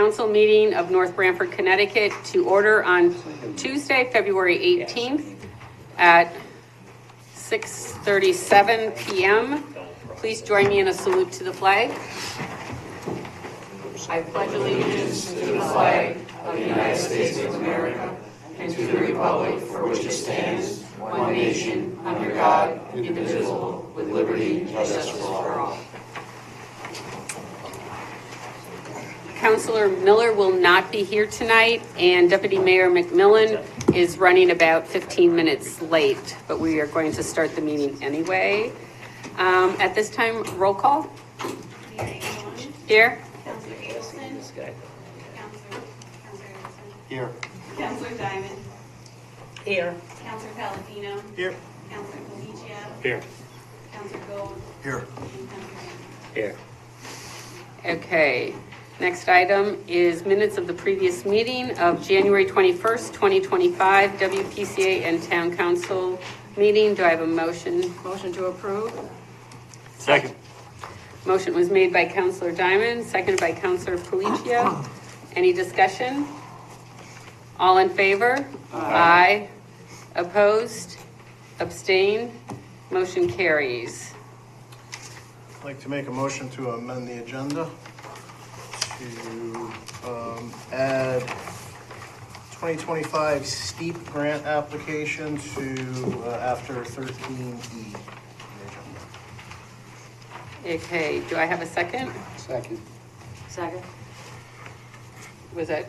Council meeting of North Branford, Connecticut to order on Tuesday, February 18th at 6:37 p.m. Please join me in a salute to the flag. I pledge allegiance to the flag of the United States of America and to the republic for which it stands, one nation, under God, indivisible, with liberty and justice for all. Councilor Miller will not be here tonight, and Deputy Mayor McMillan is running about 15 minutes late, but we are going to start the meeting anyway. At this time, roll call. Here. Councilor Abelson. Here. Councilor Diamond. Here. Councilor Palladino. Here. Councilor Felicia. Here. Councilor Gold. Here. And Councilor Here. Okay. Next item is minutes of the previous meeting of January 21st, 2025, WPCA and Town Council meeting. Do I have a motion? Motion to approve? Second. Motion was made by Councilor Diamond, seconded by Councilor Felicia. Any discussion? All in favor? Aye. Opposed? Abstained? Motion carries. I'd like to make a motion to amend the agenda to add 2025 steep grant application to after 13E. Okay, do I have a second? Second. Second. Was that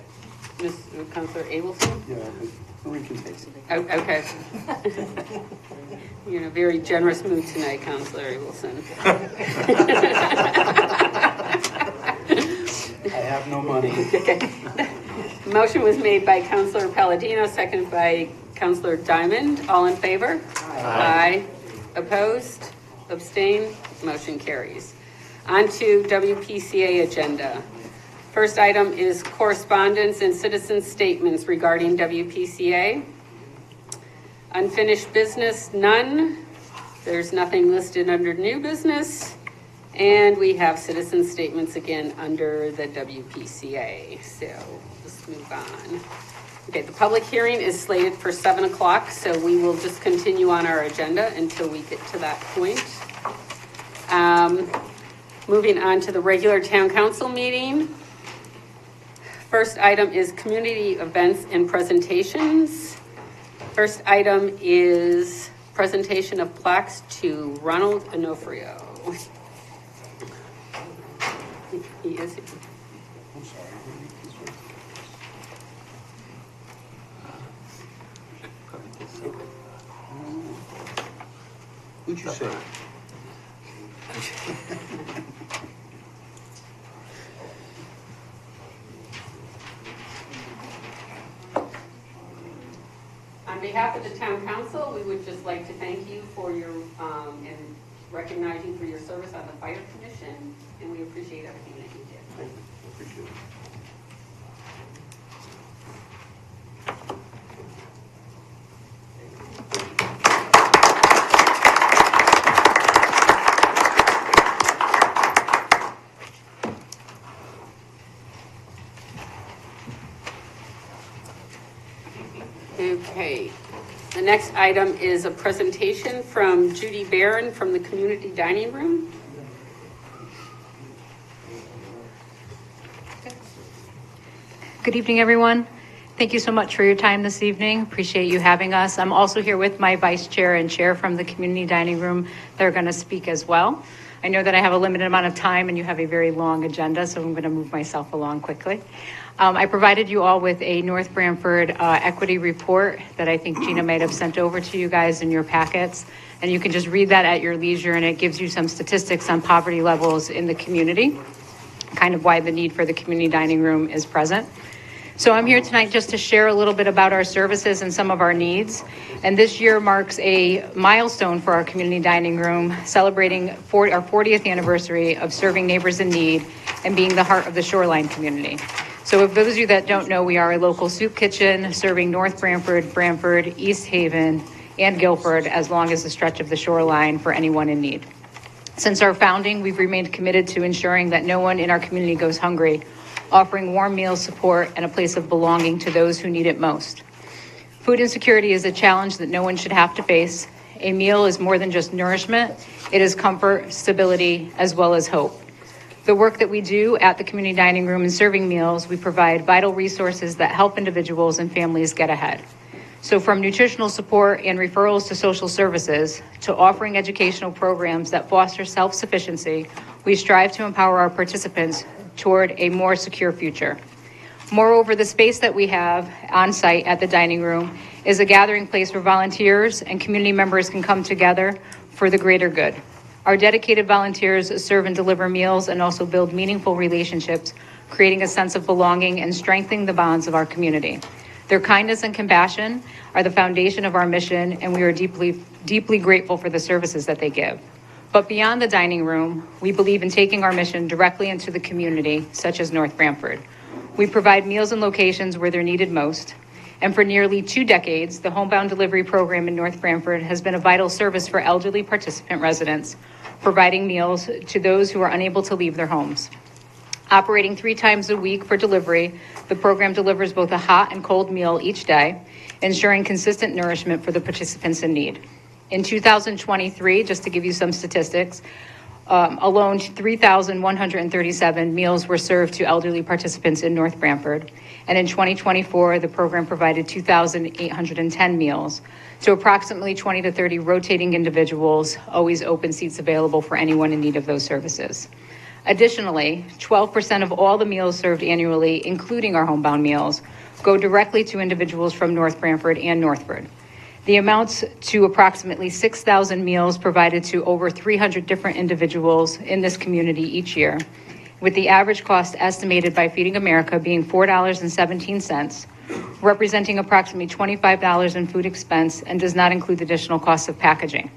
Councilor Abelson? Yeah, we can take it. Oh, okay. You're in a very generous mood tonight, Councilor Abelson. I have no money. Okay. Motion was made by Councilor Palladino, seconded by Councilor Diamond. All in favor? Aye. Opposed? Abstained? Motion carries. On to WPCA agenda. First item is correspondence and citizen statements regarding WPCA. Unfinished business, none. There's nothing listed under new business. And we have citizen statements again under the WPCA. So let's move on. Okay, the public hearing is slated for 7 o'clock, so we will just continue on our agenda until we get to that point. Moving on to the regular town council meeting. First item is community events and presentations. First item is presentation of plaques to Ronald Onofrio. He is here. I'm sorry. Who'd you say? On behalf of the town council, we would just like to thank you for your, and recognize you for your service on the fire commission, and we appreciate everything that you did. Thank you. Appreciate it. Okay, the next item is a presentation from Judy Barron from the community dining room. Good evening, everyone. Thank you so much for your time this evening. Appreciate you having us. I'm also here with my vice chair and chair from the community dining room. They're going to speak as well. I know that I have a limited amount of time and you have a very long agenda, so I'm going to move myself along quickly. I provided you all with a North Branford equity report that I think Gina might have sent over to you guys in your packets. And you can just read that at your leisure, and it gives you some statistics on poverty levels in the community, kind of why the need for the community dining room is present. So I'm here tonight just to share a little bit about our services and some of our needs. And this year marks a milestone for our community dining room, celebrating our 40th anniversary of serving neighbors in need and being the heart of the Shoreline community. So if those of you that don't know, we are a local soup kitchen serving North Branford, Branford, East Haven, and Guilford, as long as the stretch of the shoreline for anyone in need. Since our founding, we've remained committed to ensuring that no one in our community goes hungry offering warm meal support and a place of belonging to those who need it most. Food insecurity is a challenge that no one should have to face. A meal is more than just nourishment. It is comfort, stability, as well as hope. The work that we do at the community dining room and serving meals, we provide vital resources that help individuals and families get ahead. So from nutritional support and referrals to social services, to offering educational programs that foster self-sufficiency, we strive to empower our participants toward a more secure future. Moreover, the space that we have on site at the dining room is a gathering place where volunteers and community members can come together for the greater good. Our dedicated volunteers serve and deliver meals and also build meaningful relationships, creating a sense of belonging and strengthening the bonds of our community. Their kindness and compassion are the foundation of our mission, and we are deeply, deeply grateful for the services that they give. But beyond the dining room, we believe in taking our mission directly into the community, such as North Branford. We provide meals in locations where they're needed most. And for nearly 2 decades, the homebound delivery program in North Branford has been a vital service for elderly participant residents, providing meals to those who are unable to leave their homes. Operating 3 times a week for delivery, the program delivers both a hot and cold meal each day, ensuring consistent nourishment for the participants in need. In 2023, just to give you some statistics, alone 3,137 meals were served to elderly participants in North Branford. And in 2024, the program provided 2,810 meals to approximately 20 to 30 rotating individuals, always open seats available for anyone in need of those services. Additionally, 12% of all the meals served annually, including our homebound meals, go directly to individuals from North Branford and Northford. The amounts to approximately 6,000 meals provided to over 300 different individuals in this community each year, with the average cost estimated by Feeding America being $4.17, representing approximately $25 in food expense and does not include the additional costs of packaging.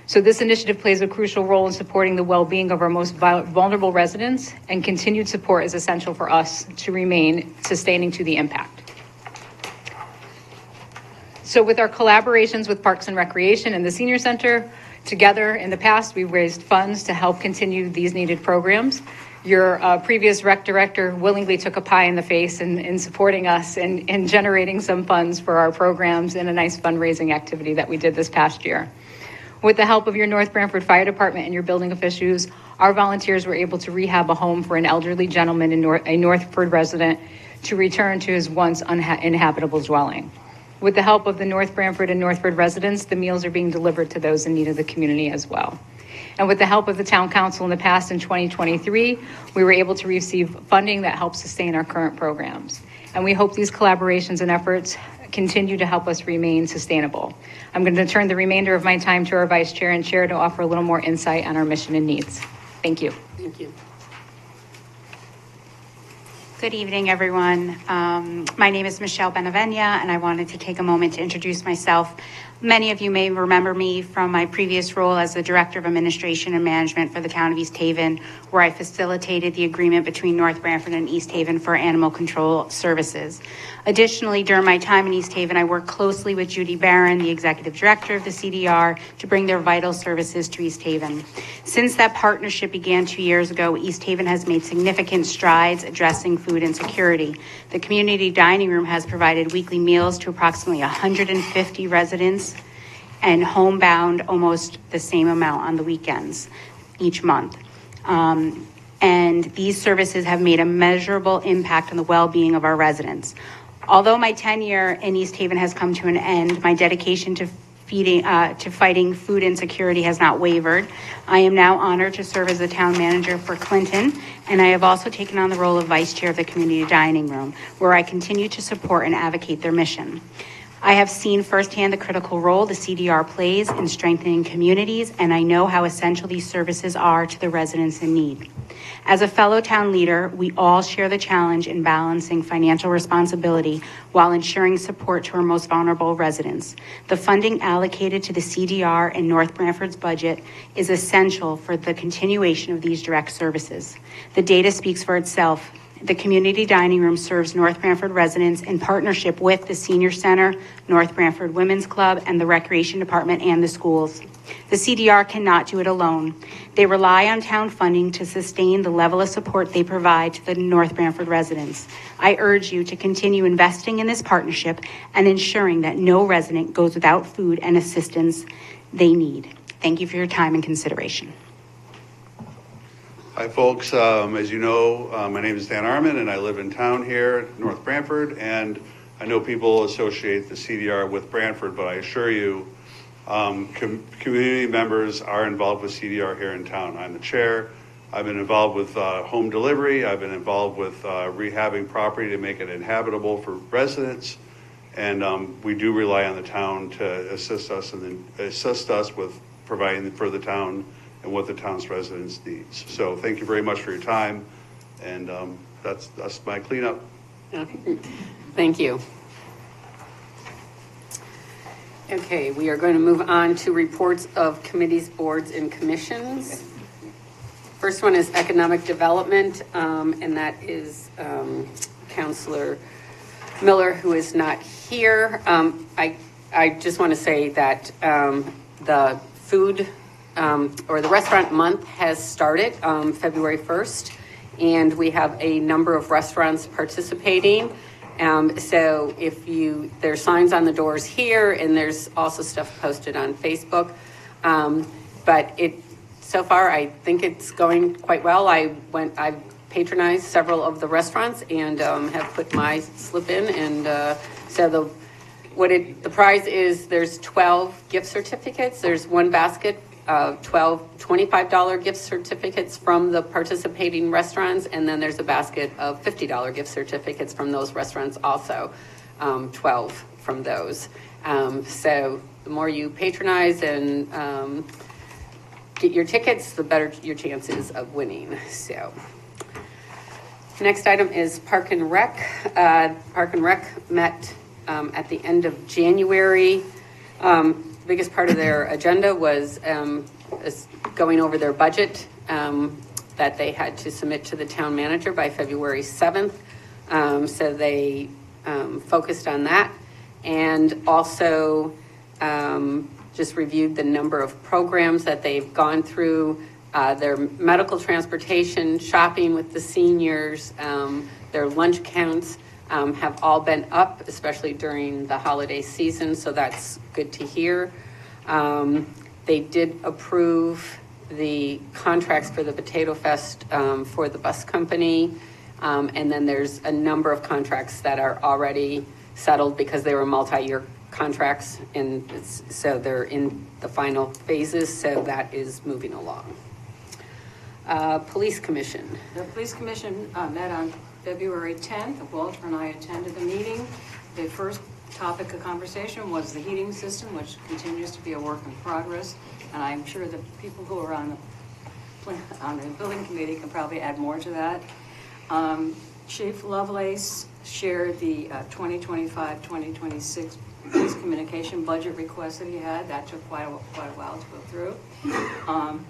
So this initiative plays a crucial role in supporting the well-being of our most vulnerable residents, and continued support is essential for us to remain sustaining to the impact. So with our collaborations with Parks and Recreation and the Senior Center, together in the past, we've raised funds to help continue these needed programs. Your previous rec director willingly took a pie in the face in supporting us and generating some funds for our programs in a nice fundraising activity that we did this past year. With the help of your North Branford Fire Department and your building officials, our volunteers were able to rehab a home for an elderly gentleman, a Northford resident, to return to his once uninhabitable dwelling. With the help of the North Branford and Northford residents, the meals are being delivered to those in need of the community as well. And with the help of the town council in the past, in 2023, we were able to receive funding that helps sustain our current programs. And we hope these collaborations and efforts continue to help us remain sustainable. I'm going to turn the remainder of my time to our vice chair and chair to offer a little more insight on our mission and needs. Thank you. Thank you. Good evening, everyone. My name is Michelle Benavenia, and I wanted to take a moment to introduce myself. Many of you may remember me from my previous role as the Director of Administration and Management for the Town of East Haven, where I facilitated the agreement between North Branford and East Haven for animal control services. Additionally, during my time in East Haven, I worked closely with Judy Barron, the Executive Director of the CDR, to bring their vital services to East Haven. Since that partnership began 2 years ago, East Haven has made significant strides addressing food insecurity. The community dining room has provided weekly meals to approximately 150 residents, and homebound almost the same amount on the weekends each month. And these services have made a measurable impact on the well-being of our residents. Although my tenure in East Haven has come to an end, my dedication to fighting food insecurity has not wavered. I am now honored to serve as the town manager for Clinton, and I have also taken on the role of vice chair of the community dining room, where I continue to support and advocate their mission. I have seen firsthand the critical role the CDR plays in strengthening communities, and I know how essential these services are to the residents in need. As a fellow town leader, we all share the challenge in balancing financial responsibility while ensuring support to our most vulnerable residents. The funding allocated to the CDR and North Branford's budget is essential for the continuation of these direct services. The data speaks for itself. the community dining room serves North Branford residents in partnership with the Senior Center, North Branford Women's Club, and the Recreation Department and the schools. The CDR cannot do it alone. They rely on town funding to sustain the level of support they provide to the North Branford residents. I urge you to continue investing in this partnership and ensuring that no resident goes without food and assistance they need. Thank you for your time and consideration. Hi, folks. As you know, my name is Dan Arman, and I live in town here, North Branford, and I know people associate the CDR with Branford, but I assure you, community members are involved with CDR here in town. I'm the chair. I've been involved with home delivery. I've been involved with rehabbing property to make it inhabitable for residents, and we do rely on the town to assist us with providing for the town and what the town's residents needs. So thank you very much for your time, and that's my cleanup. Thank you. Okay, we are going to move on to reports of committees, boards, and commissions. First one is economic development, and that is Councilor Miller, who is not here. I just want to say that the food or the restaurant month has started February 1st, and we have a number of restaurants participating. So there's signs on the doors here, and there's also stuff posted on Facebook. But so far, I think it's going quite well. I patronized several of the restaurants and have put my slip in, and so the prize is there's 12 gift certificates. There's one basket of 12 $25 gift certificates from the participating restaurants, and then there's a basket of $50 gift certificates from those restaurants also, 12 from those. So the more you patronize and get your tickets, the better your chances of winning. So next item is Park and Rec. Park and Rec met at the end of January. Biggest part of their agenda was going over their budget that they had to submit to the town manager by February 7th. So they focused on that, and also just reviewed the number of programs that they've gone through, their medical transportation, shopping with the seniors, their lunch counts have all been up, especially during the holiday season, so that's good to hear. They did approve the contracts for the Potato Fest for the bus company, and then there's a number of contracts that are already settled because they were multi-year contracts, and so they're in the final phases, so that is moving along. Police Commission. The Police Commission met on February 10th. Walter and I attended the meeting. The first topic of conversation was the heating system, which continues to be a work in progress, and I'm sure the people who are on the building committee can probably add more to that. Chief Lovelace shared the 2025-2026 police communication budget request that he had. That took quite a while to go through.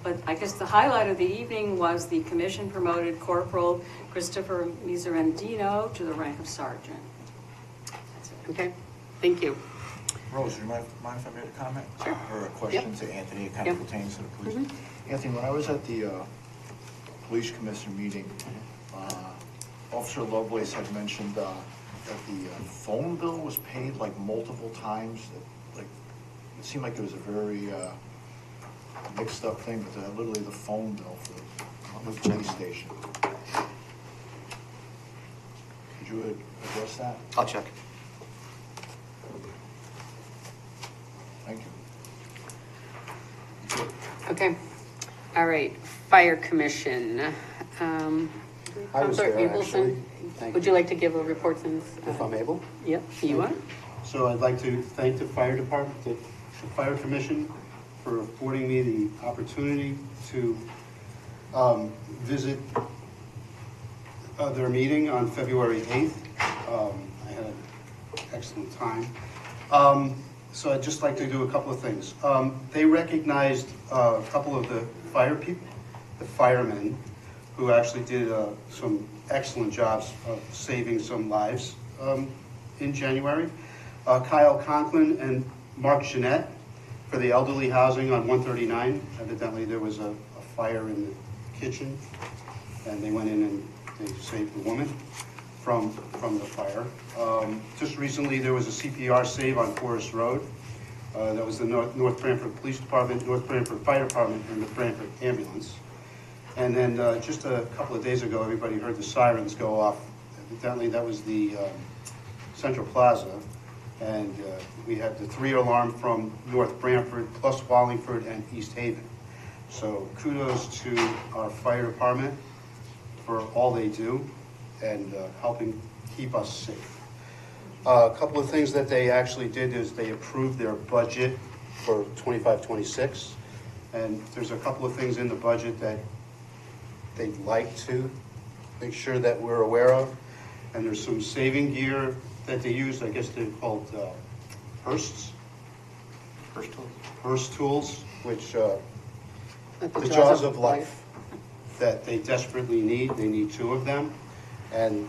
But I guess the highlight of the evening was the commission promoted Corporal Christopher Miserandino to the rank of sergeant. Okay, thank you. Rose, do you mind if I made a comment? Sure. Or a question to Anthony? It kind of pertains to the police. Anthony, when I was at the police commission meeting, Officer Lovelace had mentioned that the phone bill was paid like multiple times. Like, it seemed like it was a very mixed up thing, but literally the phone bill for the police station. Could you address that? I'll check. Thank you. Okay, all right, Fire Commission. I was Counselor there, Abelson, actually. Thank would you like to give a report since? If I'm able. Yep, you are. So I'd like to thank the fire department, the fire commission, for affording me the opportunity to visit their meeting on February 8th. I had an excellent time. So I'd just like to do a couple of things. They recognized a couple of the fire people, the firemen, who actually did some excellent jobs of saving some lives in January. Kyle Conklin and Mark Jeanette for the elderly housing on 139. Evidently, there was a fire in the kitchen, and they went in and they saved the woman from the fire. Just recently, there was a CPR save on Forest Road. That was the North Branford Police Department, North Branford Fire Department, and the Branford Ambulance. And then just a couple of days ago, everybody heard the sirens go off. Evidently, that was the Central Plaza. And we had the 3 alarm from North Branford, plus Wallingford and East Haven. So kudos to our fire department for all they do and helping keep us safe. A couple of things that they actually did is they approved their budget for 25-26. And there's a couple of things in the budget that they'd like to make sure that we're aware of. And there's some saving gear that they use, I guess they're called Hearst tools, which the jaws of life that they desperately need. They need 2 of them. And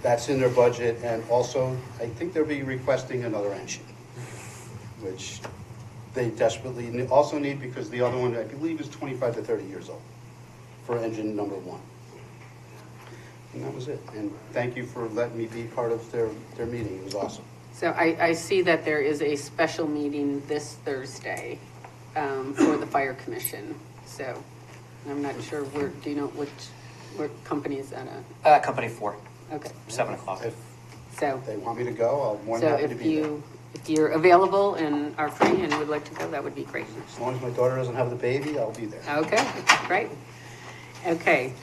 that's in their budget. And also, I think they'll be requesting another engine, which they desperately also need because the other one, I believe, is 25 to 30 years old for engine number 1. And that was it. And thank you for letting me be part of their meeting. It was awesome. So I see that there is a special meeting this Thursday for the Fire Commission. So I'm not sure where, do you know what company is that at? Company 4, Okay. 7 o'clock. If So, they want me to go, I'm more than so happy to be there. if you're available and are free and would like to go, that would be great. As long as my daughter doesn't have the baby, I'll be there. Okay, great. Okay,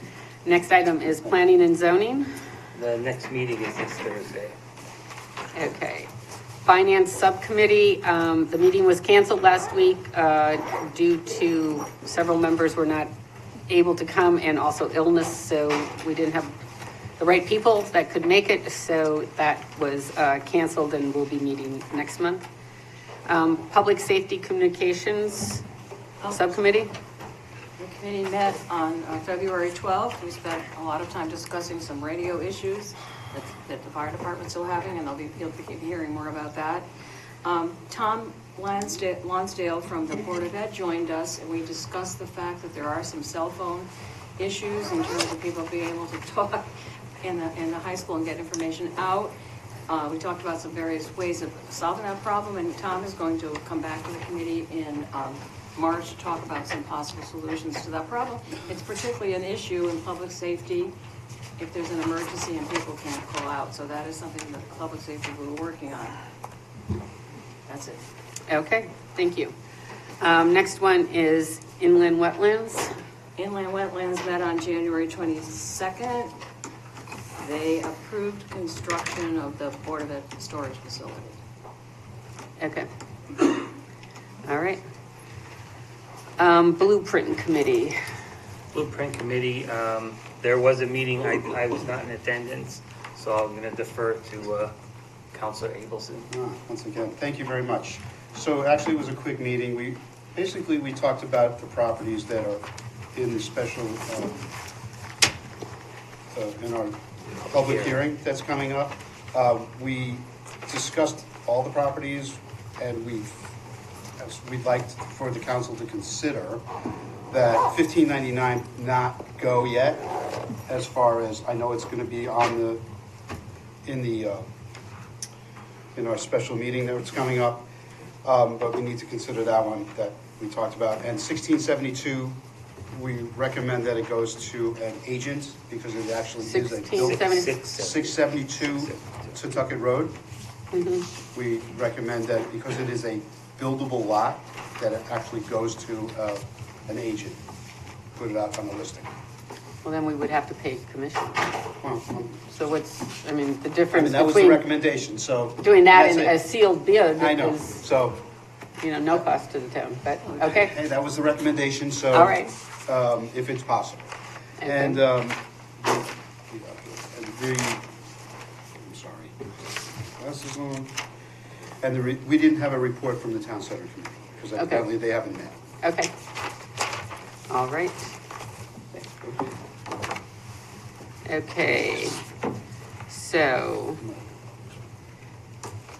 next item is planning and zoning. The next meeting is this Thursday. Okay. Finance Subcommittee, the meeting was canceled last week due to several members were not able to come and also illness, so we didn't have the right people that could make it, so that was canceled and we'll be meeting next month. Public Safety Communications Subcommittee. The committee met on February 12th. We spent a lot of time discussing some radio issues that the fire department's still having, and you'll be hearing more about that. Tom Lonsdale from the Board of Ed joined us, and we discussed the fact that there are some cell phone issues in terms of people being able to talk in the high school and get information out. We talked about some various ways of solving that problem, and Tom is going to come back to the committee in March to talk about some possible solutions to that problem. It's particularly an issue in public safety if there's an emergency and people can't call out. So that is something that public safety we're working on. That's it. Okay, thank you. Next one is inland wetlands. Inland Wetlands met on January 22nd. They approved construction of the Board of Ed storage facility. Okay. All right. Blueprint Committee. Blueprint Committee, there was a meeting, I was not in attendance, so I'm going to defer to Councilor Abelson. Once again, thank you very much. So actually, it was a quick meeting. We talked about the properties that are in the special, in our public hearing that's coming up. We discussed all the properties, and we'd like for the council to consider that 1599 not go yet, as far as, I know it's going to be on in our special meeting that's coming up, but we need to consider that one that we talked about. And 1672, we recommend that it goes to an agent because it actually is a 672 Tutucket Road. Mm-hmm. We recommend that because it is a buildable lot, that it actually goes to an agent, put it out on the listing. Well, then we would have to pay commission. Well, So what's, the I difference mean, that was the between recommendation, so. doing that that's in it. a sealed bid I know, is, so, no cost to the town, but, okay, hey, that was the recommendation, so. all right. If it's possible. Okay. And, I'm sorry. Glasses on. And we didn't have a report from the town center committee, because apparently they haven't met. Okay. All right. Okay, so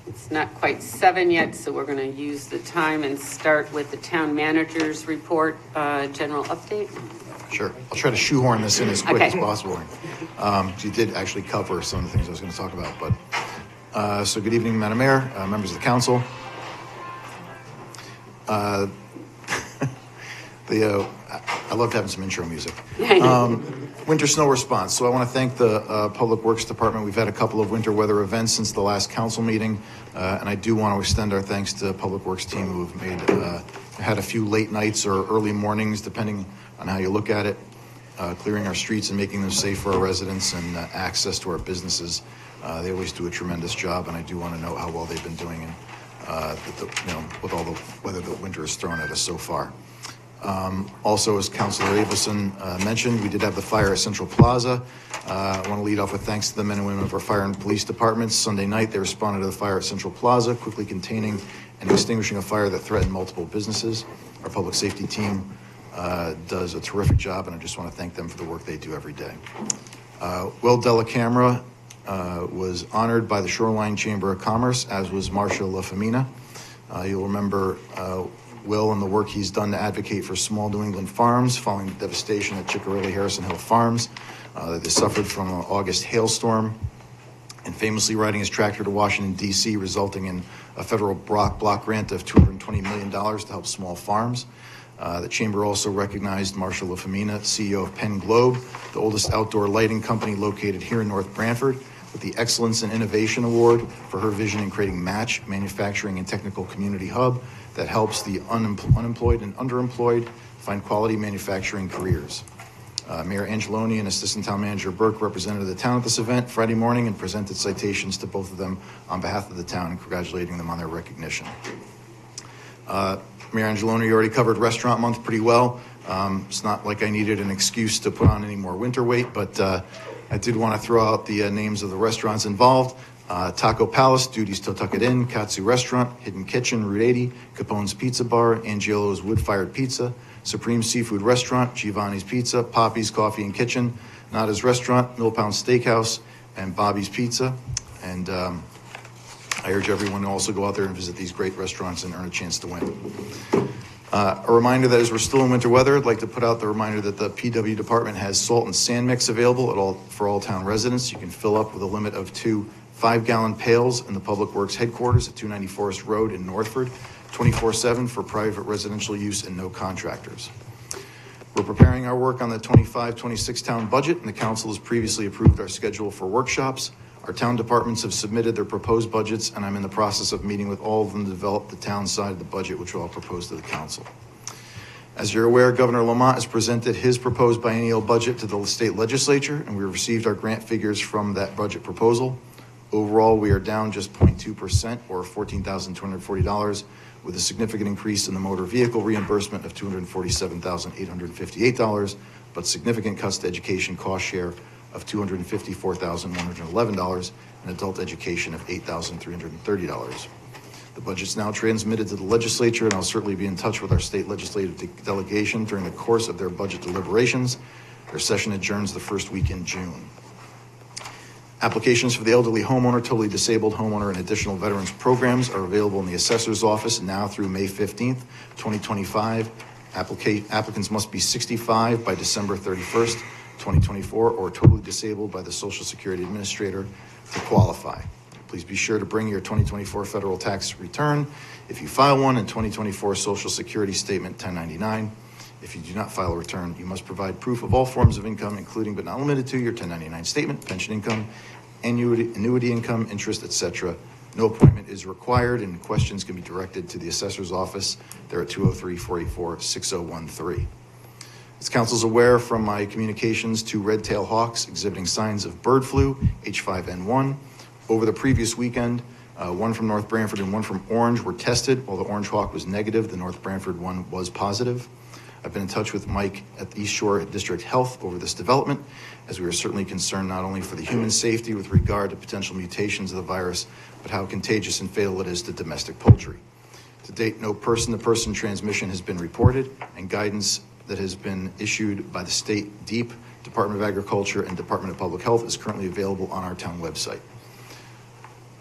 it's not quite 7 yet, so we're going to use the time and start with the town manager's report, general update. Sure. I'll try to shoehorn this in as quick Okay. as possible. You did actually cover some of the things I was going to talk about. But so good evening, Madam Mayor, members of the council. I love having some intro music. Winter snow response. So I want to thank the Public Works Department. We've had a couple of winter weather events since the last council meeting, and I do want to extend our thanks to the Public Works team who have had a few late nights or early mornings, depending on how you look at it, clearing our streets and making them safe for our residents and access to our businesses. They always do a tremendous job, and I do want to note how well they've been doing, and with all the weather that winter has thrown at us so far. Also, as Councilor Abelson mentioned, we did have the fire at Central Plaza. I want to lead off with thanks to the men and women of our fire and police departments. Sunday night, they responded to the fire at Central Plaza, quickly containing and extinguishing a fire that threatened multiple businesses. Our public safety team does a terrific job, and I just want to thank them for the work they do every day. Will Della Camera was honored by the Shoreline Chamber of Commerce, as was Marcia La Femina. You'll remember Will and the work he's done to advocate for small New England farms following the devastation at Chickarelli Harrison Hill Farms. They suffered from an August hailstorm, and famously riding his tractor to Washington, D.C., resulting in a federal block grant of $220 million to help small farms. The Chamber also recognized Marcia La Femina, CEO of Penn Globe, the oldest outdoor lighting company located here in North Branford, with the Excellence in Innovation Award for her vision in creating Match, manufacturing and technical community hub that helps the unemployed and underemployed find quality manufacturing careers. Mayor Angeloni and Assistant Town Manager Burke represented the town at this event Friday morning and presented citations to both of them on behalf of the town and congratulating them on their recognition. Mayor Angeloni already covered Restaurant Month pretty well. It's not like I needed an excuse to put on any more winter weight, but I did want to throw out the names of the restaurants involved. Taco Palace, Duty's Totucket Inn, Katsu Restaurant, Hidden Kitchen, Route 80, Capone's Pizza Bar, Angiolo's Wood Fired Pizza, Supreme Seafood Restaurant, Giovanni's Pizza, Poppy's Coffee and Kitchen, Nada's Restaurant, Mill Pound Steakhouse, and Bobby's Pizza. And I urge everyone to also go out there and visit these great restaurants and earn a chance to win. A reminder that as we're still in winter weather, I'd like to put out the reminder that the PW department has salt and sand mix available for all town residents. You can fill up with a limit of 2 5-gallon pails in the Public Works headquarters at 290 Forest Road in Northford, 24/7 for private residential use and no contractors. We're preparing our work on the 25-26 town budget, and the council has previously approved our schedule for workshops. Our town departments have submitted their proposed budgets, and I'm in the process of meeting with all of them to develop the town side of the budget, which I'll propose to the council. As you're aware, Governor Lamont has presented his proposed biennial budget to the state legislature, and we received our grant figures from that budget proposal. Overall, we are down just 0.2%, or $14,240, with a significant increase in the motor vehicle reimbursement of $247,858, but significant cuts to education cost share of $254,111, and adult education of $8,330. The budget's now transmitted to the legislature, and I'll certainly be in touch with our state legislative delegation during the course of their budget deliberations. Their session adjourns the first week in June. Applications for the elderly homeowner, totally disabled homeowner, and additional veterans programs are available in the assessor's office now through May 15th, 2025. Applicants must be 65 by December 31st, 2024, or totally disabled by the Social Security Administrator to qualify. Please be sure to bring your 2024 federal tax return if you file one, and 2024 Social Security Statement 1099. If you do not file a return, you must provide proof of all forms of income, including but not limited to your 1099 statement, pension income, annuity income, interest, etc. No appointment is required, and questions can be directed to the assessor's office. They're at 203-484-6013. As council is aware from my communications to red-tailed hawks exhibiting signs of bird flu, H5N1, over the previous weekend, one from North Branford and one from Orange were tested. While the Orange hawk was negative, the North Branford one was positive. I've been in touch with Mike at the East Shore District Health over this development, as we are certainly concerned not only for the human safety with regard to potential mutations of the virus, but how contagious and fatal it is to domestic poultry. To date, no person-to-person transmission has been reported, and guidance that has been issued by the state DEEP, Department of Agriculture, and Department of Public Health is currently available on our town website.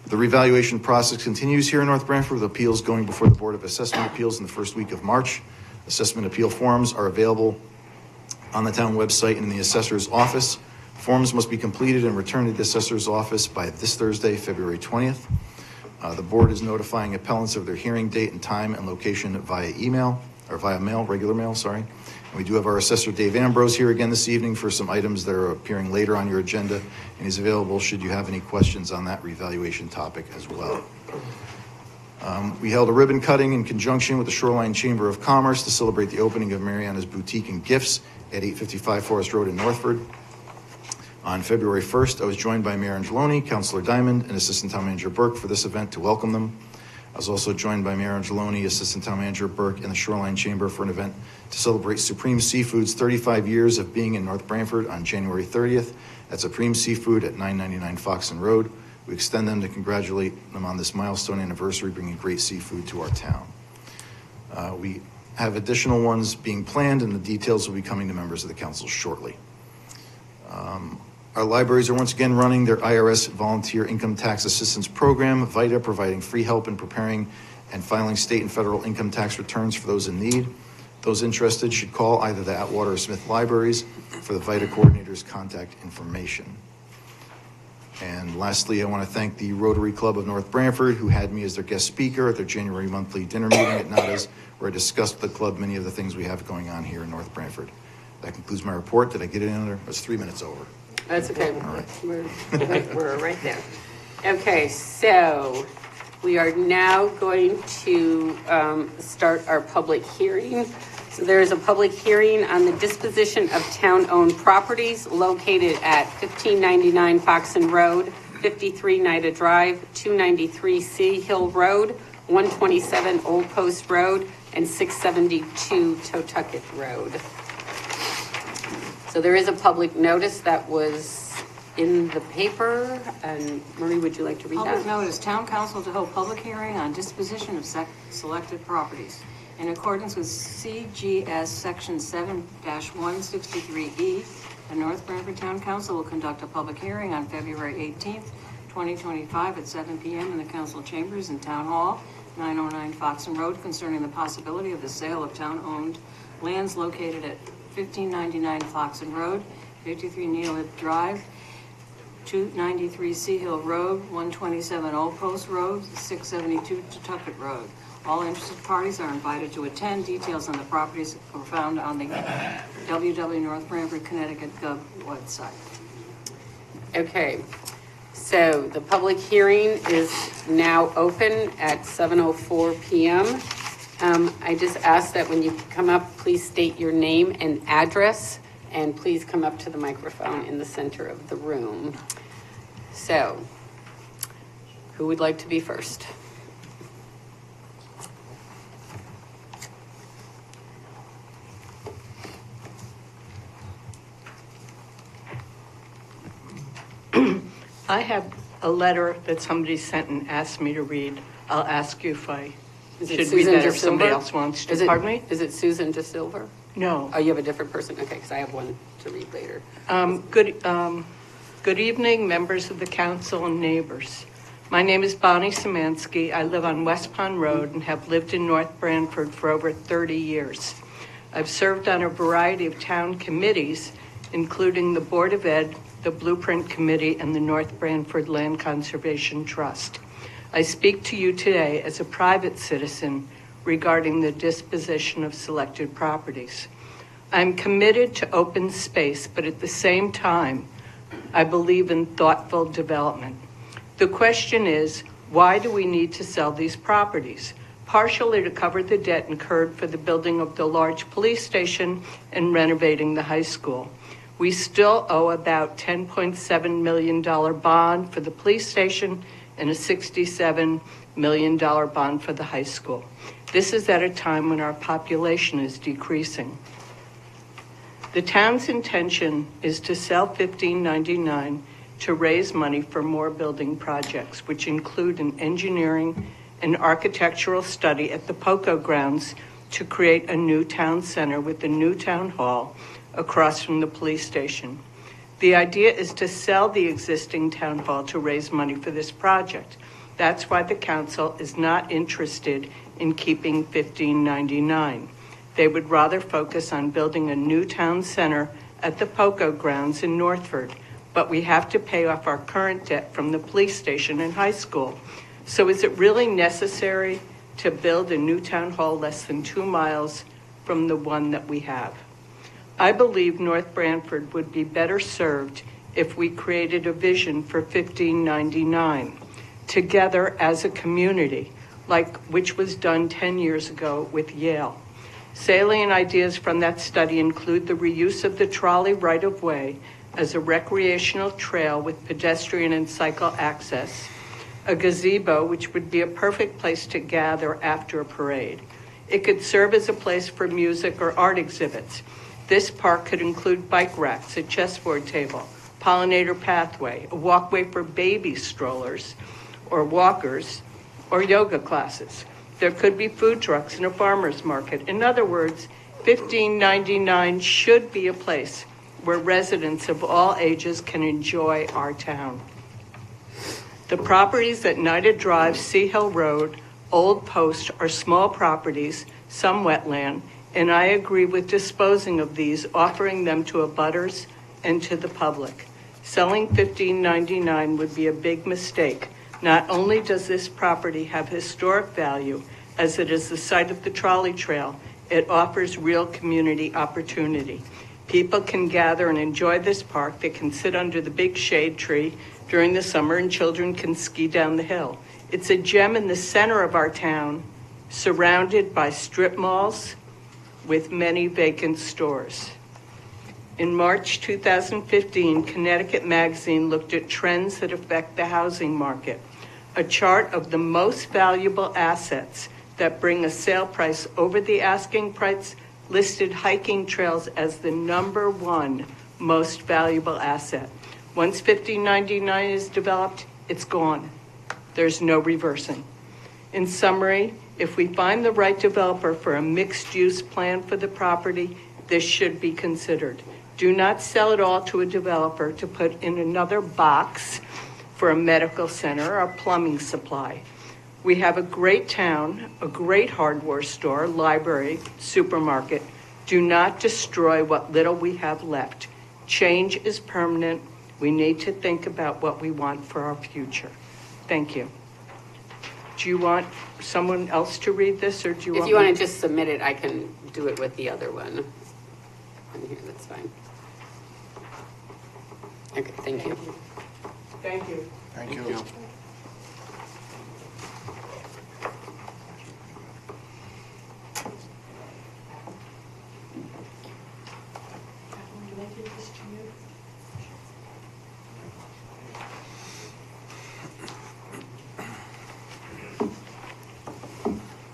The revaluation process continues here in North Branford, with appeals going before the Board of Assessment Appeals in the first week of March. Assessment appeal forms are available on the town website and in the assessor's office. Forms must be completed and returned to the assessor's office by this Thursday, February 20th. The board is notifying appellants of their hearing date and time and location via email, or via mail, regular mail, sorry. And we do have our assessor, Dave Ambrose, here again this evening for some items that are appearing later on your agenda, and he's available should you have any questions on that revaluation topic as well. We held a ribbon cutting in conjunction with the Shoreline Chamber of Commerce to celebrate the opening of Mariana's Boutique and Gifts at 855 Forest Road in Northford. On February 1st, I was joined by Mayor Angeloni, Councilor Diamond, and Assistant Town Manager Burke for this event to welcome them. I was also joined by Mayor Angeloni, Assistant Town Manager Burke, and the Shoreline Chamber for an event to celebrate Supreme Seafood's 35 years of being in North Branford on January 30th at Supreme Seafood at 999 Foxton Road. We extend them to congratulate them on this milestone anniversary, bringing great seafood to our town. We have additional ones being planned, and the details will be coming to members of the council shortly. Our libraries are once again running their IRS Volunteer Income Tax Assistance Program, VITA, providing free help in preparing and filing state and federal income tax returns for those in need. Those interested should call either the Atwater or Smith libraries for the VITA coordinator's contact information. And lastly, I want to thank the Rotary Club of North Branford, who had me as their guest speaker at their January monthly dinner meeting at Nada's, where I discussed with the club many of the things we have going on here in North Branford. That concludes my report. Did I get it in there? It was 3 minutes over. That's okay. All right. We're right there. Okay, so we are now going to start our public hearing. So there is a public hearing on the disposition of town-owned properties located at 1599 Foxton Road, 53 Nida Drive, 293 Sea Hill Road, 127 Old Post Road, and 672 Totucket Road. So there is a public notice that was in the paper, and Marie, would you like to read that? Public notice, town council to hold public hearing on disposition of selected properties. In accordance with CGS Section 7-163E, the North Branford Town Council will conduct a public hearing on February 18th, 2025 at 7 p.m. in the council chambers in Town Hall, 909 Foxton Road, concerning the possibility of the sale of town-owned lands located at 1599 Foxton Road, 53 Neolip Drive, 293 Sea Hill Road, 127 Old Post Road, 672 Totucket Road. All interested parties are invited to attend. Details on the properties are found on the www.North Branford, Connecticut Gov website. Okay, so the public hearing is now open at 7:04 p.m. I just ask that when you come up, please state your name and address, and please come up to the microphone in the center of the room. So, who would like to be first? I have a letter that somebody sent and asked me to read. I'll ask you if I should read that if somebody else wants to. Pardon me? Is it Susan DeSilva? No. Oh, you have a different person? Okay, because I have one to read later. Good evening, members of the council and neighbors. My name is Bonnie Szymanski. I live on West Pond Road and have lived in North Branford for over 30 years. I've served on a variety of town committees, including the Board of Ed, the Blueprint Committee, and the North Branford Land Conservation Trust. I speak to you today as a private citizen regarding the disposition of selected properties. I'm committed to open space, but at the same time, I believe in thoughtful development. The question is, why do we need to sell these properties? Partially to cover the debt incurred for the building of the large police station and renovating the high school. We still owe about $10.7 million bond for the police station and a $67 million bond for the high school. This is at a time when our population is decreasing. The town's intention is to sell 1599 to raise money for more building projects, which include an engineering and architectural study at the POCO grounds to create a new town center with the new town hall across from the police station. The idea is to sell the existing town hall to raise money for this project. That's why the council is not interested in keeping 1599. They would rather focus on building a new town center at the POCO grounds in Northford, but we have to pay off our current debt from the police station and high school. So is it really necessary to build a new town hall less than 2 miles from the one that we have? I believe North Branford would be better served if we created a vision for 1599 together as a community, like which was done 10 years ago with Yale. Salient ideas from that study include the reuse of the trolley right-of-way as a recreational trail with pedestrian and cycle access, a gazebo, which would be a perfect place to gather after a parade. It could serve as a place for music or art exhibits. This park could include bike racks, a chessboard table, pollinator pathway, a walkway for baby strollers or walkers, or yoga classes. There could be food trucks and a farmer's market. In other words, 1599 should be a place where residents of all ages can enjoy our town. The properties at Nida Drive, Sea Hill Road, Old Post are small properties, some wetland, and I agree with disposing of these, offering them to abutters and to the public. Selling 1599 would be a big mistake. Not only does this property have historic value, as it is the site of the trolley trail, it offers real community opportunity. People can gather and enjoy this park. They can sit under the big shade tree during the summer, and children can ski down the hill. It's a gem in the center of our town, surrounded by strip malls with many vacant stores. In March 2015, Connecticut Magazine looked at trends that affect the housing market. A chart of the most valuable assets that bring a sale price over the asking price listed hiking trails as the #1 most valuable asset. Once 1599 is developed, it's gone. There's no reversing. In summary, if we find the right developer for a mixed-use plan for the property, this should be considered. Do not sell it all to a developer to put in another box for a medical center or plumbing supply. We have a great town, a great hardware store, library, supermarket. Do not destroy what little we have left. Change is permanent. We need to think about what we want for our future. Thank you. Do you want someone else to read this, or do you want? If you want to just submit it, I can do it with the other one. On here, that's fine. Okay, thank you. Thank you. Thank you.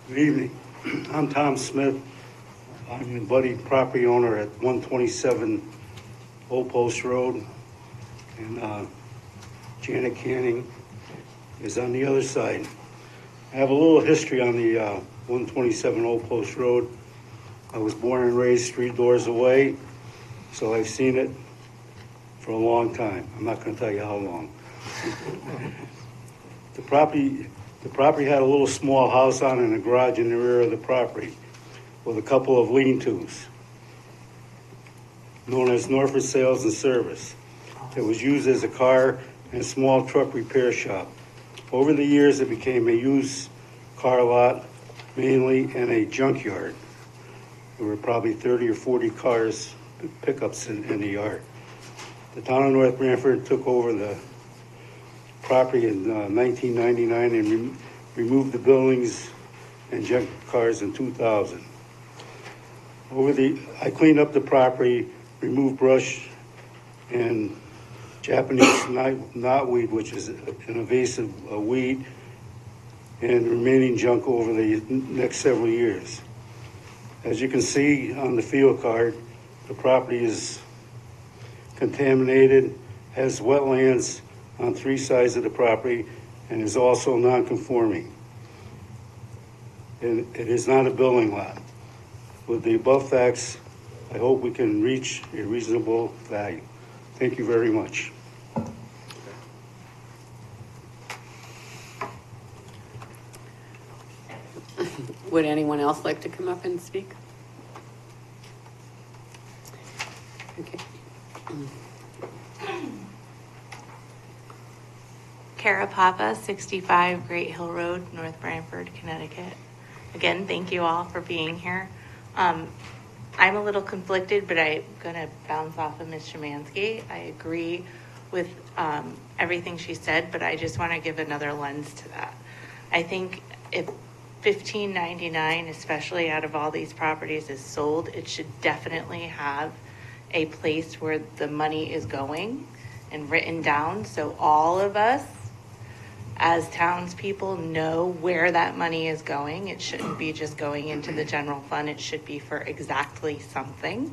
Good evening. I'm Tom Smith. I'm the budding property owner at 127 Old Post Road. And Janet Canning is on the other side. I have a little history on the 127 Old Post Road. I was born and raised 3 doors away, so I've seen it for a long time. I'm not going to tell you how long. The property had a little small house on it and a garage in the rear of the property with a couple of lean-tos known as Norfolk Sales and Service. It was used as a car and small truck repair shop. Over the years, it became a used car lot mainly and a junkyard. There were probably 30 or 40 cars, pickups in the yard. The town of North Branford took over the property in 1999 and removed the buildings and junk cars in 2000. I cleaned up the property, removed brush and Japanese knotweed, which is an invasive weed, and remaining junk over the next several years. As you can see on the field card, the property is contaminated, has wetlands on 3 sides of the property, and is also non-conforming. And it is not a building lot. With the above facts, I hope we can reach a reasonable value. Thank you very much. Would anyone else like to come up and speak? Okay. Kara Papa, 65 Great Hill Road, North Branford, Connecticut. Again, thank you all for being here. I'm a little conflicted, but I'm going to bounce off of Ms. Szymanski. I agree with everything she said, but I just want to give another lens to that. I think if $15.99, especially out of all these properties, is sold, it should definitely have a place where the money is going and written down, so all of us as townspeople know where that money is going. It shouldn't be just going into the general fund. It should be for exactly something.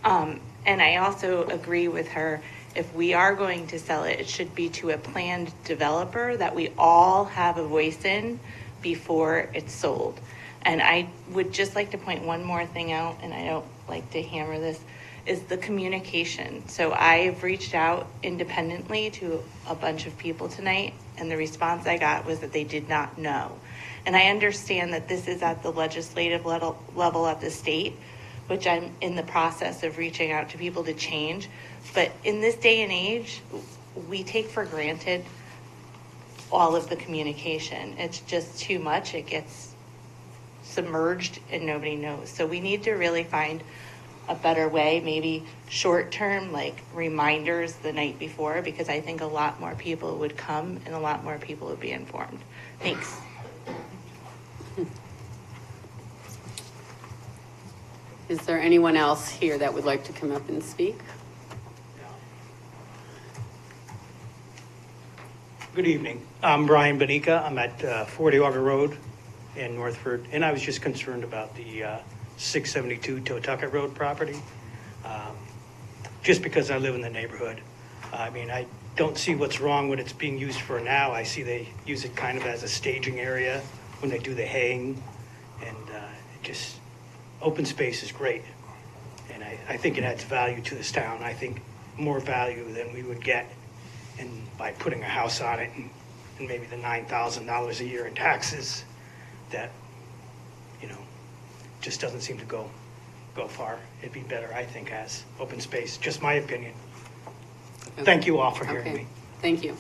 And I also agree with her, if we are going to sell it, it should be to a planned developer that we all have a voice in before it's sold. And I would just like to point one more thing out, and I don't like to hammer this, is the communication. So I've reached out independently to a bunch of people tonight, and the response I got was that they did not know. And I understand that this is at the legislative level at the state, which I'm in the process of reaching out to people to change. But in this day and age, we take for granted all of the communication. It's just too much. It gets submerged and nobody knows. So we need to really find a better way, maybe short term, like reminders the night before, because I think a lot more people would come and a lot more people would be informed. Thanks. Is there anyone else here that would like to come up and speak? Good evening. I'm Brian Benica. I'm at 40 Auger Road in Northford, and I was just concerned about the 672 Totucket Road property, just because I live in the neighborhood. I mean, I don't see what's wrong with it's being used for now. I see they use it kind of as a staging area when they do the haying, and just open space is great. And I think it adds value to this town. I think more value than we would get by putting a house on it and maybe the $9,000 a year in taxes that, you know, just doesn't seem to go far. It'd be better, I think, as open space. Just my opinion. Okay. Thank you all for hearing me. Thank you.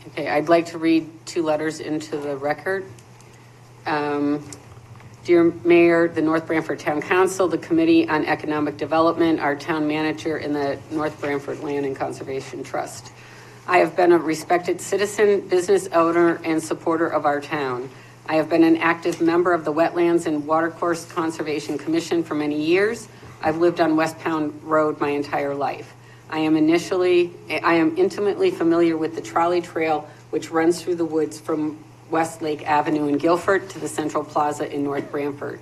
Okay, I'd like to read 2 letters into the record. Dear Mayor, the North Branford Town Council, the Committee on Economic Development, our town manager, and the North Branford Land and Conservation Trust. I have been a respected citizen, business owner, and supporter of our town. I have been an active member of the Wetlands and Watercourse Conservation Commission for many years. I've lived on West Pound Road my entire life. I am intimately familiar with the trolley trail, which runs through the woods from West Lake Avenue in Guilford to the Central Plaza in North Branford.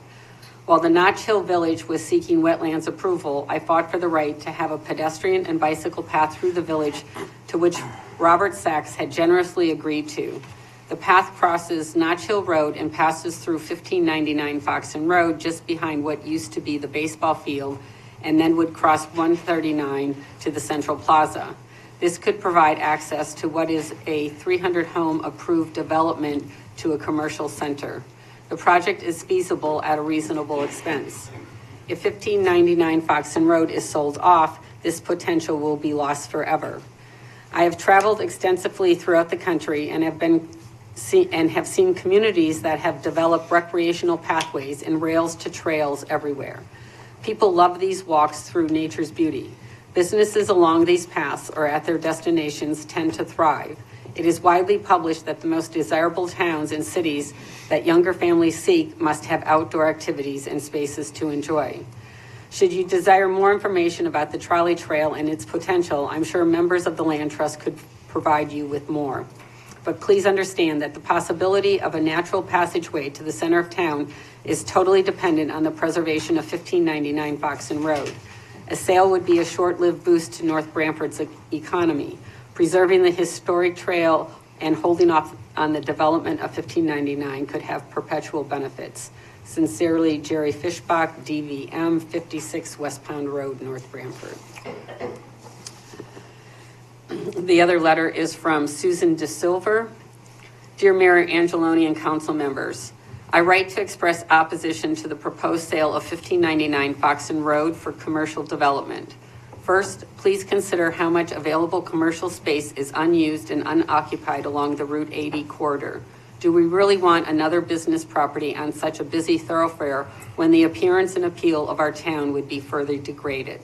While the Notch Hill Village was seeking wetlands approval, I fought for the right to have a pedestrian and bicycle path through the village, to which Robert Sachs had generously agreed to. The path crosses Notch Hill Road and passes through 1599 Foxton Road, just behind what used to be the baseball field, and then would cross 139 to the Central Plaza. This could provide access to what is a 300-home approved development to a commercial center. The project is feasible at a reasonable expense. If 1599 Foxton Road is sold off, this potential will be lost forever. I have traveled extensively throughout the country and have seen communities that have developed recreational pathways and rails to trails everywhere. People love these walks through nature's beauty. Businesses along these paths or at their destinations tend to thrive. It is widely published that the most desirable towns and cities that younger families seek must have outdoor activities and spaces to enjoy. Should you desire more information about the trolley trail and its potential, I'm sure members of the Land Trust could provide you with more. But please understand that the possibility of a natural passageway to the center of town is totally dependent on the preservation of 1599 Foxton Road. A sale would be a short-lived boost to North Branford's economy. Preserving the historic trail and holding off on the development of 1599 could have perpetual benefits. Sincerely, Jerry Fishbach, DVM, 56 West Pond Road, North Branford. The other letter is from Susan DeSilver. Dear Mayor Angeloni and council members, I write to express opposition to the proposed sale of 1599 Foxton Road for commercial development. First, please consider how much available commercial space is unused and unoccupied along the Route 80 corridor. Do we really want another business property on such a busy thoroughfare when the appearance and appeal of our town would be further degraded?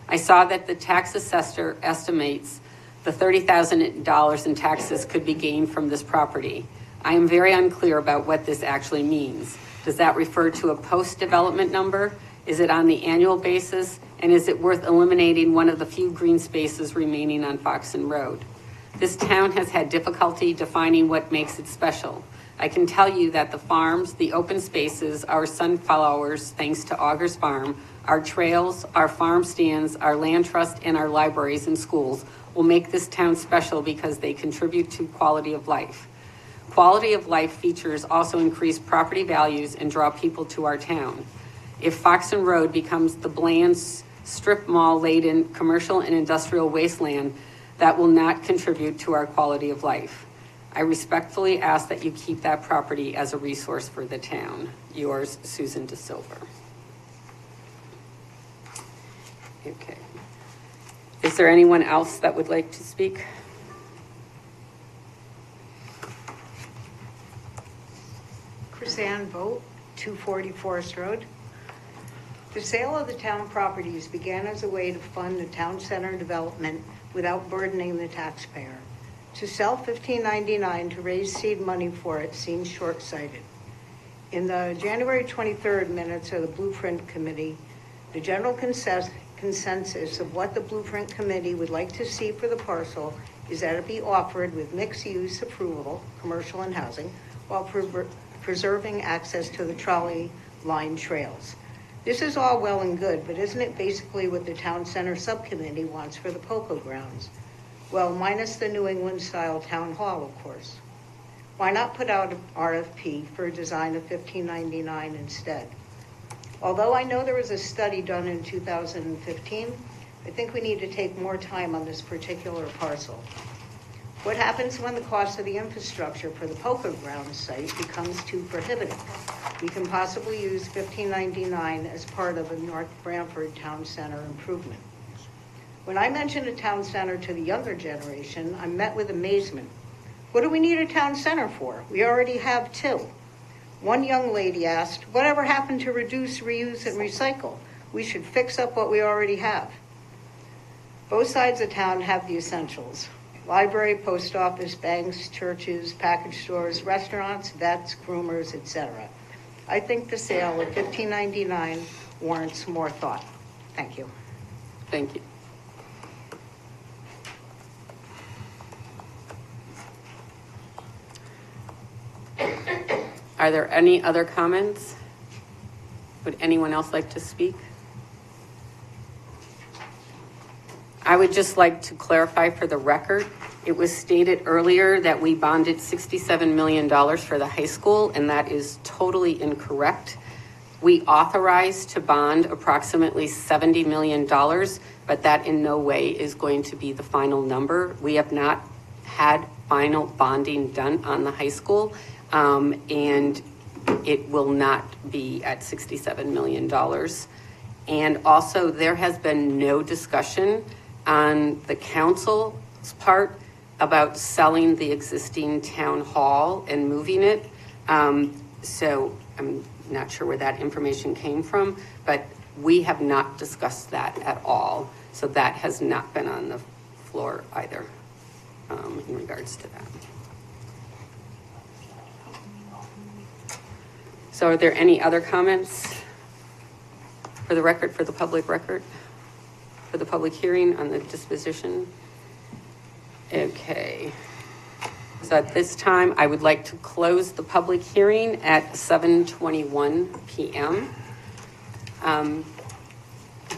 I saw that the tax assessor estimates the $30,000 in taxes could be gained from this property. I am very unclear about what this actually means. Does that refer to a post-development number? Is it on the annual basis? And is it worth eliminating one of the few green spaces remaining on Foxton Road? This town has had difficulty defining what makes it special. I can tell you that the farms, the open spaces, our sunflowers, thanks to Augers Farm, our trails, our farm stands, our land trust, and our libraries and schools will make this town special because they contribute to quality of life. Quality of life features also increase property values and draw people to our town. If Foxton Road becomes the bland, strip mall-laden commercial and industrial wasteland, that will not contribute to our quality of life. I respectfully ask that you keep that property as a resource for the town. Yours, Susan DeSilver. Okay. Is there anyone else that would like to speak? Chrisanne Vogt, 240 Forest Road. The sale of the town properties began as a way to fund the town center development without burdening the taxpayer. To sell 1599 to raise seed money for it seems short-sighted. In the January 23rd minutes of the Blueprint Committee, the general consensus of what the Blueprint Committee would like to see for the parcel is that it be offered with mixed-use approval, commercial and housing, while preserving access to the trolley line trails. This is all well and good, but isn't it basically what the Town Center Subcommittee wants for the Poco grounds? Well, minus the New England-style town hall, of course. Why not put out an RFP for a design of 1599 instead? Although I know there was a study done in 2015, I think we need to take more time on this particular parcel. What happens when the cost of the infrastructure for the Poco grounds site becomes too prohibitive? We can possibly use 1599 as part of a North Branford Town Center improvement. When I mention a town center to the younger generation, I'm met with amazement. What do we need a town center for? We already have two. One young lady asked, whatever happened to reduce, reuse, and recycle? We should fix up what we already have. Both sides of town have the essentials. Library, post office, banks, churches, package stores, restaurants, vets, groomers, etc. I think the sale of 1599 warrants more thought. Thank you. Thank you. Are there any other comments? Would anyone else like to speak? I would just like to clarify for the record, it was stated earlier that we bonded $67 million for the high school, and that is totally incorrect. We authorized to bond approximately $70 million, but that in no way is going to be the final number. We have not had final bonding done on the high school, and it will not be at $67 million. And also, there has been no discussion on the council's part about selling the existing town hall and moving it. So I'm not sure where that information came from, but we have not discussed that at all. So that has not been on the floor either in regards to that. So are there any other comments for the record, for the public record, for the public hearing on the disposition? Okay. So at this time, I would like to close the public hearing at 7:21 p.m.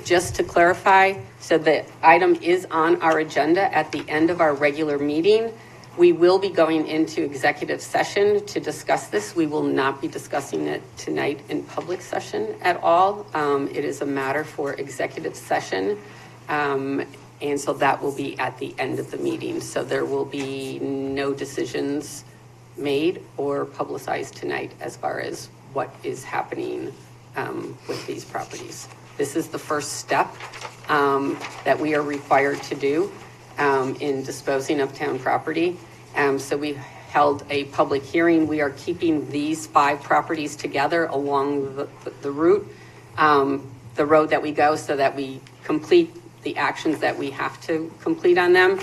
Just to clarify, so the item is on our agenda at the end of our regular meeting. We will be going into executive session to discuss this. We will not be discussing it tonight in public session at all. It is a matter for executive session. And so that will be at the end of the meeting. So there will be no decisions made or publicized tonight as far as what is happening with these properties. This is the first step that we are required to do in disposing of town property. So we held a public hearing. We are keeping these 5 properties together along the route, the road that we go, so that we complete the actions that we have to complete on them.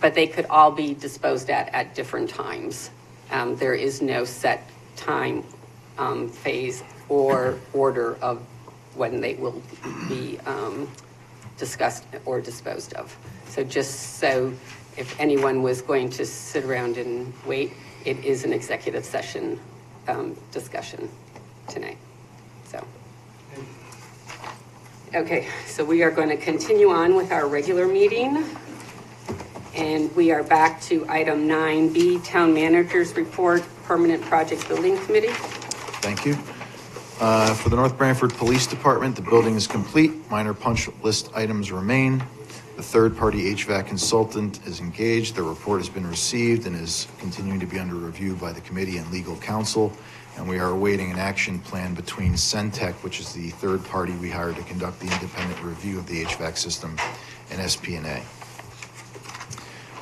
But they could all be disposed at different times. There is no set time, phase, or order of when they will be discussed or disposed of. So just so if anyone was going to sit around and wait, it is an executive session discussion tonight. So, okay, so we are going to continue on with our regular meeting. And we are back to item 9B, Town Manager's Report, Permanent Project Building Committee. Thank you. For the North Branford Police Department, the building is complete. Minor punch list items remain. The third-party HVAC consultant is engaged. The report has been received and is continuing to be under review by the committee and legal counsel. And we are awaiting an action plan between Centec, which is the third party we hired to conduct the independent review of the HVAC system, and SPNA.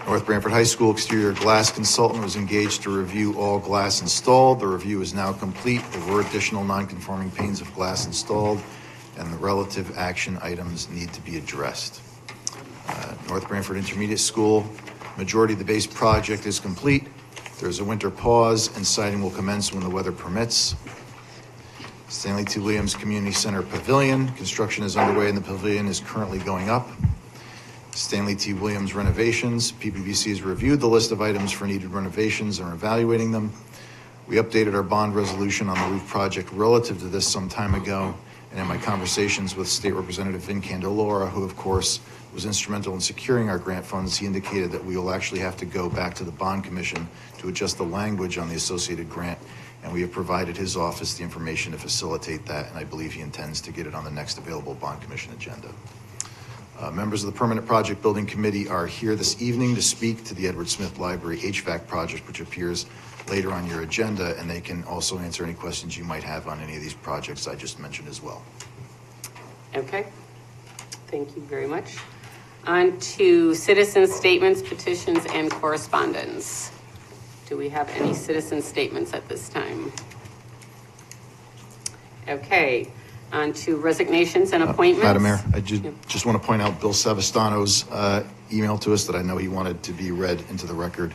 North Branford High School exterior glass consultant was engaged to review all glass installed. The review is now complete. There were additional non-conforming panes of glass installed, and the relative action items need to be addressed. North Branford Intermediate School, majority of the base project is complete. There's a winter pause, and siding will commence when the weather permits. Stanley T. Williams Community Center Pavilion, construction is underway and the pavilion is currently going up. Stanley T. Williams renovations, PPBC has reviewed the list of items for needed renovations and are evaluating them. We updated our bond resolution on the roof project relative to this some time ago, and in my conversations with State Representative Vin Candelora, who of course was instrumental in securing our grant funds, he indicated that we will actually have to go back to the Bond Commission to adjust the language on the associated grant, and we have provided his office the information to facilitate that, and I believe he intends to get it on the next available Bond Commission agenda. Members of the Permanent Project Building Committee are here this evening to speak to the Edward Smith Library HVAC project, which appears later on your agenda, and they can also answer any questions you might have on any of these projects I just mentioned as well. Okay, thank you very much. On to citizen statements, petitions, and correspondence. Do we have any citizen statements at this time? Okay, on to resignations and appointments. Madam Mayor, I just want to point out Bill Savastano's email to us that I know he wanted to be read into the record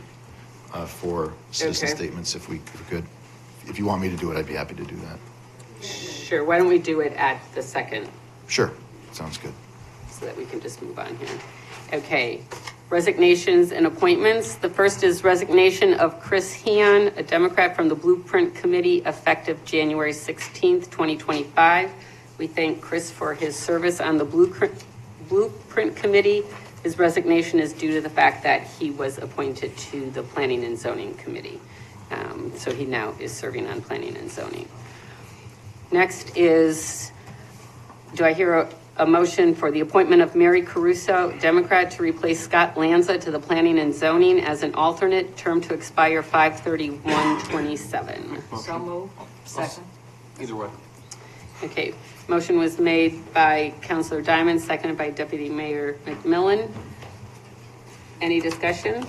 for citizen statements, if we could. If you want me to do it, I'd be happy to do that. Sure, why don't we do it at the second? Sure, sounds good. So that we can just move on here. Okay, resignations and appointments. The first is resignation of Chris Heon, a Democrat from the Blueprint Committee, effective January 16th, 2025. We thank Chris for his service on the Blueprint Committee. His resignation is due to the fact that he was appointed to the Planning and Zoning Committee. So he now is serving on Planning and Zoning. Next is, do I hear a motion for the appointment of Mary Caruso, Democrat, to replace Scott Lanza to the Planning and Zoning as an alternate, term to expire 5/31/27. So moved. Second. Either way. Okay, motion was made by Councilor Diamond, seconded by Deputy Mayor McMillan. Any discussion?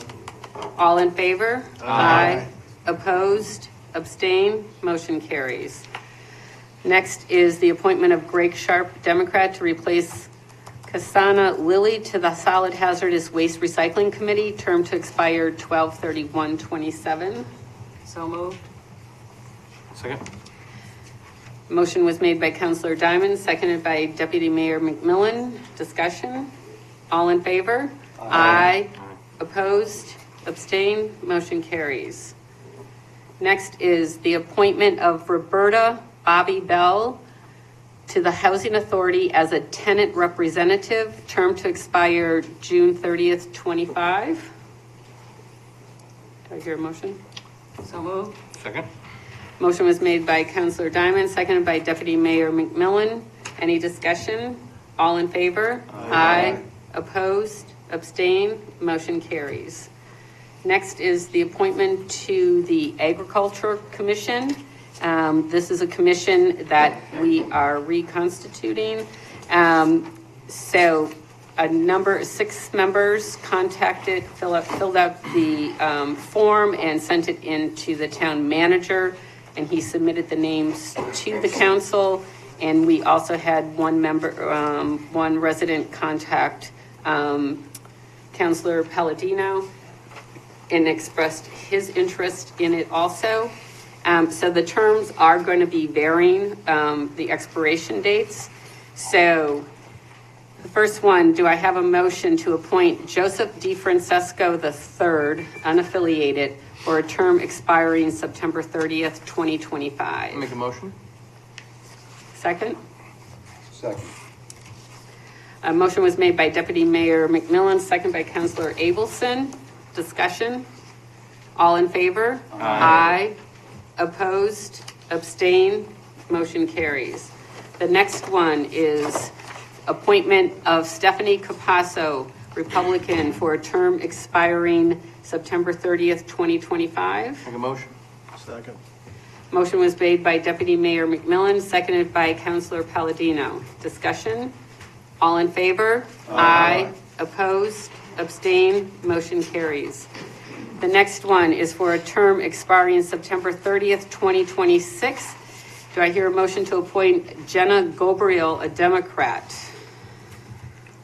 All in favor? Aye. Opposed? Abstain? Motion carries. Next is the appointment of Greg Sharp, Democrat, to replace Kasana Lilly to the Solid Hazardous Waste Recycling Committee, term to expire 12/31/27. So moved. Second. Motion was made by Councilor Diamond, seconded by Deputy Mayor McMillan. Discussion? All in favor? Aye. Opposed? Abstain? Motion carries. Next is the appointment of Roberta Bobby Bell to the Housing Authority as a tenant representative, term to expire June 30th, 25. Do I hear a motion? So moved. Second? Motion was made by Counselor Diamond, seconded by Deputy Mayor McMillan. Any discussion? All in favor? Aye. Opposed? Abstain? Motion carries. Next is the appointment to the Agriculture Commission. This is a commission that we are reconstituting. So six members filled out the form and sent it in to the town manager, and he submitted the names to the council. And we also had one resident contact Councilor Palladino and expressed his interest in it also. So the terms are going to be varying, the expiration dates. So the first one, do I have a motion to appoint Joseph DeFrancesco III, unaffiliated, for a term expiring September 30th, 2025? Make a motion? Second? Second. A motion was made by Deputy Mayor McMillan, second by Councilor Abelson. Discussion? All in favor? Aye. Opposed? Abstain? Motion carries. The next one is appointment of Stephanie Capasso, Republican, for a term expiring September 30th, 2025. Make a motion? Second. Motion was made by Deputy Mayor McMillan, seconded by Councilor Palladino. Discussion? All in favor? Aye. Opposed? Abstain? Motion carries. The next one is for a term expiring September 30th, 2026. Do I hear a motion to appoint Jenna Gobriel, a Democrat?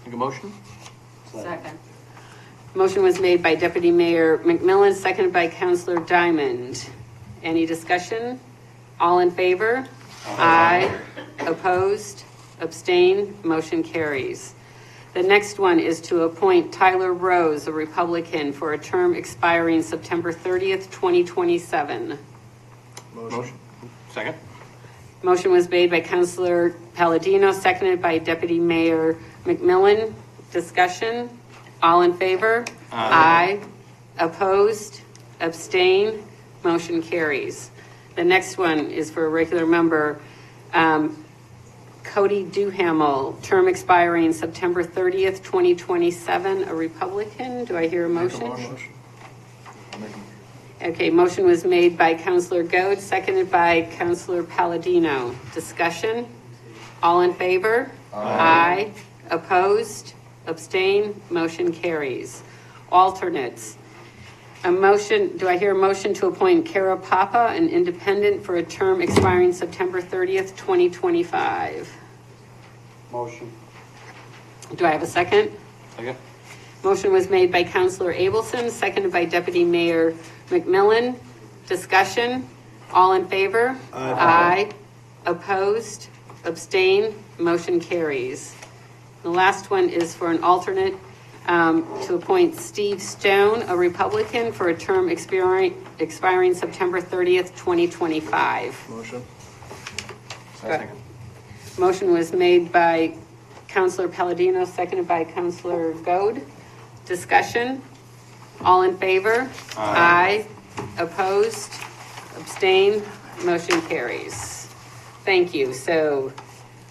Make a motion? Second. Motion was made by Deputy Mayor McMillan, seconded by Councilor Diamond. Any discussion? All in favor? Aye. Opposed? Abstain? Motion carries. The next one is to appoint Tyler Rose, a Republican, for a term expiring September 30th, 2027. Motion? Second? Motion was made by Councilor Palladino, seconded by Deputy Mayor McMillan. Discussion? All in favor? Aye. Opposed? Abstain? Motion carries. The next one is for a regular member, Cody Duhamel, term expiring September 30th, 2027, a Republican. Do I hear a motion? Okay, motion was made by Councilor Goad, seconded by Councilor Palladino. Discussion? All in favor? Aye. Opposed? Abstain? Motion carries. Alternates. Do I hear a motion to appoint Kara Papa, an independent, for a term expiring September 30th, 2025? Motion. Do I have a second? Second? Motion was made by Councilor Abelson, seconded by Deputy Mayor McMillan. Discussion? All in favor? Aye. Opposed? Abstain? Motion carries. The last one is for an alternate, to appoint Steve Stone, a Republican, for a term expiring September 30th, 2025. Motion. Second. Motion was made by Councilor Palladino, seconded by Councilor Goad. Discussion? All in favor? Aye. Opposed? Abstain? Motion carries. Thank you. So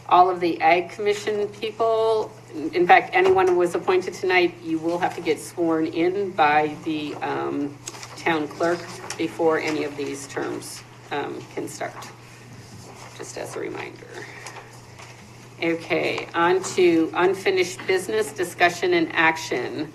all of the Ag Commission people, in fact, anyone who was appointed tonight, you will have to get sworn in by the town clerk before any of these terms can start, just as a reminder. Okay, on to unfinished business, discussion and action.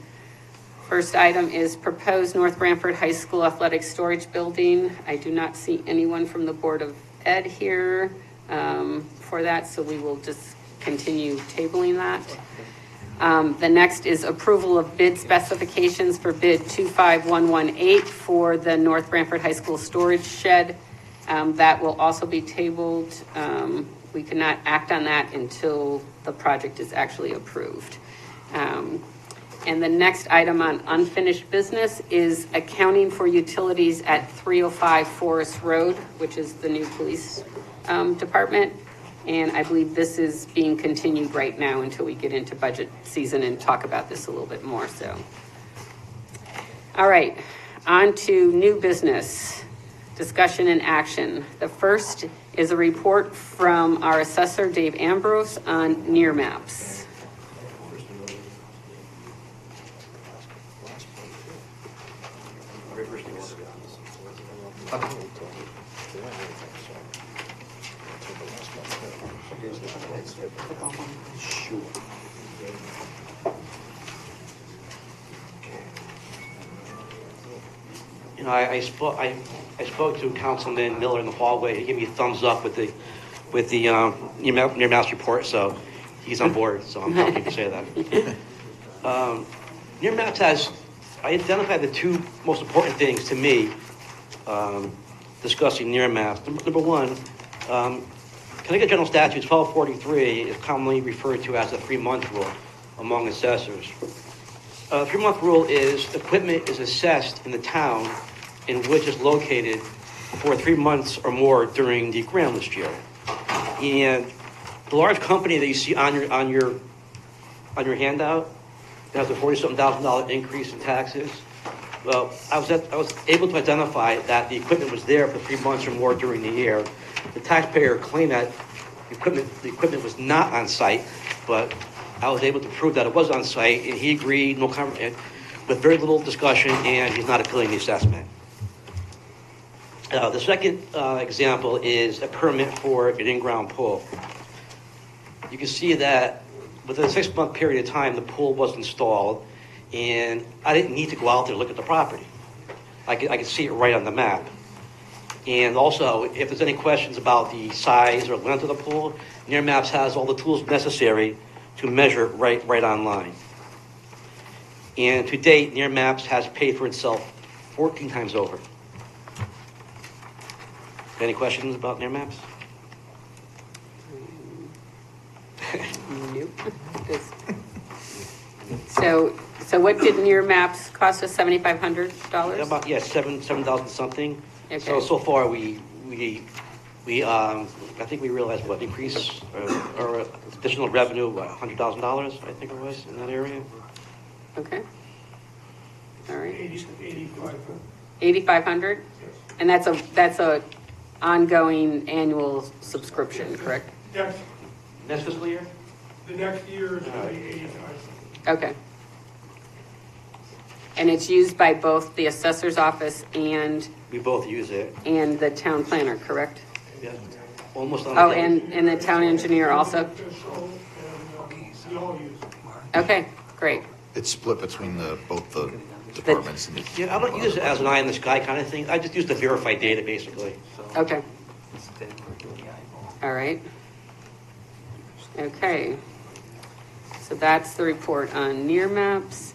First item is proposed North Branford High School athletic storage building. I do not see anyone from the Board of Ed here for that, so we will just continue tabling that. The next is approval of bid specifications for bid 25118 for the North Branford High School storage shed. That will also be tabled. We cannot act on that until the project is actually approved. And the next item on unfinished business is accounting for utilities at 305 Forest Road, which is the new police department. And I believe this is being continued right now until we get into budget season and talk about this a little bit more. So, all right, On to new business, discussion and action. The first is a report from our assessor, Dave Ambrose, on near maps. You know, I spoke to Councilman Miller in the hallway. He gave me a thumbs up with the near mouse report, so he's on board. So I'm happy to say that. Near maps I identified the two most important things to me discussing near maps. Number one, Connecticut General Statute 1243 is commonly referred to as the 3-month rule among assessors. 3-month rule is equipment is assessed in the town in which it's located for 3 months or more during the ground list year. And the large company that you see on your handout that has a $40,000 increase in taxes. Well, I was able to identify that the equipment was there for 3 months or more during the year. The taxpayer claimed that the equipment was not on site, but I was able to prove that it was on site, and he agreed, with very little discussion, and he's not appealing the assessment. The second example is a permit for an in-ground pool. You can see that within a 6-month period of time, the pool was installed, and I didn't need to go out there and look at the property. I could see it right on the map. And also, if there's any questions about the size or length of the pool, Near Maps has all the tools necessary to measure it right online. And to date, Near Maps has paid for itself 14 times over. Any questions about Near Maps? Nope. So what did near maps cost us, $7,500? About 7,000 something. Okay. So far we I think we realized what increase or additional revenue of $100,000 I think it was in that area. Okay. All right. 8,500. And that's a ongoing annual subscription, correct? Next fiscal year? The next year is going to be 85. Okay. And it's used by both the assessor's office and We both use it. the town planner, correct? Yeah. Almost on Oh, the and the town engineer also? We all use it. Okay, great. It's split between both the departments. And Yeah, I don't use it as an eye in the sky kind of thing. I just use the verified data basically. Okay. All right. Okay. So that's the report on near maps.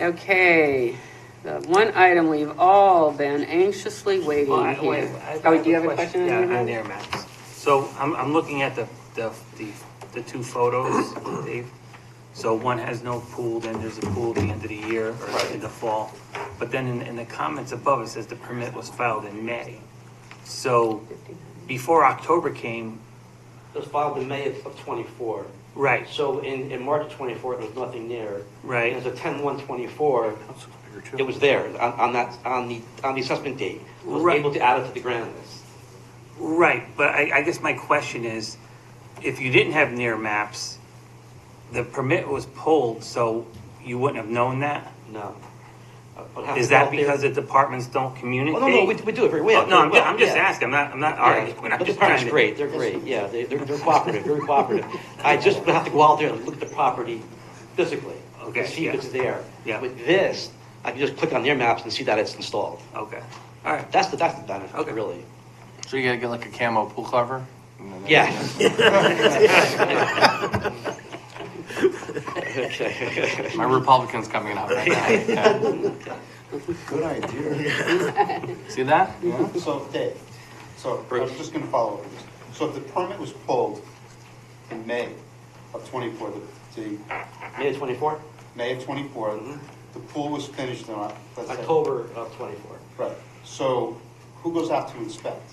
Okay. The one item we've all been anxiously waiting here. Oh, do you have a question? Yeah, on on near near maps? maps. So I'm looking at the two photos, Dave. So one has no pool, then there's a pool at the end of the year or in the fall. But then in the comments above, it says the permit was filed in May. So before October came. It was filed in May of 24. Right. So in March of 24, there was nothing there. Right. And as of 10/1/24, it was there on the assessment date. I was Right. able to add it to the ground list. Right, but I guess my question is, if you didn't have near maps, the permit was pulled, so you wouldn't have known that? No. Is that because the departments don't communicate? Oh, no, we do it very well. Oh, no, Very I'm just yeah. asking, I'm not Yeah, arguing. I'm the just department's trying to- great, they're great, yeah, they're cooperative, very cooperative. I just would have to go out there and look at the property physically. Okay, To see yeah. if it's there. Yeah. With this, I can just click on their maps and see that it's installed. Okay, all right. That's the benefit, really. So you gotta get like a camo pool cover? Yeah. My Republican's coming out right now. Yeah. Good idea. See that? Yeah. So, Dave, I was just gonna follow up with this. So if the permit was pulled in May of 24, May of 24? May of 24, the pool was finished in, let's say. October of 24. Right. So who goes out to inspect?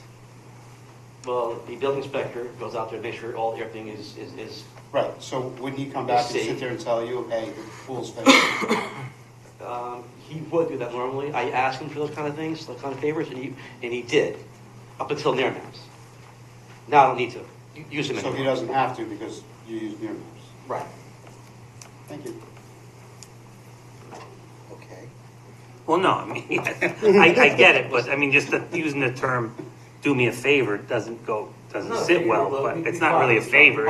Well, the building inspector goes out there to make sure everything is. Right, so wouldn't he come back and Safe. sit there and tell you, hey, the pool's finished? He would do that normally. I asked him for those kind of things, those kind of favors, and he did, up until near maps. Now I don't need to use them So anymore. he doesn't have to because you use near maps. Right. Thank you. Okay. Well, no, I mean, I get it, but I mean, just using the term, do me a favor, doesn't sit well, but it's not really a favor,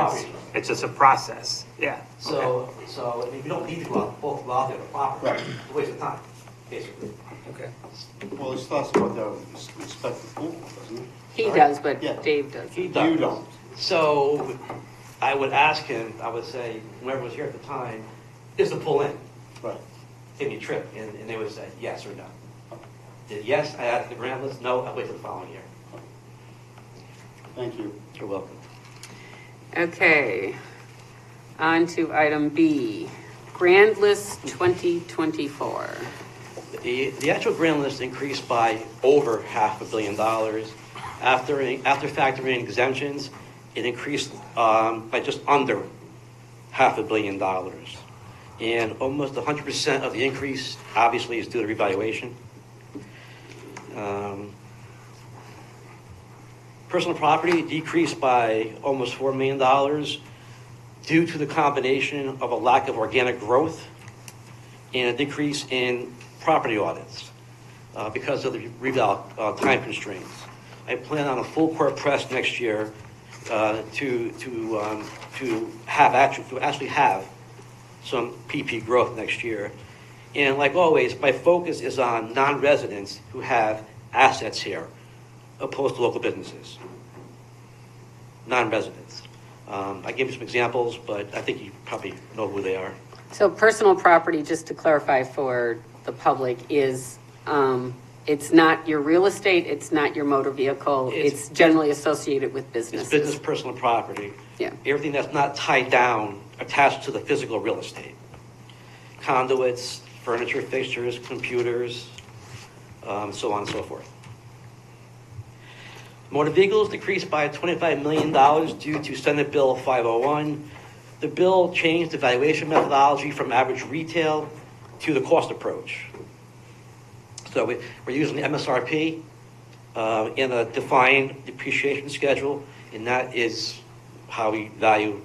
it's just a process, yeah. So I mean, we don't need to go out, both go out there to property. Right. It's a waste of time, basically. Okay. Well, he still has to go out there and inspect the pool, doesn't he? He does, but Yeah. Dave does. He does. You don't. So I would ask him, I would say, whoever was here at the time, is the pull in? Right. Give me a trip, and they would say yes or no. Did yes, I added the grant list, no, I wait till the following year. Thank you. You're welcome. Okay, on to item B, Grand List 2024. The actual grant list increased by over $500 million. After factoring exemptions, it increased by just under $500 million. And almost 100% of the increase, obviously, is due to revaluation. Personal property decreased by almost $4 million due to the combination of a lack of organic growth and a decrease in property audits because of the reval time constraints. I plan on a full court press next year to actually have some PP growth next year. And like always, my focus is on non-residents who have assets here, opposed to local businesses. Non-residents. I gave you some examples, but I think you probably know who they are. So personal property, just to clarify for the public, is it's not your real estate, it's not your motor vehicle, it's generally associated with businesses. It's business personal property. Yeah. Everything that's not tied down, attached to the physical real estate. Conduits, furniture, fixtures, computers, so on and so forth. Motor vehicles decreased by $25 million due to Senate Bill 501. The bill changed the valuation methodology from average retail to the cost approach. So we're using the MSRP in a defined depreciation schedule, and that is how we value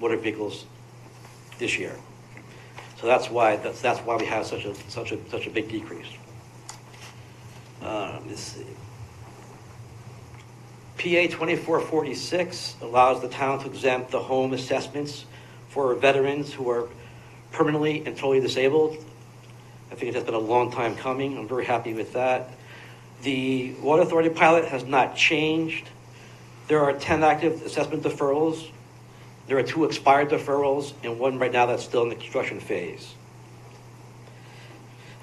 motor vehicles this year. So that's why we have such a big decrease. Let's see. PA 2446 allows the town to exempt the home assessments for veterans who are permanently and totally disabled. I think it has been a long time coming. I'm very happy with that. The Water Authority pilot has not changed. There are 10 active assessment deferrals. There are 2 expired deferrals and 1 right now that's still in the construction phase.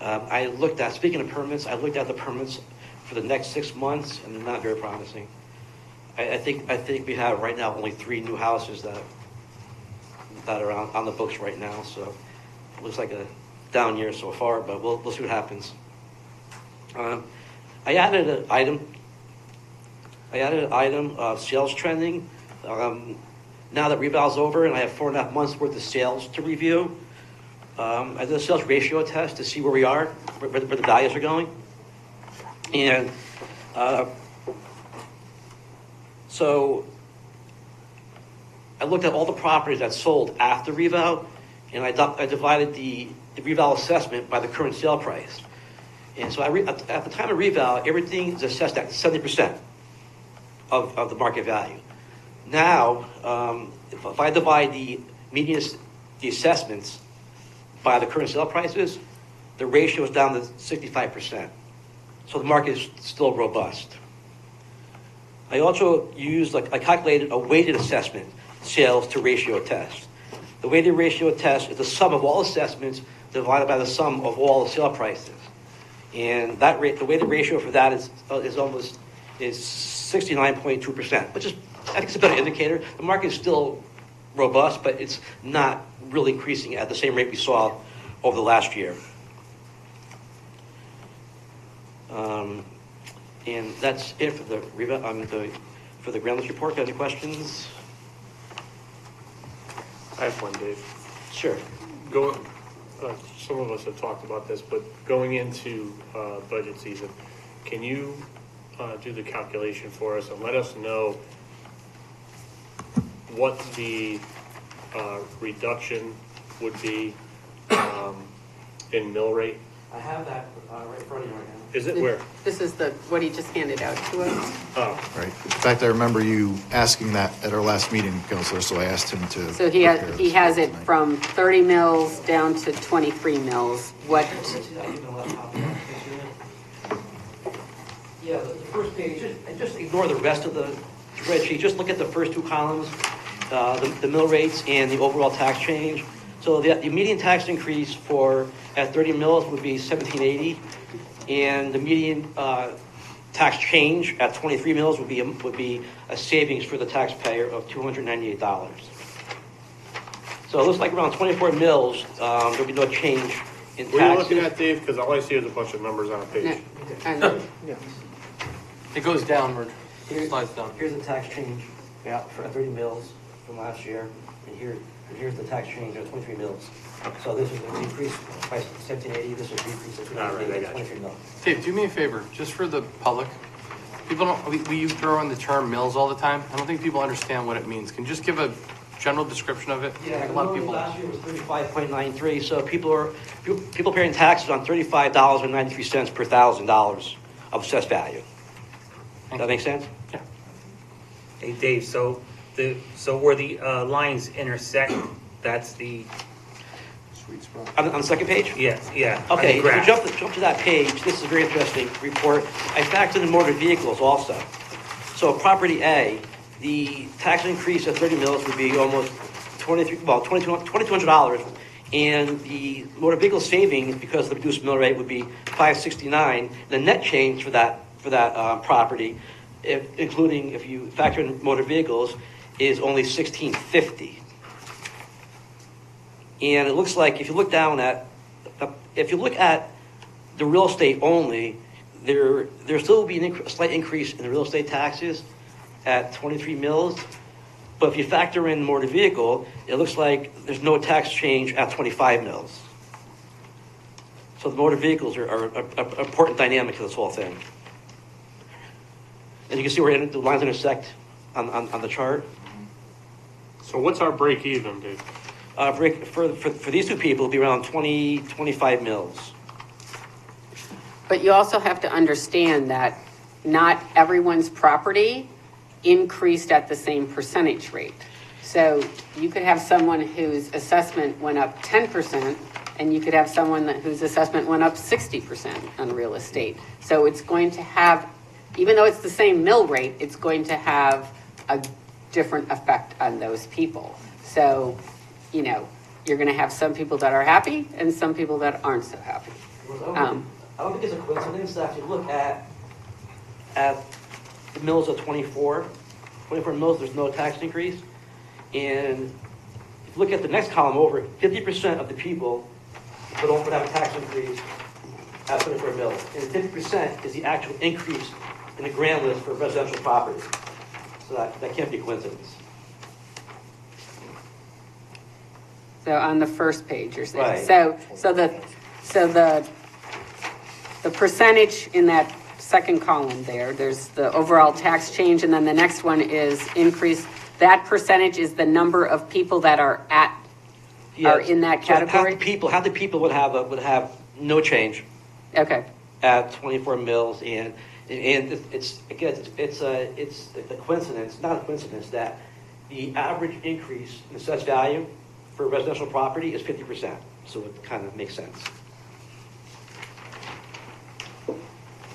Speaking of permits, I looked at the permits for the next 6 months, and they're not very promising. I think we have right now only 3 new houses that are on the books right now, so it looks like a down year so far, but we'll see what happens. I added an item of sales trending. Now that reval's over and I have 4.5 months worth of sales to review, I did a sales ratio test to see where we are, where the values are going. And so I looked at all the properties that sold after reval, and I divided the reval assessment by the current sale price. And so at the time of reval, everything is assessed at 70% of the market value. Now, if I divide the assessments by the current sale prices, the ratio is down to 65%. So the market is still robust. I also I calculated a weighted assessment sales to ratio test. The weighted ratio test is the sum of all assessments divided by the sum of all the sale prices. And that the weighted ratio for that is 69.2%, which is, I think it's a better indicator. The market is still robust, but it's not really increasing at the same rate we saw over the last year. And that's it for the ground list report. Got any questions? I have one, Dave. Sure. some of us have talked about this, but going into budget season, can you do the calculation for us and let us know what the reduction would be in mill rate? I have that right in front of you right now. Is it where? This is what he just handed out to us. Oh, Right. In fact, I remember you asking that at our last meeting, Counselor, so I asked him to. So he prepare has this it tonight. from 30 mils down to 23 mils. What, Yeah, the first page, just ignore the rest of the spreadsheet, just look at the first two columns, the mill rates and the overall tax change. So the median tax increase at 30 mils would be $1,780, and the median tax change at 23 mils would be a savings for the taxpayer of $298. So it looks like around 24 mils, there'll be no change in taxes. what are you looking at, Dave? Because all I see is a bunch of numbers on a page. It goes downward. Slides down. Here's the tax change for 30 mils from last year, and here's the tax change at 23 mils. So this is an increase by 1780. This is a decrease of 23 mils. Dave, do me a favor, just for the public. People don't, we throw in the term mills all the time. I don't think people understand what it means. Can you just give a general description of it? Yeah, Like a lot of people. last year was 35.93. So people paying taxes on $35.93 per $1,000 of assessed value. Does that make sense? Yeah. Hey, Dave, so where the lines intersect, that's the... Sweet spot. On the second page? Yeah. Okay, on the if you graph. jump to that page, this is a very interesting report. I factored in motor vehicles also. So property A, the tax increase at 30 mils would be almost $2,200, and the motor vehicle savings, because of the reduced mill rate, would be $569. The net change for that property, including if you factor in motor vehicles, is only $1,650. And it looks like if you look at the real estate only, there still will be a slight increase in the real estate taxes at 23 mils. But if you factor in motor vehicle, it looks like there's no tax change at 25 mils. So the motor vehicles are an important dynamic to this whole thing. And you can see where the lines intersect on the chart. So what's our break even, Dave? For these two people, it'll be around 25 mils. but you also have to understand that not everyone's property increased at the same percentage rate. So you could have someone whose assessment went up 10%, and you could have someone whose assessment went up 60% on real estate. So it's going to have, even though it's the same mill rate, it's going to have a different effect on those people. So, you know, you're going to have some people that are happy and some people that aren't so happy. I don't think it's a coincidence that if you look at the mills of 24 mills, there's no tax increase. And if you look at the next column over, 50% of the people don't have a tax increase at 24 mills. And 50% is the actual increase in the grand list for residential property. So that can't be a coincidence. So on the first page, you're saying. Right. So the percentage in that second column there's the overall tax change, and then the next one is increase. That percentage is the number of people that are in that category. So half the people would have no change. Okay. At 24 mills, and it's a coincidence, not a coincidence, that the average increase in assessed value for a residential property is 50%. So it kind of makes sense.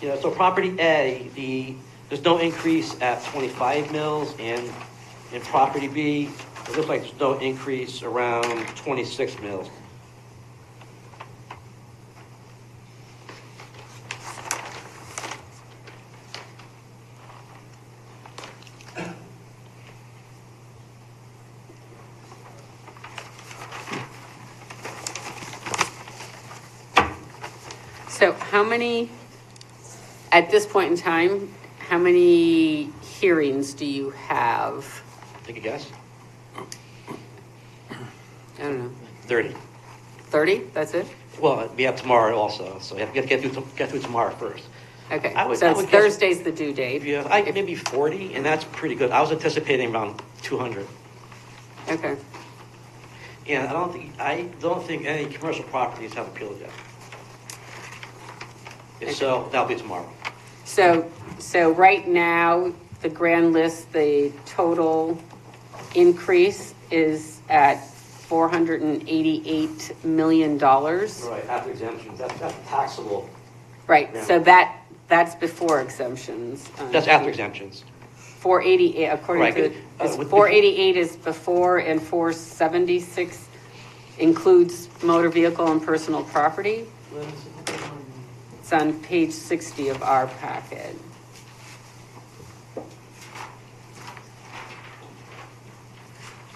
So property A, there's no increase at 25 mils, and in property B, it looks like there's no increase around 26 mils. So how many, at this point in time, how many hearings do you have? Take a guess. I don't know. 30. 30, that's it? Well, we have tomorrow also, so we have to get through tomorrow first. Okay, I would- so I it's would guess- Thursday's the due date. Yeah, maybe 40, and that's pretty good. I was anticipating around 200. Okay, And I don't think any commercial properties have appealed yet. If so, that'll be tomorrow. so right now, the grand list, the total increase is at $488 million. Right, after exemptions, that's taxable. Right, Yeah. so that's before exemptions. That's after exemptions. 488, according Right, to, but, with- 488 is before, and 476 includes motor vehicle and personal property. It's on page 60 of our packet.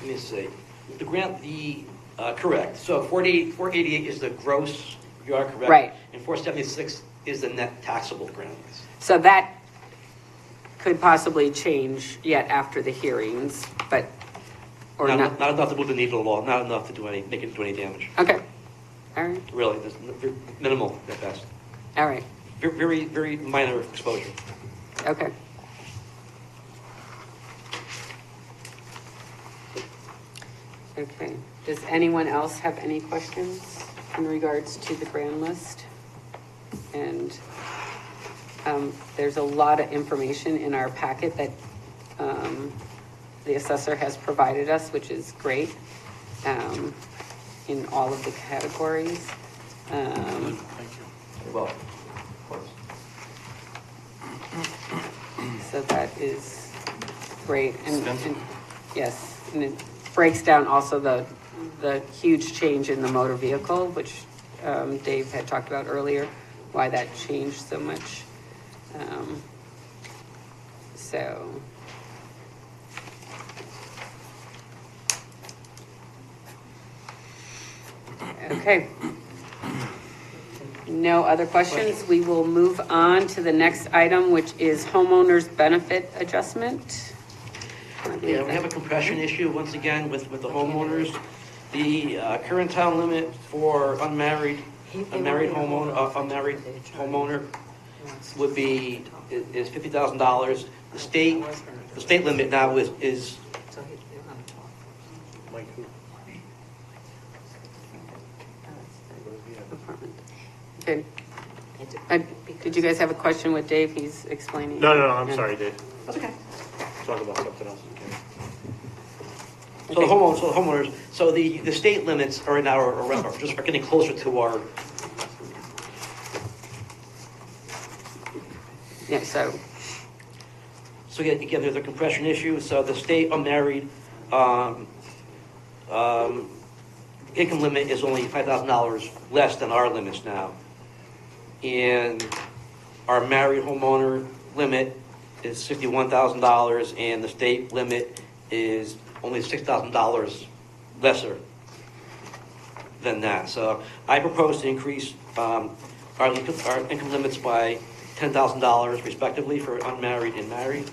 Let me see. Correct. So 488 is the gross, you are correct. Right. And 476 is the net taxable grant. So that could possibly change yet after the hearings, but, or not. Not enough to move the needle at all, not enough to make it do any damage. Okay, all right, Really, there's minimal at best. all right, Very, very minor exposure. okay. Okay, does anyone else have any questions in regards to the grand list? And there's a lot of information in our packet that the assessor has provided us, which is great, in all of the categories. Thank you. You're welcome. So that is great. And yes, and it breaks down also the huge change in the motor vehicle, which Dave had talked about earlier, why that changed so much. So. Okay. No other questions. We will move on to the next item, which is homeowners benefit adjustment. Yeah, we have a compression issue once again with the homeowners. The current town limit for unmarried homeowner would be is $50,000. The state limit now is Okay. Did you guys have a question with Dave? He's explaining. No, I'm sorry, Dave. That's okay. Talk about something else. So the homeowners, so the state limits are now are getting closer to our. Yeah, so Again, there's a compression issue. So the state unmarried income limit is only $5,000 less than our limits now, and our married homeowner limit is $61,000, and the state limit is only $6,000 lesser than that. So I propose to increase our income limits by $10,000 respectively for unmarried and married.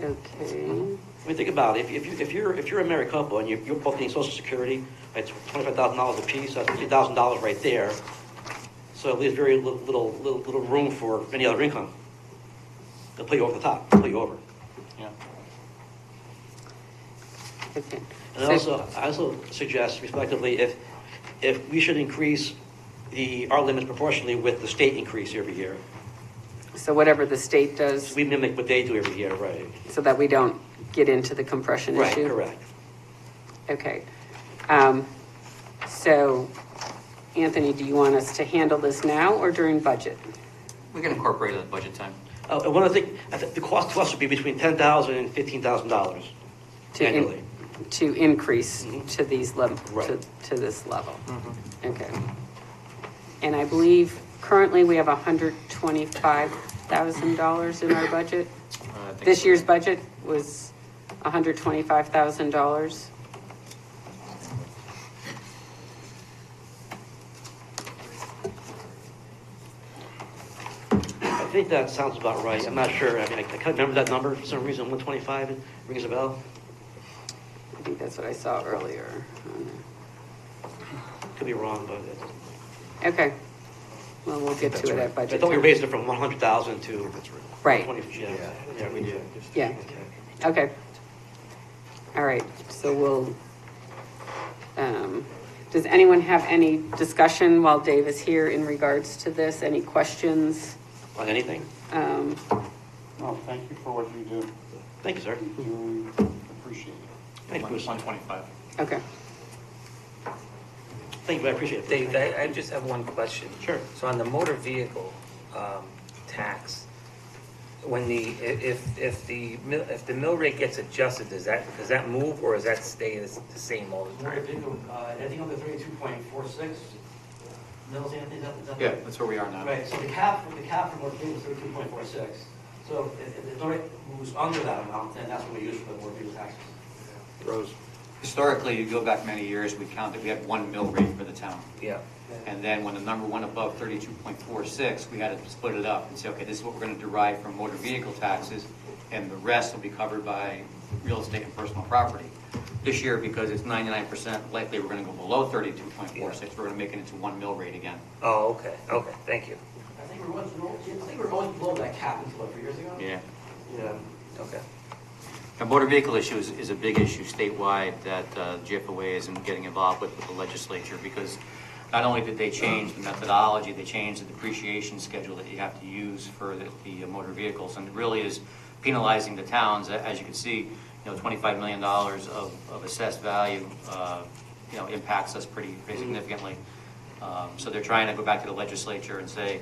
okay. I mean, think about it. If you're a married couple and you're both getting Social Security, it's $25,000 a piece. That's $50,000 right there. So it leaves very little room for any other income. They'll put you over the top. They'll put you over. Yeah. Okay. And I also suggest, respectively, if we should increase our limits proportionally with the state increase every year. So whatever the state does, We mimic what they do every year, right? so that we don't get into the compression Right, issue? correct. Okay. So, Anthony, do you want us to handle this now or during budget? We can incorporate it at budget time. One other thing, I think the cost to us would be between $10,000 and $15,000 annually. To increase Mhm. to these Right. to this level? Okay. And I believe currently we have $125,000 in our budget. This year's budget was $125,000. I think that sounds about right. I'm not sure. I mean, I can't remember that number for some reason. 125 rings a bell. think that's what I saw earlier. Could be wrong, but Okay. Well, we'll get to it at I budget thought we time. raised it from 100,000 to. Right. 20, yeah, we did. Yeah. Okay. All right, so we'll, does anyone have any discussion while Dave is here in regards to this? Any questions? On anything? Well, thank you for what you do. Thank you, sir. We appreciate it. Thank you, Bruce. 125. Okay. Thank you, I appreciate it. Dave, I just have one question. Sure. So on the motor vehicle tax, when if the mill rate gets adjusted, does that move or does that stay the same all the time? I think on the 32.46, Mills, Anthony, is that? Yeah, that's where we are now. Right, so the cap for motor vehicle is 32.46. So if the rate moves under that amount, then that's what we use for the motor vehicle taxes. Rose. Historically, you go back many years, we had one mill rate for the town. Yeah. And then when the number went above 32.46, we had to split it up and say, okay, this is what we're going to derive from motor vehicle taxes, and the rest will be covered by real estate and personal property. This year, because it's 99% likely we're going to go below 32.46, we're going to make it into one mill rate again. Oh, okay, thank you. I think we're always below that cap until 3 years ago. Yeah. Yeah. Okay. The motor vehicle issue is a big issue statewide that GFOA isn't getting involved with the legislature, because not only did they change the methodology, they changed the depreciation schedule that you have to use for the motor vehicles, and it really is penalizing the towns. As you can see, $25 million of assessed value, impacts us pretty significantly. So they're trying to go back to the legislature and say,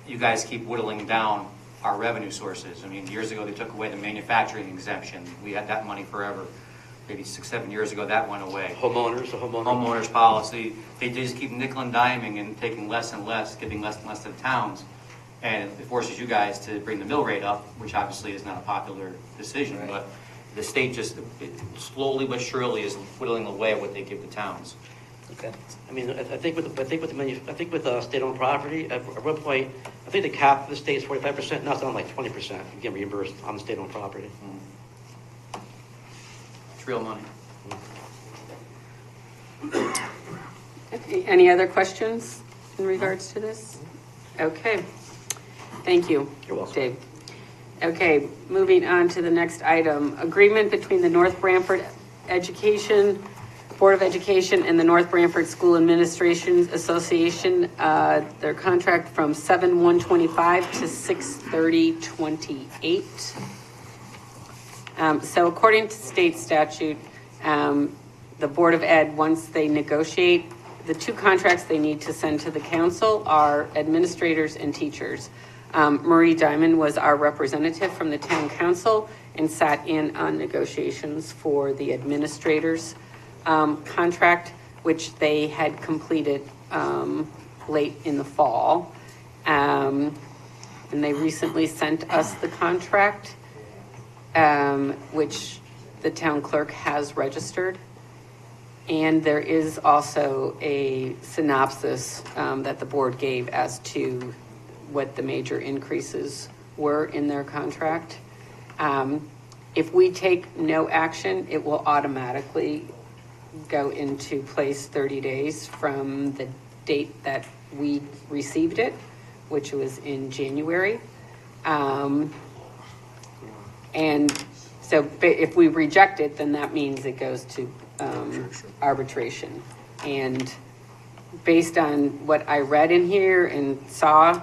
you guys keep whittling down our revenue sources. I mean, years ago, they took away the manufacturing exemption. We had that money forever. Maybe 6-7 years ago, that went away. Homeowners policy. They just keep nickel and diming and taking less and less, giving less and less to the towns. And it forces you guys to bring the mill rate up, which obviously is not a popular decision, but the state just slowly but surely is whittling away what they give the towns. Okay. I mean, I think with state-owned property, at one point, I think the cap for the state is 45%. Now it's down like 20%. You get reimbursed on the state-owned property. It's real money. Okay, any other questions in regards to this? Okay. Thank you. You're welcome. Dave. Okay, moving on to the next item. Agreement between the North Branford Board of Education and the North Branford School Administration Association, their contract from 7/1/25 to 6/30/28. So according to state statute, the Board of Ed, once they negotiate, the two contracts they need to send to the council are administrators and teachers. Marie Diamond was our representative from the town council and sat in on negotiations for the administrators contract, which they had completed late in the fall. And they recently sent us the contract, which the town clerk has registered. And there is also a synopsis that the board gave as to what the major increases were in their contract. If we take no action, it will automatically go into place 30 days from the date that we received it, which was in January. And so if we reject it, then that means it goes to arbitration. And based on what I read in here and saw,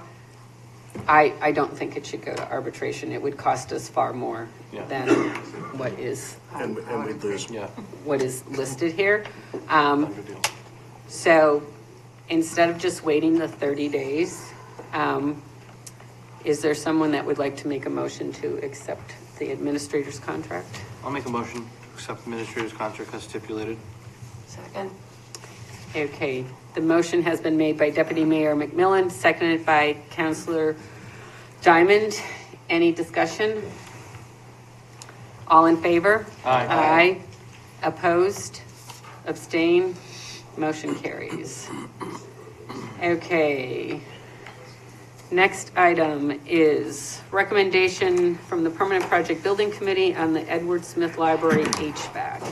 I don't think it should go to arbitration. It would cost us far more than what is And we'd lose. what is listed here. So instead of just waiting the 30 days, is there someone that would like to make a motion to accept the administrator's contract? I'll make a motion to accept the administrator's contract as stipulated. Second. Okay, the motion has been made by Deputy Mayor McMillan, seconded by Councilor Diamond. Any discussion? All in favor? Aye. Aye. Opposed? Abstain? Motion carries. Okay. Next item is recommendation from the Permanent Project Building Committee on the Edward Smith Library HVAC.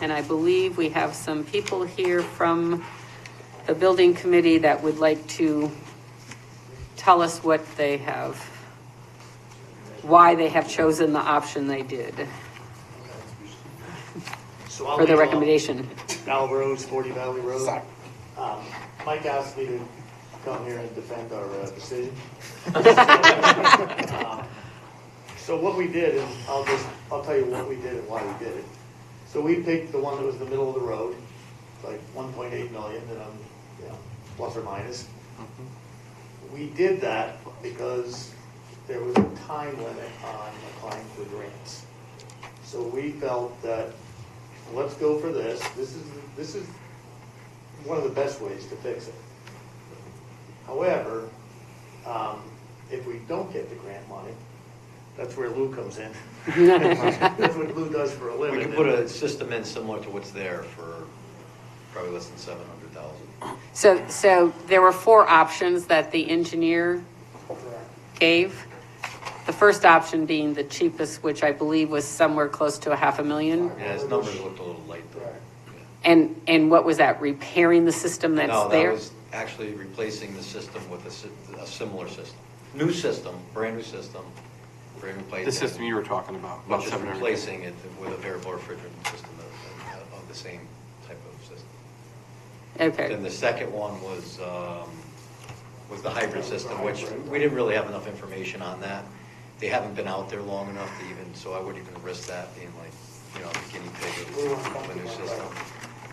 And I believe we have some people here from the building committee that would like to tell us what they have, why they have chosen the option they did So I'll for the lead off. recommendation. Al Rose, 40 Valley Road. Mike asked me to come here and defend our decision. So what we did, and I'll tell you what we did and why we did it. So we picked the one that was in the middle of the road, like 1.8 million, and plus or minus. We did that because there was a time limit on applying for grants. So we felt that, let's go for this. This is one of the best ways to fix it. However, if we don't get the grant money, that's where Lou comes in. That's what Lou does for a living. We can put a system in similar to what's there for probably less than 700,000. So there were 4 options that the engineer gave. The first option being the cheapest, which I believe was somewhere close to $500,000. Yeah, his numbers looked a little light though. And what was that, repairing the system that's No, there? that was actually replacing the system with a similar system. New system, brand new system, brand new pipe. The system you were talking about But just 700. replacing it with a variable refrigerant system of the same type of system. Okay. Then the second one was the hybrid system, which we didn't really have enough information on that. They haven't been out there long enough to even, so I wouldn't even risk that being like, the guinea pig of the new system.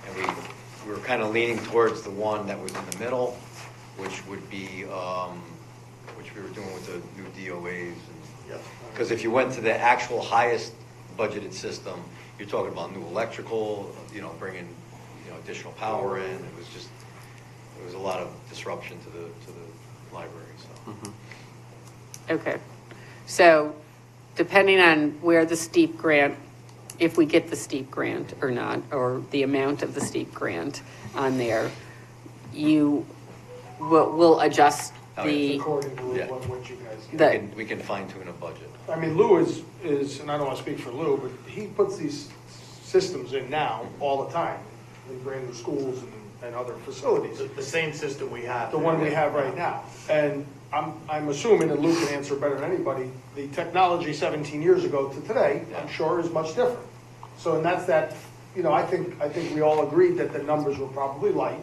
And we were kind of leaning towards the one that was in the middle, which would be, which we were doing with the new DOAs. Because if you went to the actual highest budgeted system, you're talking about new electrical, bringing, additional power in. It was a lot of disruption to the library, so. Okay. So depending on where the steep grant, if we get the steep grant or not, or the amount of the steep grant on there, you will adjust the. According to Yeah. what you guys get. We can fine tune a budget. I mean, Lou is, and I don't want to speak for Lou, but he puts these systems in now all the time in brand new schools and other facilities. The same system we have. The one we have right now. And I'm assuming, and Lou can answer better than anybody, the technology 17 years ago to today, I'm sure, is much different. So, and that's that, I think we all agreed that the numbers were probably light.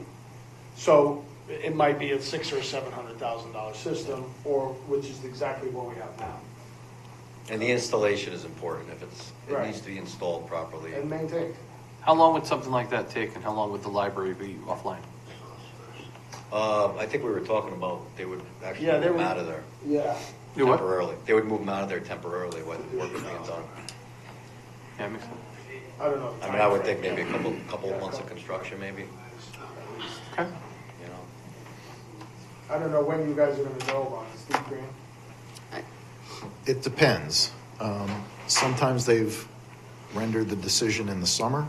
So it might be a $600,000 or $700,000 system, or which is exactly what we have now. And the installation is important. If it Right. needs to be installed properly. And maintained. How long would something like that take, and how long would the library be offline? I think we were talking about they would actually Yeah, move they them would- out of there. Yeah. Do what? Temporarily. They would move them out of there temporarily while the work was being done. Yeah, makes sense. I don't know. I mean, I would think maybe a couple of months of construction, maybe. Okay. I don't know when you guys are going to know about the steep grant. It depends. Sometimes they've rendered the decision in the summer.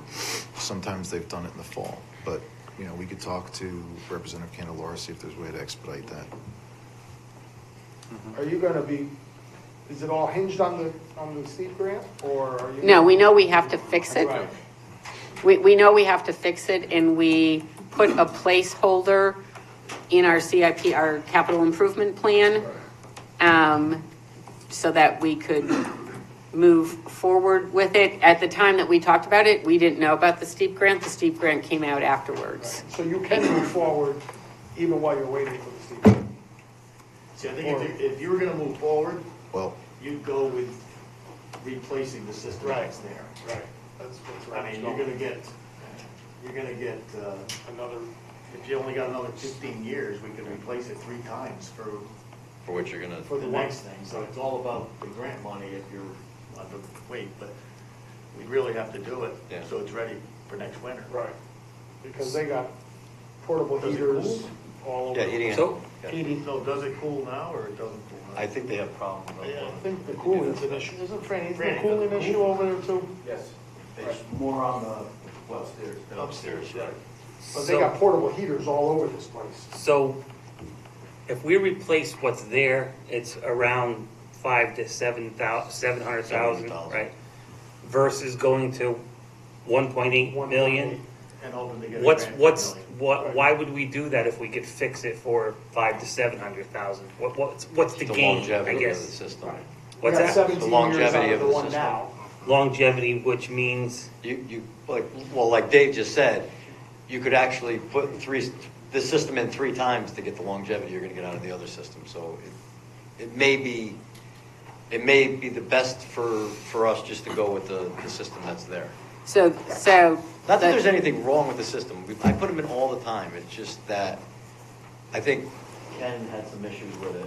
Sometimes they've done it in the fall. But, we could talk to Representative Candelora, see if there's a way to expedite that. Are you going to be, is it all hinged on the steep grant, or are you? No, we know we have to fix it. Right. We know we have to fix it, and we put a placeholder in our CIP, our capital improvement plan, so that we could move forward with it. At the time that we talked about it, we didn't know about the steep grant. The steep grant came out afterwards. So you can move forward even while you're waiting for the steep grant? See, I think if you were gonna move forward, Well, you'd go with replacing the system that's there. Right. That's right. I mean, you're gonna get Another, if you only got another 15 years, we could replace it 3 times for For what you're gonna. the next thing. So it's all about the grant money if you're on the wait, but we really have to do it Yeah. so it's ready for next winter. right, because they got portable Does it heaters cool? all over. Yeah, heating. So- Yeah. Heating. So does it cool now or it doesn't cool now? I think they have problems. Yeah, I think the cooling's an issue. Isn't the cooling issue over there too? Yes, it's more on the upstairs. Upstairs, right. But they got portable heaters all over this place. So if we replace what's there, it's around 5 to 700,000, right? Versus going to 1.8 million. And hoping to get a What's, grant for what's, $1 million. what, why would we do that if we could fix it for 500,000 to 700,000? What's the The gain, I longevity of the guess? system. We What's got that? 17 The years longevity out of of the the one system. now. Longevity, which means, Like Dave just said, you could actually put the system in 3 times to get the longevity you're gonna get out of the other system. So it may be the best for us just to go with the system that's there. So. Not that there's anything wrong with the system. I put them in all the time. It's just that I think Ken had some issues with it.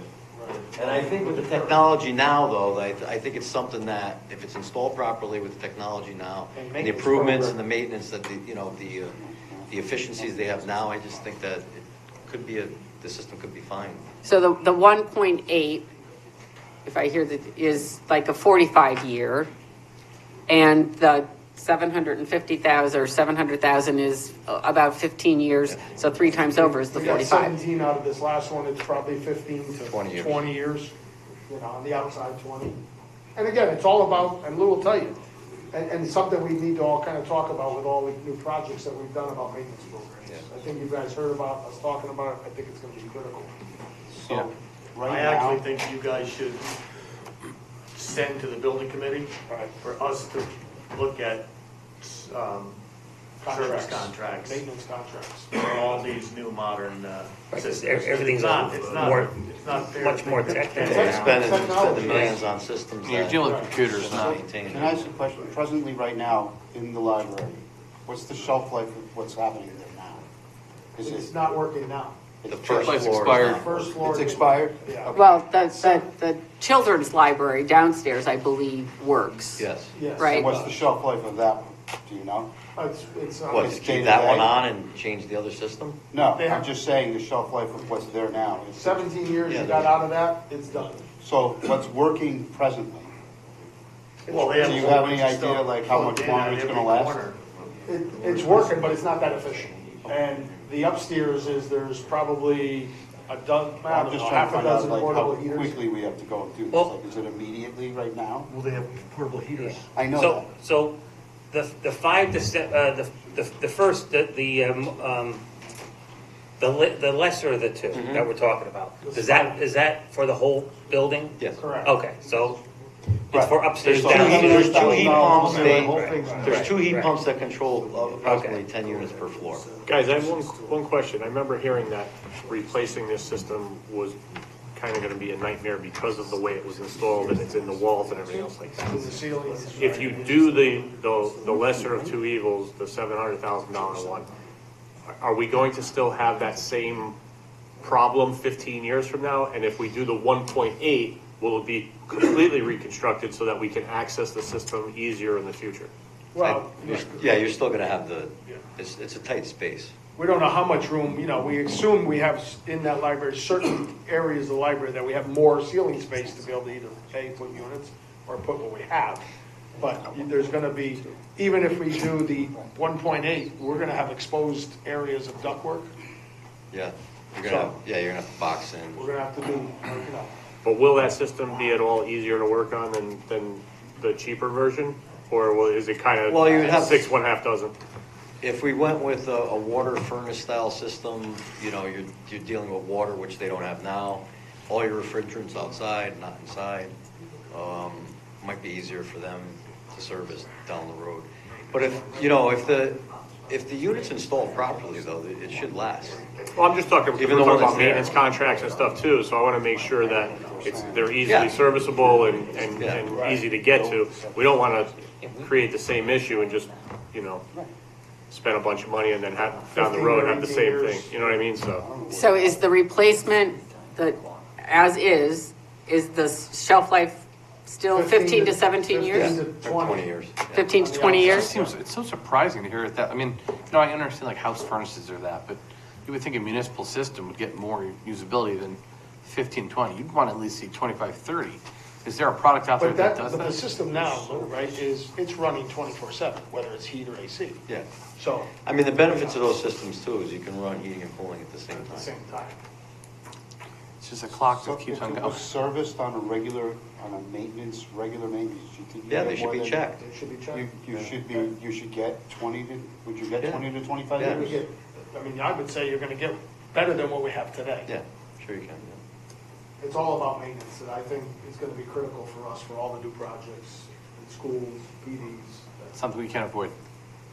And I think with the technology now, though, I think it's something that if it's installed properly with the technology now, and the improvements and the maintenance that the efficiencies they have now, I just think that the system could be fine. So the 1.8, if I hear that, is like a 45 year, and the 750,000 or 700,000 is about 15 years. So 3 times over is the We got 45. 17 out of this last one, it's probably 15 to 20 20 years. years, on the outside 20. And again, it's all about, and Lou will tell you, and something we need to all kind of talk about with all the new projects that we've done about maintenance programs. I think you guys heard about us talking about it, I think it's gonna be critical. So, right I now, actually think you guys should send to the building committee for us to look at service contracts Maintenance contracts. for all these new modern systems. everything's It's not fair much to more think that- technical Spending millions on systems. You're that dealing with computers, should not. be maintained. can I ask a question? Presently, right now, in the library, what's the shelf life of what's happening there now? Is It's it, not working now. The first Place floor is expired. not. First floor. it's expired? Yeah. Well, the children's library downstairs, I believe, works. Yes. Yes. Right. And what's the shelf life of that one? Do you know? It's What, It's to keep day to that one day. on and change the other system? No, They have- I'm just saying the shelf life of what's there now. 17 years Yeah, you got out of that, it's done. So what's working presently? Well, they have Do you a whole have bunch any of idea, stuff like, how much plugged in longer on it's every gonna last? corner. It's working, but it's not that efficient. And the upstairs is, there's probably a dozen, I I'm don't just know, trying half to a find out dozen like portable how heaters. quickly we have to go and do this. Well- Like, is it immediately right now? Well, they have portable heaters. I know that. So the 5 to the first, the lesser of the 2 that we're talking about, is that for the whole building? Yes. Correct. Okay, so it's Right. for upstairs. There's downstairs. 2 heat pumps, The whole thing's- there's 2 heat Right. pumps that control approximately 10 units per floor. Guys, I have one question. I remember hearing that replacing this system was kind of going to be a nightmare because of the way it was installed and it's in the walls and everything else like that. The ceilings. If you do the lesser of 2 evils, the $700,000 one, are we going to still have that same problem 15 years from now? And if we do the 1.8, will it be completely reconstructed so that we can access the system easier in the future? Well, Yeah, you're still gonna have it's a tight space. we don't know how much room, we assume we have in that library, certain areas of the library that we have more ceiling space to be able to either, A, put units or put what we have. But there's gonna be, even if we do the 1.8, we're gonna have exposed areas of ductwork. Yeah, you're gonna have to box in. We're gonna have to do, But will that system be at all easier to work on than the cheaper version? Or is it kind of Well, you would have- 6, 1/2 dozen? If we went with a water furnace style system, you're dealing with water, which they don't have now. All your refrigerants outside, not inside. Might be easier for them to service down the road. But if the unit's installed properly, though, it should last. Well, I'm just talking, we're Even the talking one that's about there. maintenance contracts and stuff too, so I want to make sure that they're easily Yeah. serviceable and easy to get to. We don't want to create the same issue and just, spend a bunch of money and then have, down the road, have the same thing, you know what I mean, so. So is the replacement, as is the shelf life still 15 to 17 years? 15 to 20 years. 15 to 20 years? It's so surprising to hear it that, I mean, I understand like house furnaces or that, but you would think a municipal system would get more usability than 15, 20. You'd want to at least see 25, 30. Is there a product out there that does But the that? system now, Lou, right, it's running 24/7, whether it's heat or AC. Yeah. So, I mean, the benefits of those systems too is you can run heating and cooling at the same at the time. same time. It's just a clock So that keeps if on it going. was serviced on a regular maintenance, you think you Yeah, get they should more be than- checked. It should be checked. You should get 20 to, would you get Yeah. 20 to 25 Yeah. years? I mean, I would say you're gonna get better than what we have today. Yeah, sure you can, It's all about maintenance, and I think it's gonna be critical for us for all the new projects in schools, PDs, Something we can't avoid.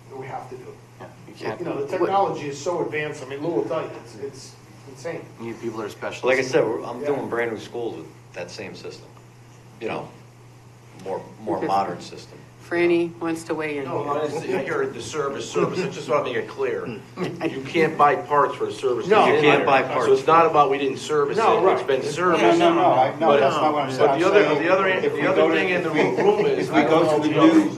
that we have to do. Yeah, you can't. You know, the technology is so advanced, I mean, Lou will tell you, it's insane. You need people that are specialists. Like I said, I'm Yeah. doing brand new schools with that same system. You know, more Okay. modern system. Franny wants to weigh in. I heard the service, I just want to make it clear. You can't buy parts for a service. No. You can't buy parts. So it's not about we didn't service it, No, right. it's been No, serviced. that's not what I'm saying. But the other thing in the room is. If we go to the new,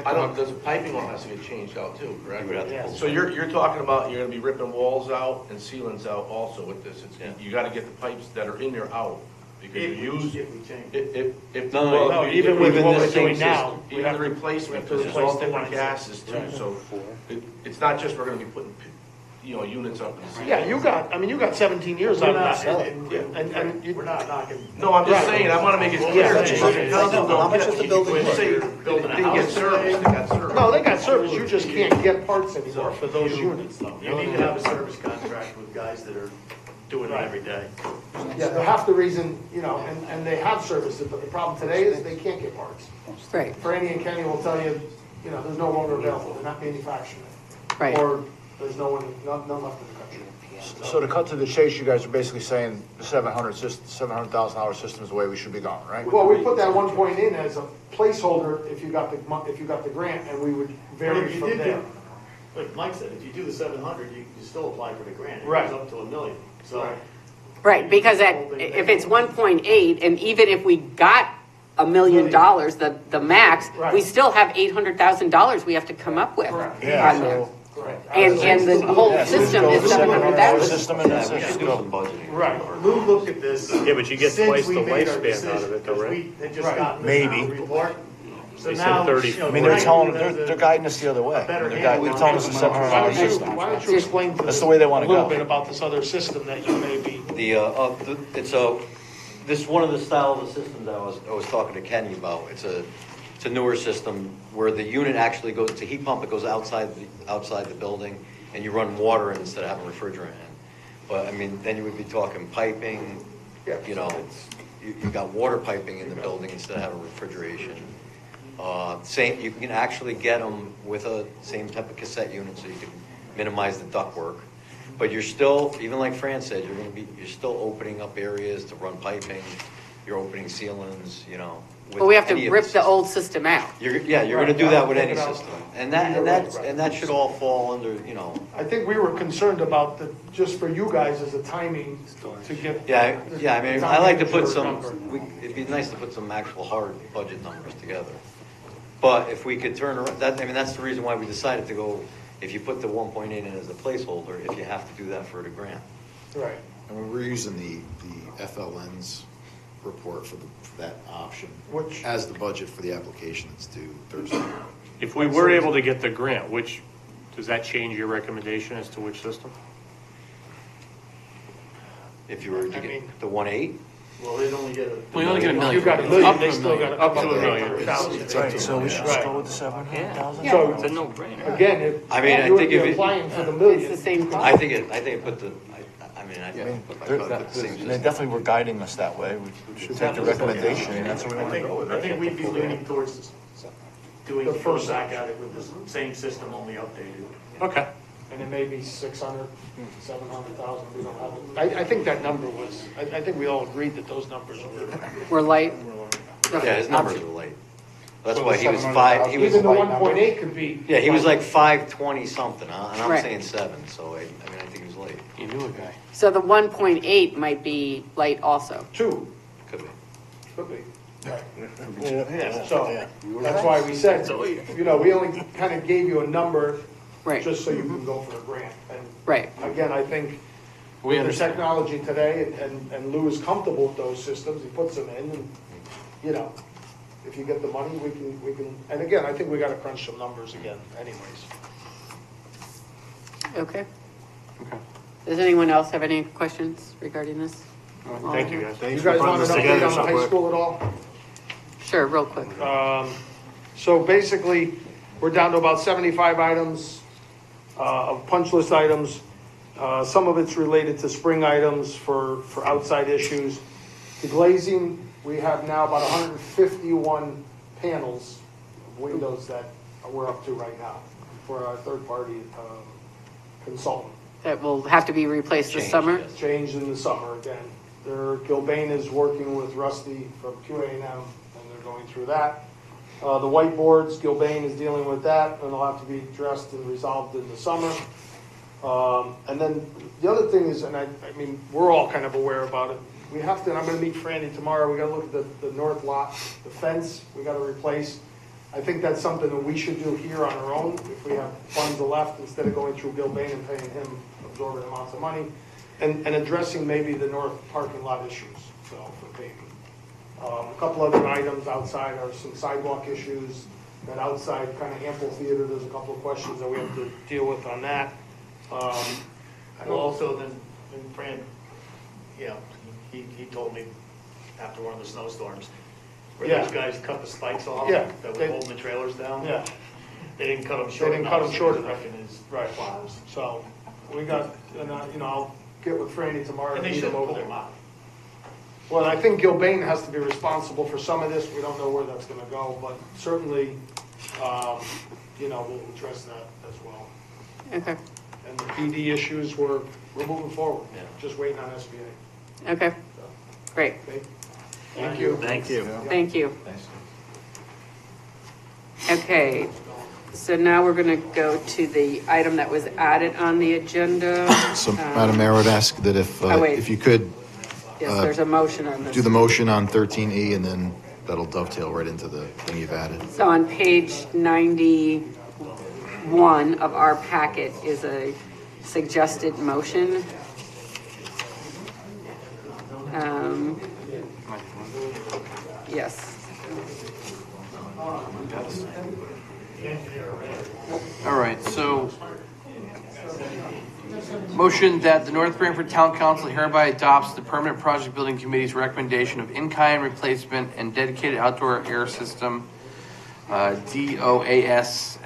I don't, the piping all has to get changed out too, correct? You would have to pull So you're talking about, you're gonna be ripping walls out and ceilings out also with this. You gotta get the pipes that are in there out, because you use. If we change. If. No, well, no, even with even what the we're doing same now, system, we even have the to- replacement, we have to because there's all replace the different lines. gases too, Right. so it's not just we're gonna be putting, units up in the ceiling. Yeah, you got 17 years out of that. And We're not knocking. No, I'm just Right. saying, I wanna make it Yeah. clear. How much is the building When you worth? say Building a they house get service, they got service. No, they got service, you just can't get parts anymore for those units though. You need to have a service contract with guys that are doing it every day. Yeah, they're half the reason, you know, and they have service it, but the problem today is they can't get parts. Right, Franny and Kenny will tell you, you know, there's no longer available, they're not manufacturing it. right. Or there's none left in the country. So to cut to the chase, you guys are basically saying the $700,000 system is the way we should be going, right? Well, we put that 1 point in as a placeholder if you got the grant, and we would But vary if you from did there. do, like Mike said, if you do the 700, you still apply for the grant. It Right. goes up to $1 million, so. Right. Right, because if it's 1.8, and even if we got $1 million, the max, we Right. still have $800,000 we have to come up with Correct. on there. Right. And the whole system is $700,000. System and that's Yeah, we it. should do some budgeting. Right. Lou looked at this. Yeah, but you get since twice we the made our lifespan out decision, of it though, because right? we had just Right. gotten this Maybe. report. So They said now, 30. you know, I mean, they're Frank telling, does they're the- guiding us the other way. better They're handle telling us on the it. $700 system. Why don't you explain to That's us the way they wanna a little go. bit about this other system that you may be. It's this one of the style of the systems I was talking to Kenny about. It's a newer system where the unit actually goes, it's a heat pump that goes outside the building, and you run water in instead of having refrigerant in. But, I mean, then you would be talking piping, you know, you got water piping in the building instead of having refrigeration. You can actually get them with a same type of cassette unit, so you can minimize the ductwork. But you're still, even like Fran said, you're still opening up areas to run piping, you're opening ceilings, you know. with But we have any to of rip the the old system out. You're gonna do that with any Right. system. And that should all fall under, you know. I think we were concerned about just for you guys as a timing to get. Yeah, I mean, I like to put some, number. it'd be nice to put some actual hard budget numbers together. But if we could turn around, that's the reason why we decided to go, if you put the 1.8 in as a placeholder, if you have to do that for the grant. Right. And we're using the FLN's report for that option Which- as the budget for the application that's due Thursday. If we were able to get the grant, does that change your recommendation as to which system? If you were to I mean- get the 1.8, Well, they'd only get a. Well, you only get $1 million. You got a Up million, to they $1 still million. got Up to $1 million. 800,000. Right, so we should just Right. go with the 700,000? So, It's a no-brainer. again, if I mean, I you would think be if it- applying for the million. It's the same cost. I think it put the, I mean, I I mean, put they're- the same they system. definitely were guiding us that way. We should take the recommendation, and that's what we want to go with, I think right? we'd be leaning towards doing The the first first back at it with the same system, only updated. Okay. And it may be 600, 700,000, we don't have it. I think that number was, I think we all agreed that those numbers were. We're light. Yeah, his numbers were late. That's So why the he was 700,000 he was, Even the light number. 1.8 could be. yeah, he was like 520 something, and I'm Right. saying 7, so I mean, I think he was late. You knew a guy. So the 1.8 might be light also. 2, Could be. could be. Yeah, so, that's why we said, you know, we only kind of gave you a number Right, just so you can go for a grant. And right. again, I think We with the understand. technology today, and Lou is comfortable with those systems, he puts them in, and, you know, if you get the money, we can, and again, I think we gotta crunch some numbers again anyways. Okay. Okay. Does anyone else have any questions regarding this? Thank you, guys. You guys want an update on the high school at all? Sure, real quick. So basically, we're down to about 75 items, of punch list items. Some of it's related to spring items for outside issues. The glazing, we have now about 151 panels of windows that we're up to right now for our third-party consultant. That will have to be replaced this summer? Changed in the summer again. Gilbane is working with Rusty from QA&M, and they're going through that. The whiteboards, Gilbane is dealing with that, and they'll have to be addressed and resolved in the summer. And then the other thing is, and I mean, we're all kind of aware about it. We have to, and I'm going to meet Franny tomorrow, we got to look at the north lot, the fence we got to replace. I think that's something that we should do here on our own if we have funds left, instead of going through Gilbane and paying him absorbent amounts of money, and addressing maybe the north parking lot issues, so for paving. A couple other items outside are some sidewalk issues. That outside kind of amphitheater, there's a couple of questions that we have to deal with on that. And also then, and Fran, you know, he told me after one of the snowstorms, where those guys cut the spikes off that were holding the trailers down. Yeah. They didn't cut them short. They didn't cut them short enough. Right. So we got, and you know, I'll get with Franny tomorrow. And they meet should him over pull there. them out. Well, I think Gilbane has to be responsible for some of this. We don't know where that's going to go, but certainly, you know, we'll address that as well. Okay. And the PD issues, we're moving forward. Just waiting on SBA. Okay, great. Okay. Thank you. Thank you. Thank you. Okay, so now we're going to go to the item that was added on the agenda. So, Madam Mayor, I would ask that wait. if you could Yes, there's a motion on this. do the motion on 13E, and then that'll dovetail right into the thing you've added. So on page 91 of our packet is a suggested motion. Yes. All right, so motion that the North Branford Town Council hereby adopts the Permanent Project Building Committee's recommendation of in-kind replacement and dedicated outdoor air system, DOAS,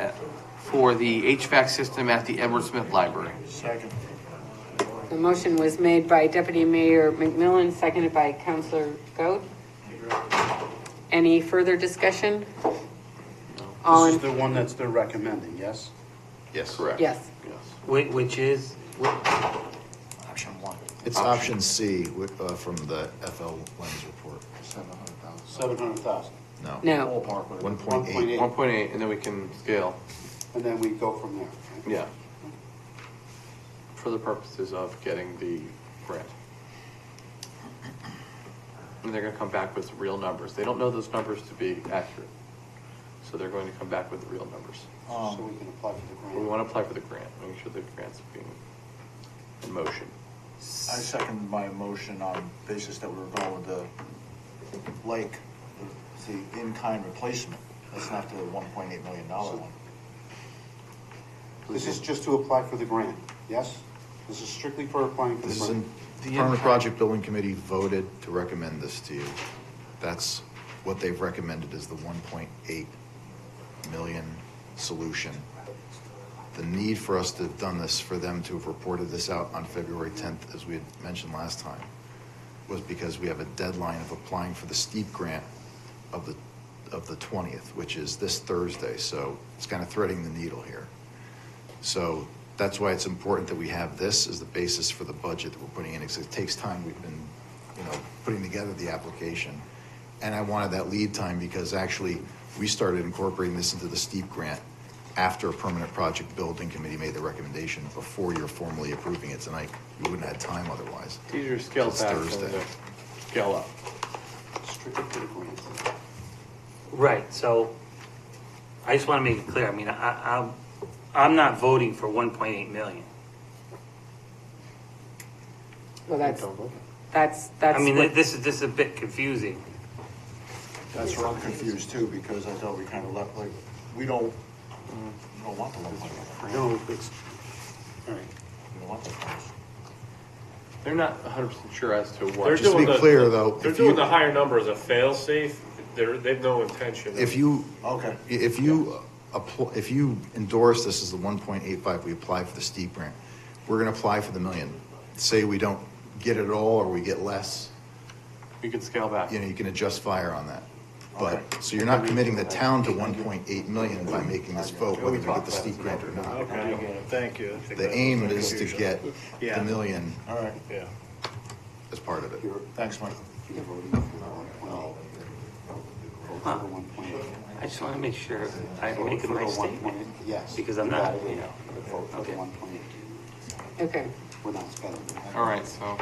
for the HVAC system at the Edward Smith Library. Second. The motion was made by Deputy Mayor McMillan, seconded by Councilor Goat. Any further discussion? All This in, is the one that's they're recommending, yes? Yes. Correct. yes. Which is, Option one. It's option C from the FL Lens report. 700,000. 700,000. No. No. Ballpark, whatever. 1.8. 1.8, and then we can scale, And then we go from there. right? yeah, for the purposes of getting the grant. And they're gonna come back with real numbers. They don't know those numbers to be accurate. So they're going to come back with real numbers. So we can apply for the But we grant. want to apply for the grant, make sure the grant's being in motion. I second my motion on basis that we were going with the lake, the in-kind replacement. That's not the $1.8 million one. This is just to apply for the grant, yes? This is strictly for applying for the This is grant. the Permanent Project Building Committee voted to recommend this to you. That's what they've recommended is the 1.8 million solution. The need for us to have done this, for them to have reported this out on February 10th, as we had mentioned last time, was because we have a deadline of applying for the steep grant of the 20th, which is this Thursday. So it's kind of threading the needle here. So that's why it's important that we have this as the basis for the budget that we're putting in. It takes time. We've been, putting together the application. And I wanted that lead time because actually we started incorporating this into the steep grant after a Permanent Project Building Committee made the recommendation. Before you're formally approving it tonight, we wouldn't have had time otherwise. It's easier to scale It's back Thursday. than to scale up. Strictly for the grant. right, so I just want to make it clear. I mean, I'm not voting for 1.8 million. Well, that's I mean, what- this is a bit confusing. That's where I'm confused too, because I thought we kind of left, like, we don't want the 1.8. No, it's, all right. We don't want the funds. They're not 100% sure as to They're what. Just to be doing clear, though, They're if doing you- the higher number as a fail-safe. They've no intention. If you, Okay. if you if you endorse this as the 1.85, we apply for the steep grant. We're going to apply for the million. Say we don't get it all or we get less, We could scale back. you know, you can adjust fire on that. But, so you're not committing the town to 1.8 million by making this vote, whether we get the steep grant or not. Okay, thank you. The aim is to get Yeah. the million All right. Yeah. as part of it. Thanks, Mike. Huh. I just want to make sure I make my statement. Yes. Because I'm not, you know. Okay. Okay. We're not spending. All right, so.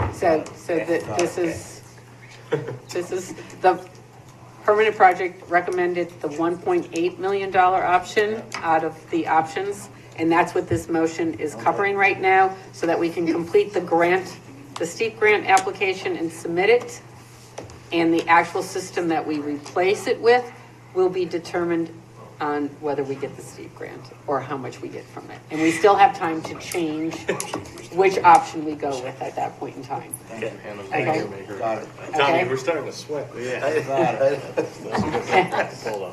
This is the permanent project recommended the $1.8 million option out of the options. And that's what this motion is covering right now, so that we can complete the grant, the steep grant application and submit it. And the actual system that we replace it with will be determined on whether we get the steep grant or how much we get from it. And we still have time to change which option we go with at that point in time. Okay. Got it. Tommy, Okay. we're starting to sweat. Yeah. Got it. Okay, so,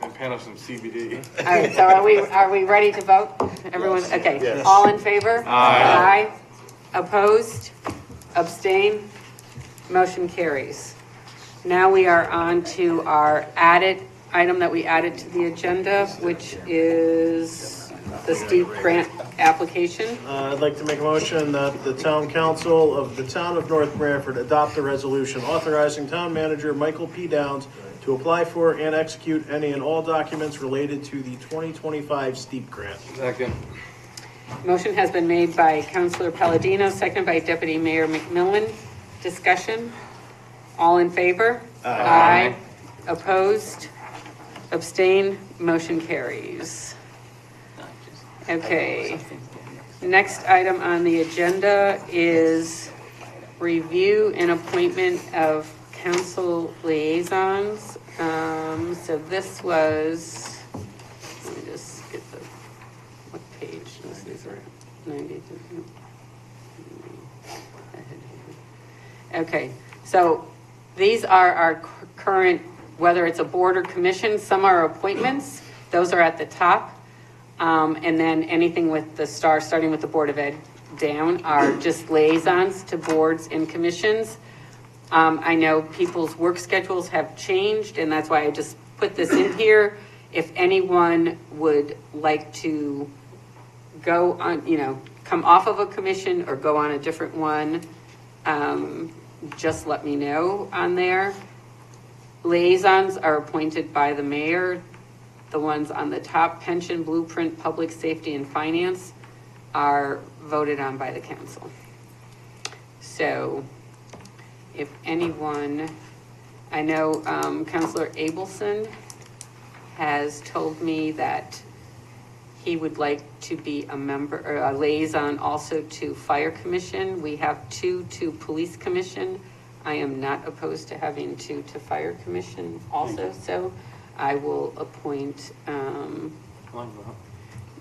And pan up some CBD. all right, so are we ready to vote? Everyone, okay. Yes. All in favor? Aye. Aye. Opposed? Abstain? Motion carries. Now we are on to our added item that we added to the agenda, which is the steep grant application. I'd like to make a motion that the town council of the town of North Branford adopt a resolution authorizing town manager Michael P. Downs to apply for and execute any and all documents related to the 2025 steep grant. Second. Motion has been made by Councilor Palladino, seconded by Deputy Mayor McMillan. Discussion? All in favor? Aye. Opposed? Abstain? Motion carries. Okay. Next item on the agenda is review and appointment of council liaisons. So this was, let me just get the, what page? These are 90. Okay, so these are our current, whether it's a board or commission, some are appointments, those are at the top. And then anything with the star, starting with the Board of Ed down, are just liaisons to boards and commissions. I know people's work schedules have changed, and that's why I just put this in here. If anyone would like to go on, you know, come off of a commission or go on a different one, just let me know on there. Liaisons are appointed by the mayor. The ones on the top, pension, blueprint, public safety, and finance, are voted on by the council. So if anyone, I know Councilor Abelson has told me that he would like to be a member, or a liaison also to Fire Commission. We have two to Police Commission. I am not opposed to having two to Fire Commission also, so I will appoint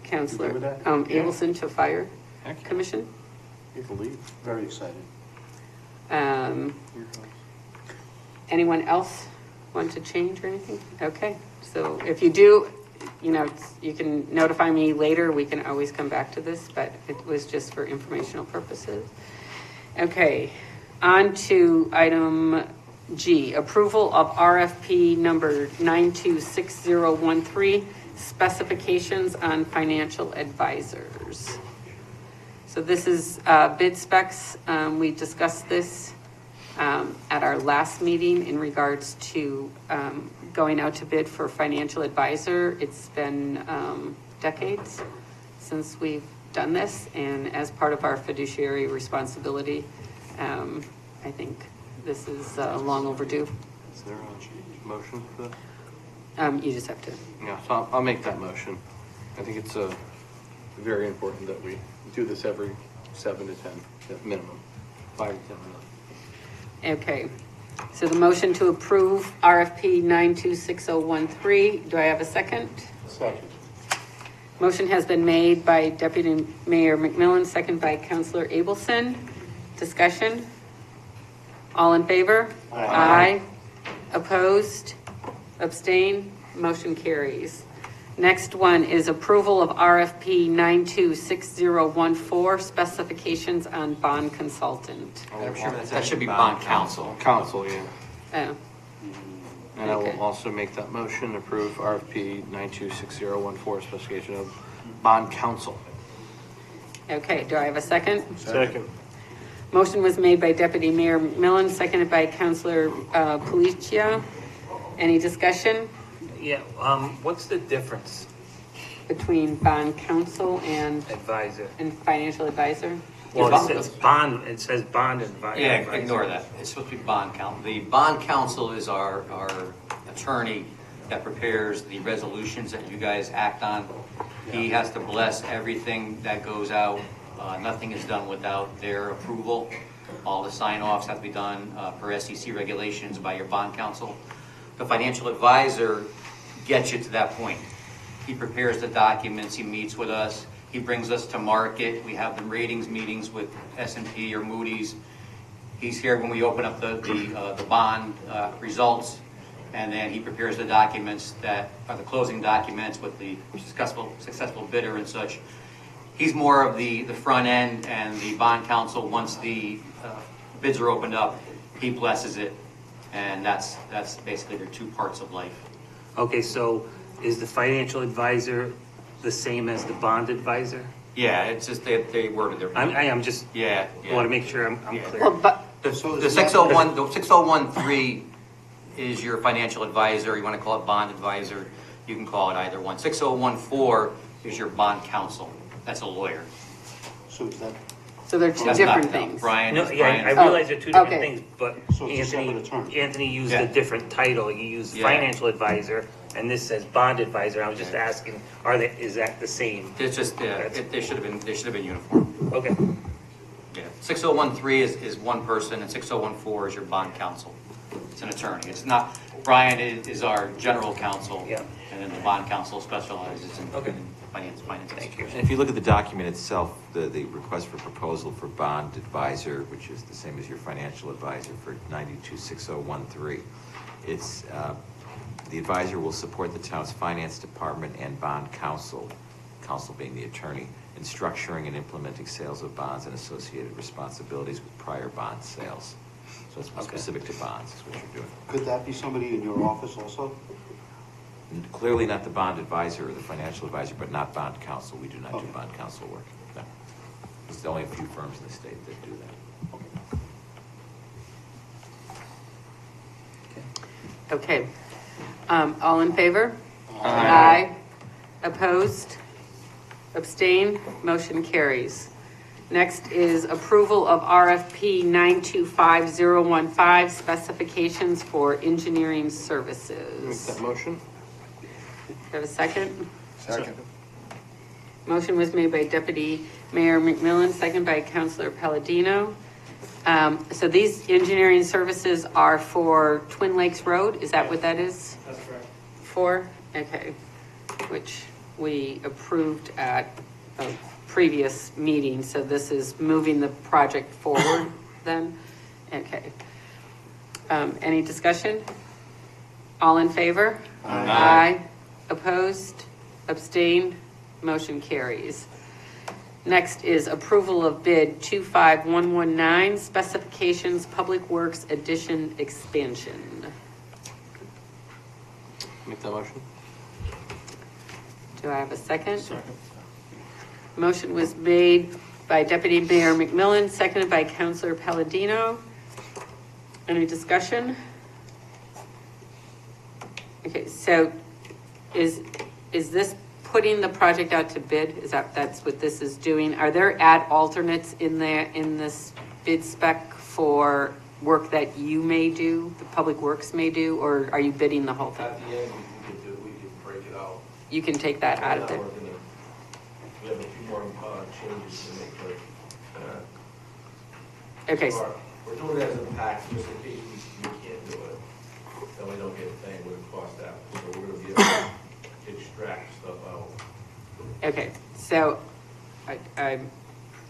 Councilor Abelson to Fire Commission. You can leave. Very excited. Anyone else want to change or anything? Okay, so if you do, you know, you can notify me later. We can always come back to this, but it was just for informational purposes. Okay, on to item G, approval of RFP number 926013, specifications on financial advisors. So this is bid specs. We discussed this at our last meeting in regards to going out to bid for financial advisor. It's been decades since we've done this, and as part of our fiduciary responsibility, I think this is long overdue. Is there a motion for that? You just have to. Yeah, so I'll make that motion. I think it's very important that we do this every 7 to 10 at minimum, 5 to 10 minutes. Okay, so the motion to approve RFP 926013, do I have a second? Second. Motion has been made by Deputy Mayor McMillan, second by Councilor Abelson. Discussion? All in favor? Aye. Opposed? Abstain? Motion carries. Next one is approval of RFP 926014, specifications on bond consultant. Madam Chairman, that's That should be actually bond counsel. Council, yeah. Oh, And I Okay. will also make that motion, approve RFP 926014, specification of bond counsel. okay, do I have a second? Second. Motion was made by Deputy Mayor McMillan, seconded by Councilor Policia. Any discussion Yeah, what's the difference? between bond counsel Advisor. and financial advisor? Well, it says bond advisor. Yeah, ignore that. It's supposed to be bond counsel. The bond counsel is our attorney that prepares the resolutions that you guys act on. He has to bless everything that goes out. Nothing is done without their approval. All the sign-offs have to be done per SEC regulations by your bond counsel. The financial advisor gets you to that point. He prepares the documents, he meets with us, he brings us to market. We have the ratings meetings with S&P or Moody's. He's here when we open up the bond results, and then he prepares the documents that are the closing documents with the successful bidder and such. He's more of the front end, and the bond counsel, once the bids are opened up, he blesses it, and that's basically their two parts of life. Okay, so is the financial advisor the same as the bond advisor? Yeah, it's just they worded their. I am just, Yeah. want to make sure I'm clear. Well, but, The 6013 is your financial advisor. You want to call it bond advisor, you can call it either one. 6014 is your bond counsel. That's a lawyer. So is that, so they're two That's different not- things. Brian No, is yeah, I Brian. realize they're two different okay. things, but So it's a separate attorney. Anthony used Yeah. a different title. He used Yeah. financial advisor, and this says bond advisor. I was just asking, is that the same? It's just, they should have been uniform. Okay. Yeah. 6013 is one person, and 6014 is your bond counsel. It's an attorney. It's not, Brian is our general counsel. Yeah. And then the bond counsel specializes in Okay. finance. Thank you. And if you look at the document itself, the request for proposal for bond advisor, which is the same as your financial advisor for 926013, it's, the advisor will support the town's finance department and bond counsel being the attorney, in structuring and implementing sales of bonds and associated responsibilities with prior bond sales. So it's specific to bonds is what you're doing. could that be somebody in your office also? Clearly not the bond advisor or the financial advisor, but not bond counsel. We do not do Okay. bond counsel work. No. There's only a few firms in the state that do that. Okay. All in favor? Aye. Opposed? Abstain? Motion carries. Next is approval of RFP 925015, specifications for engineering Make services. that motion. Do you have a second? Second. Motion was made by Deputy Mayor McMillan, second by Councilor Palladino. So these engineering services are for Twin Lakes Road, is that what that is? That's correct. For? Okay, which we approved at a previous meeting, so this is moving the project forward then? Okay. Any discussion? All in favor? Aye. Opposed? Abstained? Motion carries. Next is approval of bid 25119, specifications, Public Works Addition Expansion. Make that motion. Do I have a second? Second. Motion was made by Deputy Mayor McMillan, seconded by Councilor Palladino. Any discussion? Okay, so is this putting the project out to bid? That's what this is doing? Are there ad alternates in this bid spec for work that you may do, the Public Works may do, or are you bidding the whole thing? At the end, we could break it out. You can take that out of there. We have a few more changes to make, but, Okay. we're doing it as a pack, just in case we can't do it, then we don't get paying what it costs out. So we're gonna be able to extract stuff out. Okay, so I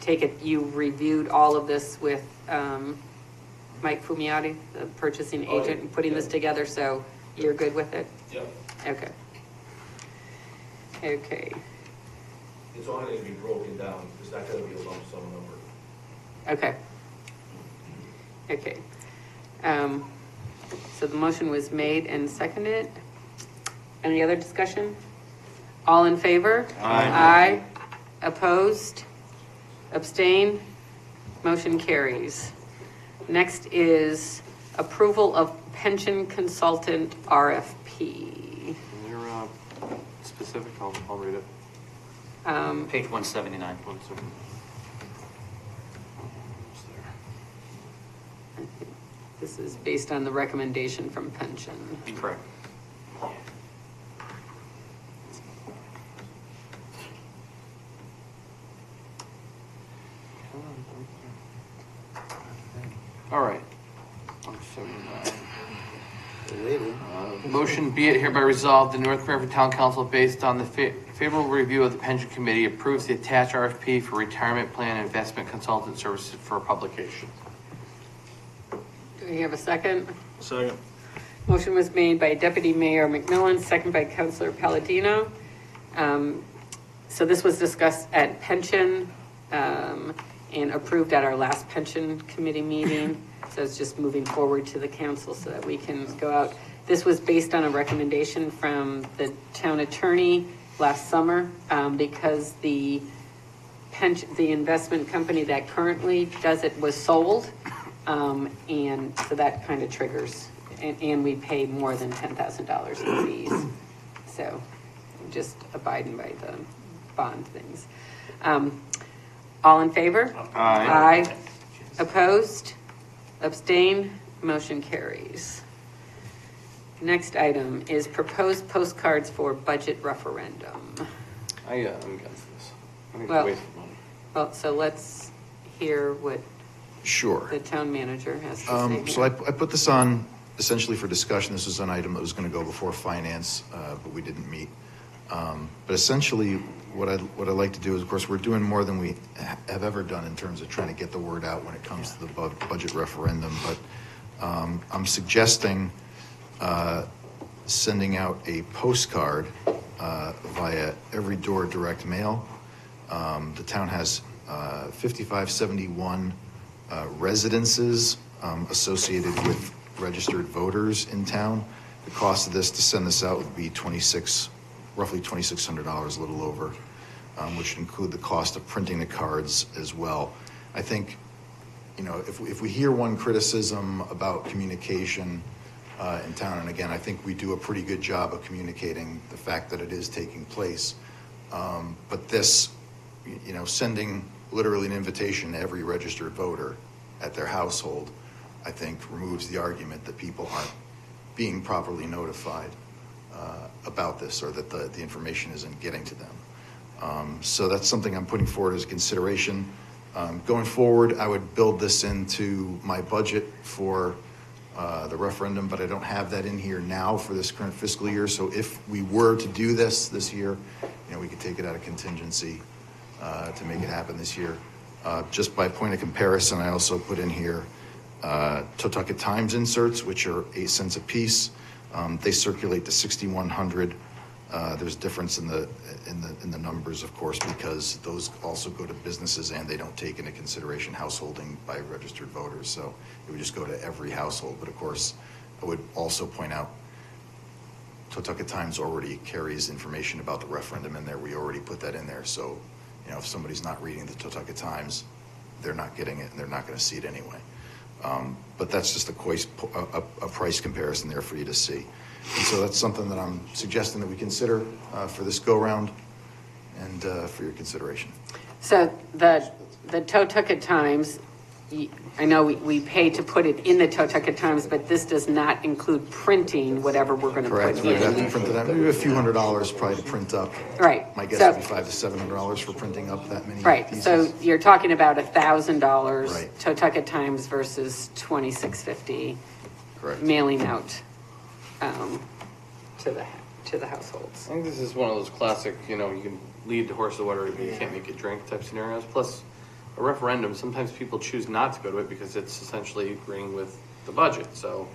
take it, you reviewed all of this with Mike Fumiati, the purchasing Oh, agent, and putting this together, so you're good with it? Yep. Okay. Okay, It's only going to be broken down, it's not going to be a lump sum number. okay. Okay. So the motion was made and seconded. Any other discussion? All in favor? Aye. Aye. Opposed? Abstain? Motion carries. Next is approval of pension consultant RFP. Is there specific? I'll read it. Page 179. One second. This is based on the recommendation from pension. Correct. All right. 179. Motion be it hereby resolved, the North Branford Town Council, based on the favorable review of the Pension Committee, approves the attached RFP for retirement plan investment consultant services for publication. Do we have a second? Second. Motion was made by Deputy Mayor McMillan, second by Councilor Palladino. So this was discussed at pension and approved at our last pension committee meeting. So it's just moving forward to the council so that we can go out. This was based on a recommendation from the town attorney last summer because the investment company that currently does it was sold. And so that kind of triggers, and we pay more than $10,000 in fees. So just abiding by the bond things. All in favor? Aye. Aye. Opposed? Abstain? Motion carries. Next item is proposed postcards for budget referendum. I'm against this. I think it's a Well, waste of money. well, so let's hear what Sure. the town manager has to say. So I put this on essentially for discussion. This was an item that was going to go before finance, but we didn't meet. But essentially, what I'd like to do is, of course, we're doing more than we have ever done in terms of trying to get the word out when it comes to the budget referendum. But I'm suggesting sending out a postcard via every door direct mail. The town has 5571 residences associated with registered voters in town. The cost of this to send this out would be roughly $2,600, a little over, which would include the cost of printing the cards as well. I think, if we hear one criticism about communication in town, and again, I think we do a pretty good job of communicating the fact that it is taking place. But this, sending literally an invitation to every registered voter at their household, I think removes the argument that people aren't being properly notified about this, or that the information isn't getting to them. So that's something I'm putting forward as a consideration. Going forward, I would build this into my budget for the referendum, but I don't have that in here now for this current fiscal year. So if we were to do this year, we could take it out of contingency to make it happen this year. Just by point of comparison, I also put in here Totucket Times inserts, which are 8 cents a piece. They circulate to 6,100. There's a difference in the numbers, of course, because those also go to businesses and they don't take into consideration householding by registered voters. So it would just go to every household. But of course, I would also point out Totucket Times already carries information about the referendum in there. We already put that in there. So, if somebody's not reading the Totucket Times, they're not getting it and they're not going to see it anyway. But that's just a price comparison there for you to see. And so that's something that I'm suggesting that we consider for this go-round and for your consideration. So the Totucket Times, I know we pay to put it in the Totucket Times, but this does not include printing whatever we're going to put Correct. We'd have to in. print it out. Maybe a few $100s probably to print up. Right. My guess So- would be $500 to $700 for printing up that many Right, pieces. so you're talking about $1,000 Right. Totucket Times versus $2,650 Correct. mailing out to the households. I think this is one of those classic, you can lead the horse to water, but you can't make it drink type scenarios. Plus, a referendum, sometimes people choose not to go to it because it's essentially agreeing with the budget. So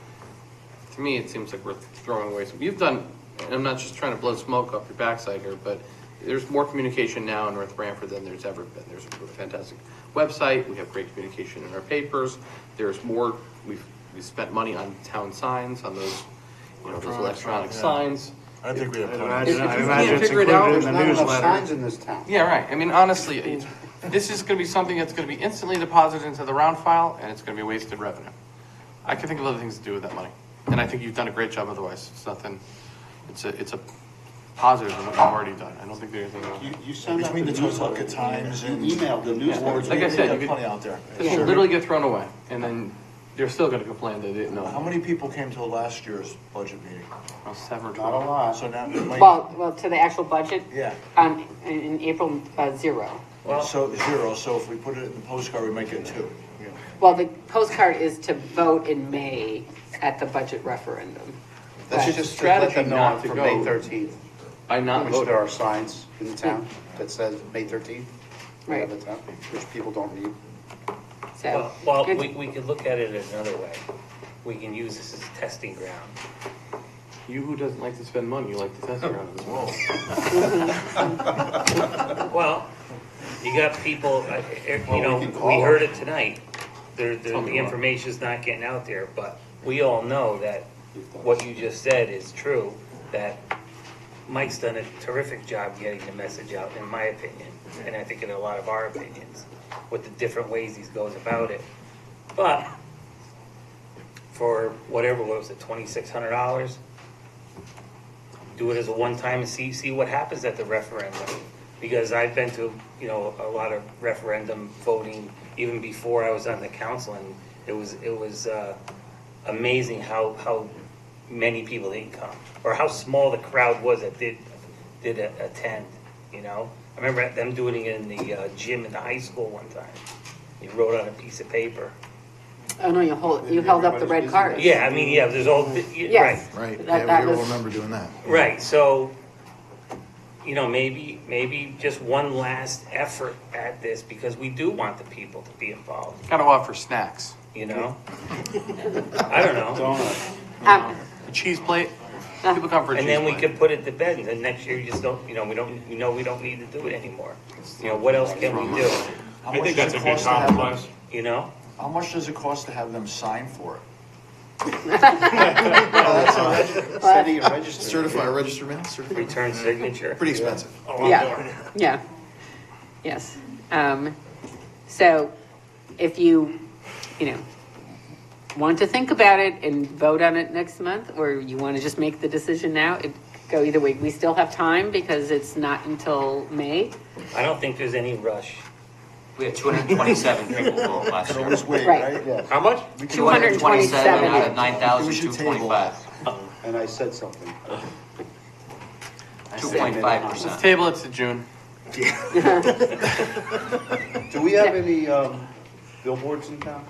to me, it seems like we're throwing away some, you've done, and I'm not just trying to blow smoke up your backside here, but there's more communication now in North Branford than there's ever been. There's a fantastic website. We have great communication in our papers. There's more, we've spent money on town signs, on those, those electronic signs. I think we have I plenty. imagine it's included in the There's not enough newsletter. signs in this town. Yeah, right. I mean, honestly, this is gonna be something that's gonna be instantly deposited into the round file, and it's gonna be wasted revenue. I can think of other things to do with that money, and I think you've done a great job otherwise. It's nothing, it's a positive in what you've already done. I don't think there's anything else. You send out the Between the newsletter. Totucket Times and You emailed the newsletter. Like I said, we you got could- plenty out there. This will literally get thrown away, and then they're still gonna complain they didn't know. How many people came to last year's budget meeting? Well, 7 or Not a 12. lot. So now, it might- Well, to the actual budget, yeah. in April, 0. So 0, so if we put it in the postcard, we might get 2. Well, the postcard is to vote in May at the budget referendum. That's But- just to let them strategy know not to for go. May 13th. By not Which voting. there are signs in the town that says May 13th. Right. around the town, which people don't read. So, Well, good. we could look at it another way. We can use this as a testing ground. You who doesn't like to spend money, you like to test around as well. Well, you got people, we heard it tonight. The information's not getting out there, but we all know that what you just said is true, that Mike's done a terrific job getting the message out, in my opinion, and I think in a lot of our opinions, with the different ways he goes about it. But for whatever, what was it, $2,600? Do it as a one-time and see what happens at the referendum. Because I've been to, a lot of referendum voting even before I was on the council, and it was amazing how many people didn't come, or how small the crowd was that did attend. I remember them doing it in the gym in the high school one time. You wrote on a piece of paper. Oh, no, you held up the red card. Yeah, there's all, Yes. Right, That yeah, we all was- remember doing that. Right, so, maybe just one last effort at this, because we do want the people to be involved, Gotta offer snacks. I don't know. A cheese plate. People come for a cheese And then we plate. could put it to bed, and then next year you just don't, we don't need to do it anymore. What else can we do? How I much think does that's a it good cost to have compromise. them- How much does it cost to have them sign for it? Sending a register. Certified, registered mail, certified. Return signature. Pretty expensive. Yeah. Yes. So if you, want to think about it and vote on it next month, or you want to just make the decision now, it could go either way. We still have time because it's not until May. I don't think there's any rush. We had 227 people vote last Could year. always wait, Right. right? Yes. How much? 227 out of We should table 9,225. And I said something. 2.5%. Let's table it to June. Do we have any billboards in town?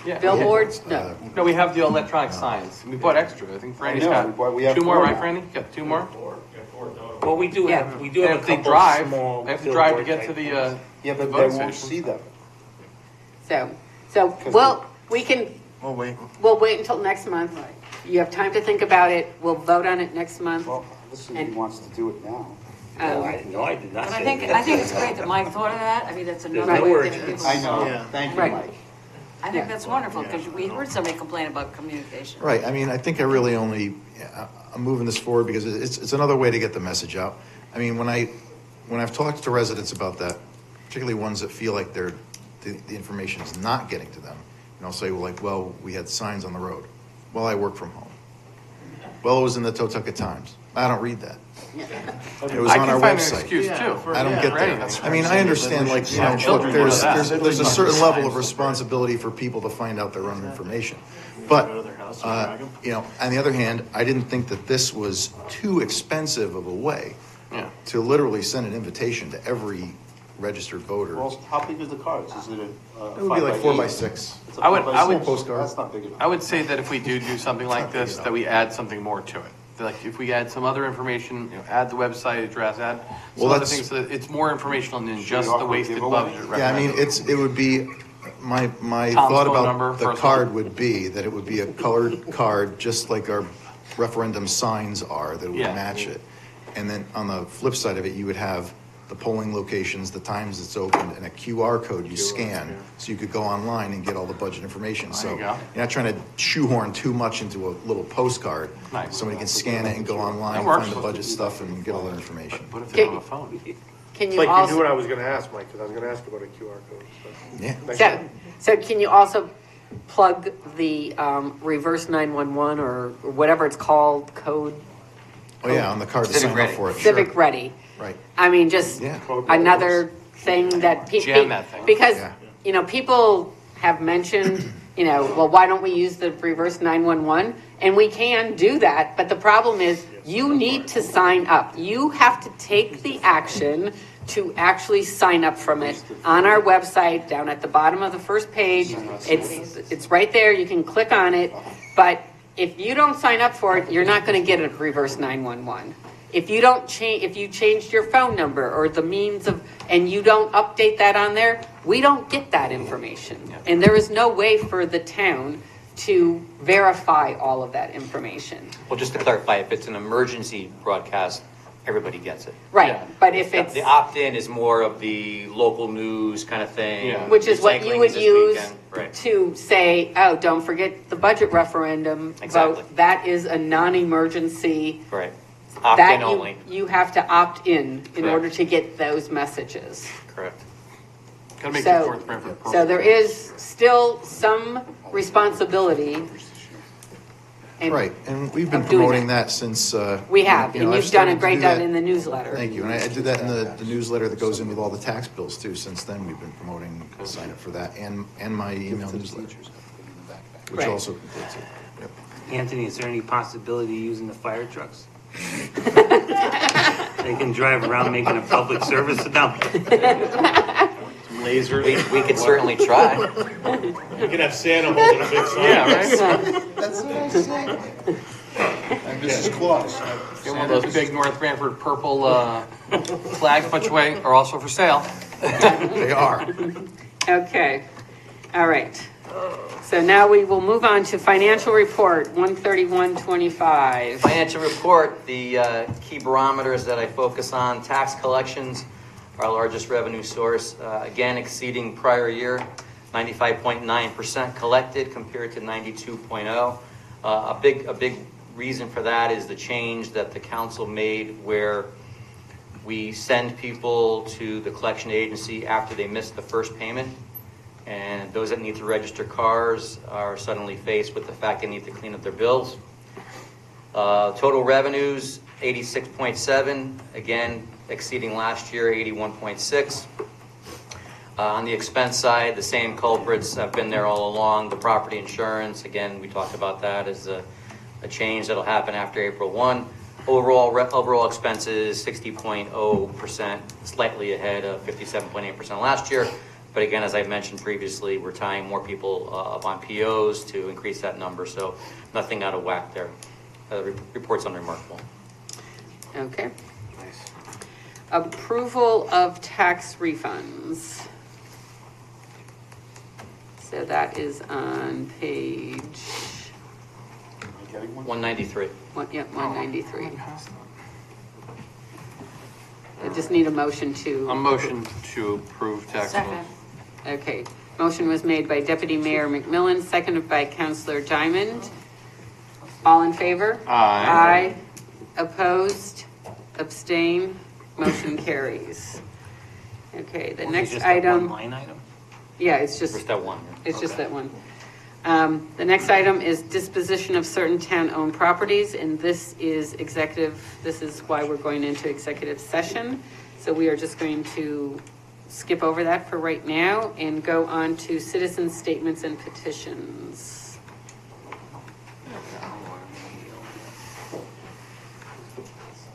Yeah. Billboards? No. No, we have the electronic signs. We bought extra. I think Randy's I know, got we have 2 more, four right, now. Randy? You got 2 more? Well, we do have And a if they couple drive, small. they have to drive to billboard get to type the, Yeah, but voting they won't station. see them. So Oh, wait. we'll wait until next month. You have time to think about it. We'll vote on it next month. Well, listen, he wants to do it now. No, I did not But say I think that. it's great that Mike thought of that. That's another no way of urgency. getting people. I know, Yeah. thank you, Right. Mike. I think that's wonderful, because we heard somebody complain about communication. Right, I mean, I think I really only, I'm moving this forward because it's another way to get the message out. I mean, when I've talked to residents about that, particularly ones that feel like the information is not getting to them, and I'll say, well, we had signs on the road. Well, I work from home. Well, it was in the Totucket Times. I don't read that. It was I on can our find an website. excuse too. I don't get Randy, that. I mean, I understand, look, children there's know that. a certain level of responsibility for people to find out their own information. But, on the other hand, I didn't think that this was too expensive of a way Yeah. to literally send an invitation to every registered voter. Well, how big is the cards? Is it a It would be like 4 by 6. I would Postcard. postcard. That's not big enough. I would say that if we do something like this, that we add something more to it. Like if we add some other information, add the website address, add some Well, other that's- things, so that it's more informational than just the offer a wasted giveaway? budget. Yeah, I mean, referendum. it would be, my Tom's thought phone about number, the first card one. would be that it would be a colored card, just like our referendum signs are, that would Yeah. match it. And then on the flip side of it, you would have the polling locations, the times it's opened, and a QR code you scan, so you could go online and get all the budget information. So you go. you're not trying to shoehorn too much into a little postcard. Nice. Somebody can scan it and go online, That works. find the budget stuff, and get all their information. What if they don't have a phone? Can It's you like you do also, what I was gonna ask, Mike, because I was gonna ask about a QR code. so. Yeah. Thank so, you. so can you also plug the reverse 911 or whatever it's called, code, Oh, yeah, on the card to Civic sign up Ready. for it. Civic Sure. Ready? Right. I mean, just Yeah. another thing that people, Jam that thing. because, Yeah. People have mentioned, well, why don't we use the reverse 911? And we can do that, but the problem is you need to sign up. You have to take the action to actually sign up from it on our website, down at the bottom of the first page. It's right there, you can click on it, but if you don't sign up for it, you're not gonna get a reverse 911. If you don't change, if you changed your phone number or the means of, and you don't update that on there, we don't get that information. And there is no way for the town to verify all of that information. Well, just to clarify, if it's an emergency broadcast, everybody gets it. Right, but if it's, The opt-in is more of the local news kind of thing. Yeah. which is what you Recycling would is this use weekend. Right. to say, oh, don't forget the budget referendum Exactly. vote. That is a non-emergency. Right. That Opt-in you- only, You have to opt in Correct. order to get those messages. correct. Gotta make the So, North Branford so personal. there is still some responsibility. and Right, and we've been of doing promoting that. that since. We have, you know, and I've you've done a started to great do job that. in the newsletter. Thank you, and I did that in the newsletter that goes in with all the tax bills too. Since then, we've been promoting sign up for that and my email newsletter, which Right. also includes it. Yep. Anthony, is there any possibility of using the fire trucks? They can drive around making a public service announcement. Lasers. We could certainly try. You can have Santa holding a big sign. Yeah, right? That's what I was saying. And Mrs. Claus. Get one of those big North Branford purple flags, which way are also for sale. They are. Okay, all right. So now we will move on to financial report, 13125. Financial report, the key barometers that I focus on, tax collections, our largest revenue source, again exceeding prior year, 95.9% collected compared to 92.0. A big reason for that is the change that the council made where we send people to the collection agency after they miss the first payment. And those that need to register cars are suddenly faced with the fact they need to clean up their bills. Total revenues, 86.7, again, exceeding last year, 81.6. On the expense side, the same culprits have been there all along. The property insurance, again, we talked about that as a change that'll happen after April 1. Overall expenses, 60.0%, slightly ahead of 57.8% last year. But again, as I mentioned previously, we're tying more people up on POs to increase that number, so nothing out of whack there. The report's unremarkable. Okay. Approval of tax refunds. So that is on page, 193. 193. I just need a motion to. A motion to approve tax bills. Okay, motion was made by Deputy Mayor McMillan, seconded by Councilor Diamond. All in favor? Aye. Aye. Opposed? Abstain? Motion carries. Okay, the Was it next just that item. one line item? Yeah, it's just. Just that one. It's just that one. The next item is disposition of certain town-owned properties, and this is this is why we're going into executive session. So we are just going to skip over that for right now and go on to citizen statements and petitions.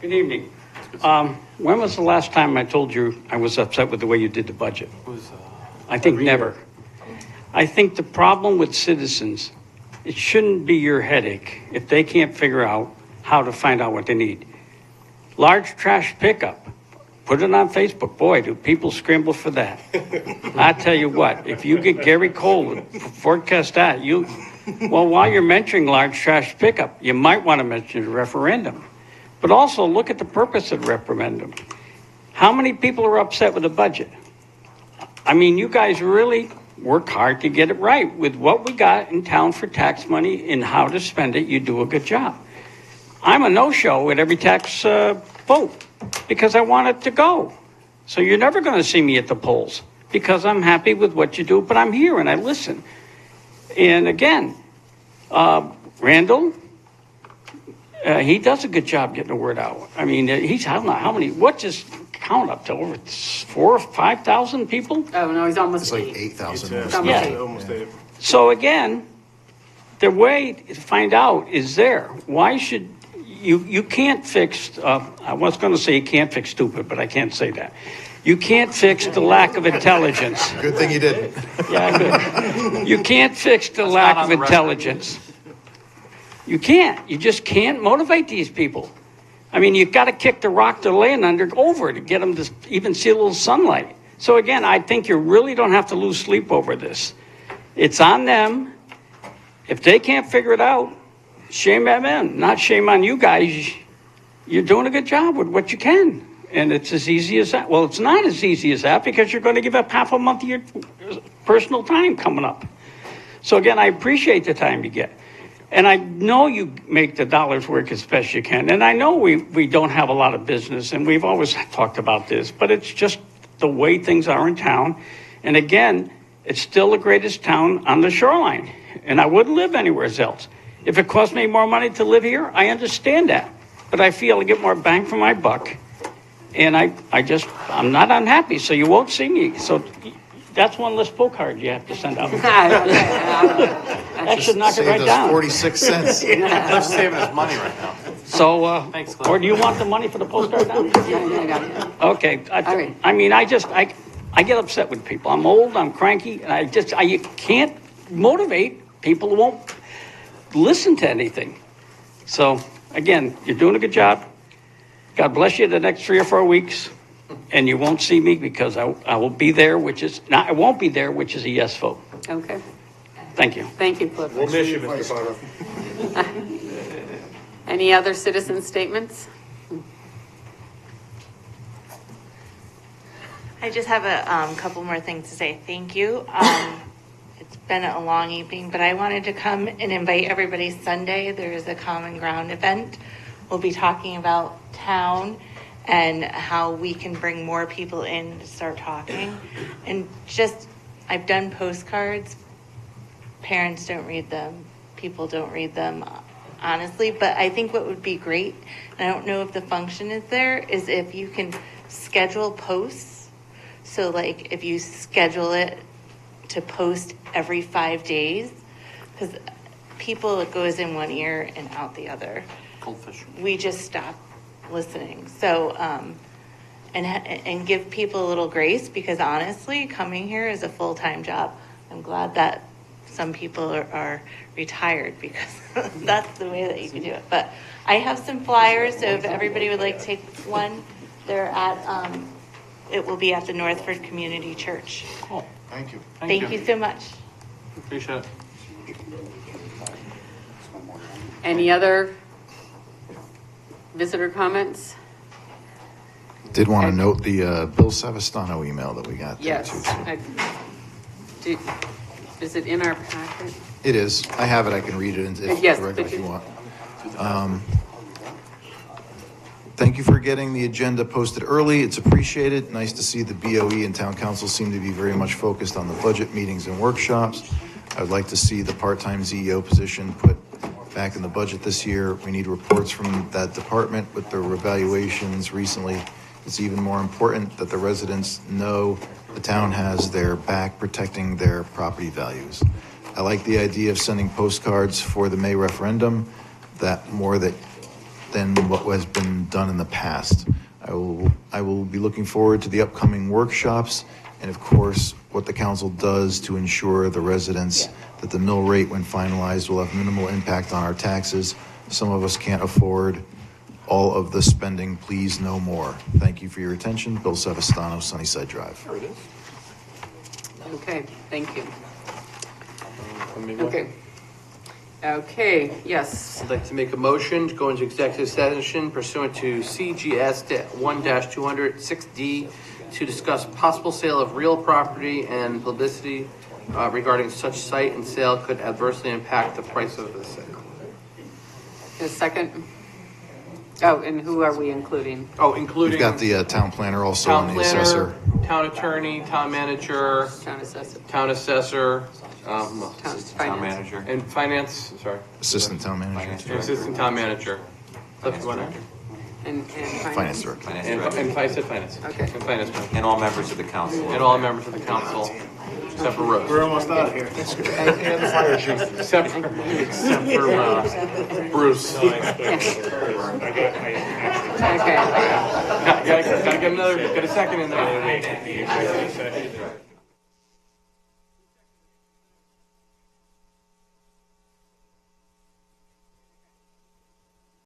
Good evening. When was the last time I told you I was upset with the way you did the budget? I think never. I think the problem with citizens, it shouldn't be your headache if they can't figure out how to find out what they need. Large trash pickup, put it on Facebook. Boy, do people scramble for that. I tell you what, if you get Gary Cole to forecast that, well, while you're mentioning large trash pickup, you might want to mention the referendum. But also look at the purpose of the referendum. How many people are upset with the budget? I mean, you guys really work hard to get it right. With what we got in town for tax money and how to spend it, you do a good job. I'm a no-show at every tax vote because I want it to go. So you're never going to see me at the polls because I'm happy with what you do, but I'm here and I listen. And again, Randall, he does a good job getting the word out. I mean, I don't know how many, what just count up to over 4,000 or 5,000 people? Oh, no, he's almost It's like 8. 8,000. Yeah. Almost 8. So again, the way to find out is there. Why should, you can't fix, I was going to say you can't fix stupid, but I can't say that. You can't fix the lack of intelligence. Good thing you didn't. Yeah, good. You can't fix the lack of intelligence. You can't. You just can't motivate these people. I mean, you've got to kick the rock they're laying under over to get them to even see a little sunlight. So again, I think you really don't have to lose sleep over this. It's on them. If they can't figure it out, shame on them, not shame on you guys. You're doing a good job with what you can. And it's as easy as that. Well, it's not as easy as that because you're going to give up half a month of your personal time coming up. So again, I appreciate the time you get. And I know you make the dollars work as best you can. And I know we don't have a lot of business, and we've always talked about this, but it's just the way things are in town. And again, it's still the greatest town on the shoreline. And I wouldn't live anywhere else. If it cost me more money to live here, I understand that. But I feel I get more bang for my buck. And I'm not unhappy, so you won't see me. So that's one less postcard you have to send out. That should knock it right down. 46 cents. They're saving us money right now. So, Thanks, Glenn. or do you want the money for the postcard now? Yeah, I got it. Okay. I mean, I get upset with people. I'm old, I'm cranky, and you can't motivate people who won't listen to anything. So, again, you're doing a good job. God bless you the next 3 or 4 weeks. And you won't see me because I will be there, I won't be there, which is a yes vote. Okay. Thank you. Thank you, Cliff. We'll miss you, Mr. Farmer. Any other citizen statements? I just have a couple more things to say. Thank you. It's been a long evening, but I wanted to come and invite everybody Sunday. There is a Common Ground event. We'll be talking about town and how we can bring more people in to start talking. And I've done postcards. Parents don't read them. People don't read them, honestly. But I think what would be great, and I don't know if the function is there, is if you can schedule posts. So like if you schedule it to post every 5 days, because people, it goes in one ear and out the other. Goldfish. We just stop listening. So, and give people a little grace, because honestly, coming here is a full-time job. I'm glad that some people are retired because that's the way that you can do it. But I have some flyers, so if everybody would like to take one, they're at, it will be at the Northford Community Church. Cool. Thank you. Thank you so much. Appreciate it. Any other visitor comments? Did want to note the Bill Savastano email that we got. Yes. Is it in our packet? It is. I have it. I can read it Yes, directly if but you want. Thank you for getting the agenda posted early. It's appreciated. Nice to see the BOE and Town Council seem to be very much focused on the budget meetings and workshops. I would like to see the part-time CEO position put back in the budget this year. We need reports from that department with their evaluations recently. It's even more important that the residents know the town has their back protecting their property values. I like the idea of sending postcards for the May referendum, that more than what has been done in the past. I will be looking forward to the upcoming workshops and of course what the council does to ensure the residents that the mill rate when finalized will have minimal impact on our taxes. Some of us can't afford all of the spending. Please no more. Thank you for your attention. Bill Savastano, Sunnyside Drive. There it is. Okay, thank you. Maybe- Okay. Okay, yes. I'd like to make a motion to go into executive session pursuant to CGS 1-206D to discuss possible sale of real property and publicity regarding such site and sale could adversely impact the price of the sale. A second. Oh, and who are we including? Oh, including. We've got the town planner also Town and the planner, assessor. town attorney, town manager. Town assessor. Town assessor. Town manager. And finance, sorry. Assistant town manager. And assistant town manager. Cliff, you want to? And Finance director. And I said finance. Okay. And finance director. And all members of the council. And all members of the council, except for Rose. We're almost out of here. Except for Bruce. Okay. Gotta get a second in there.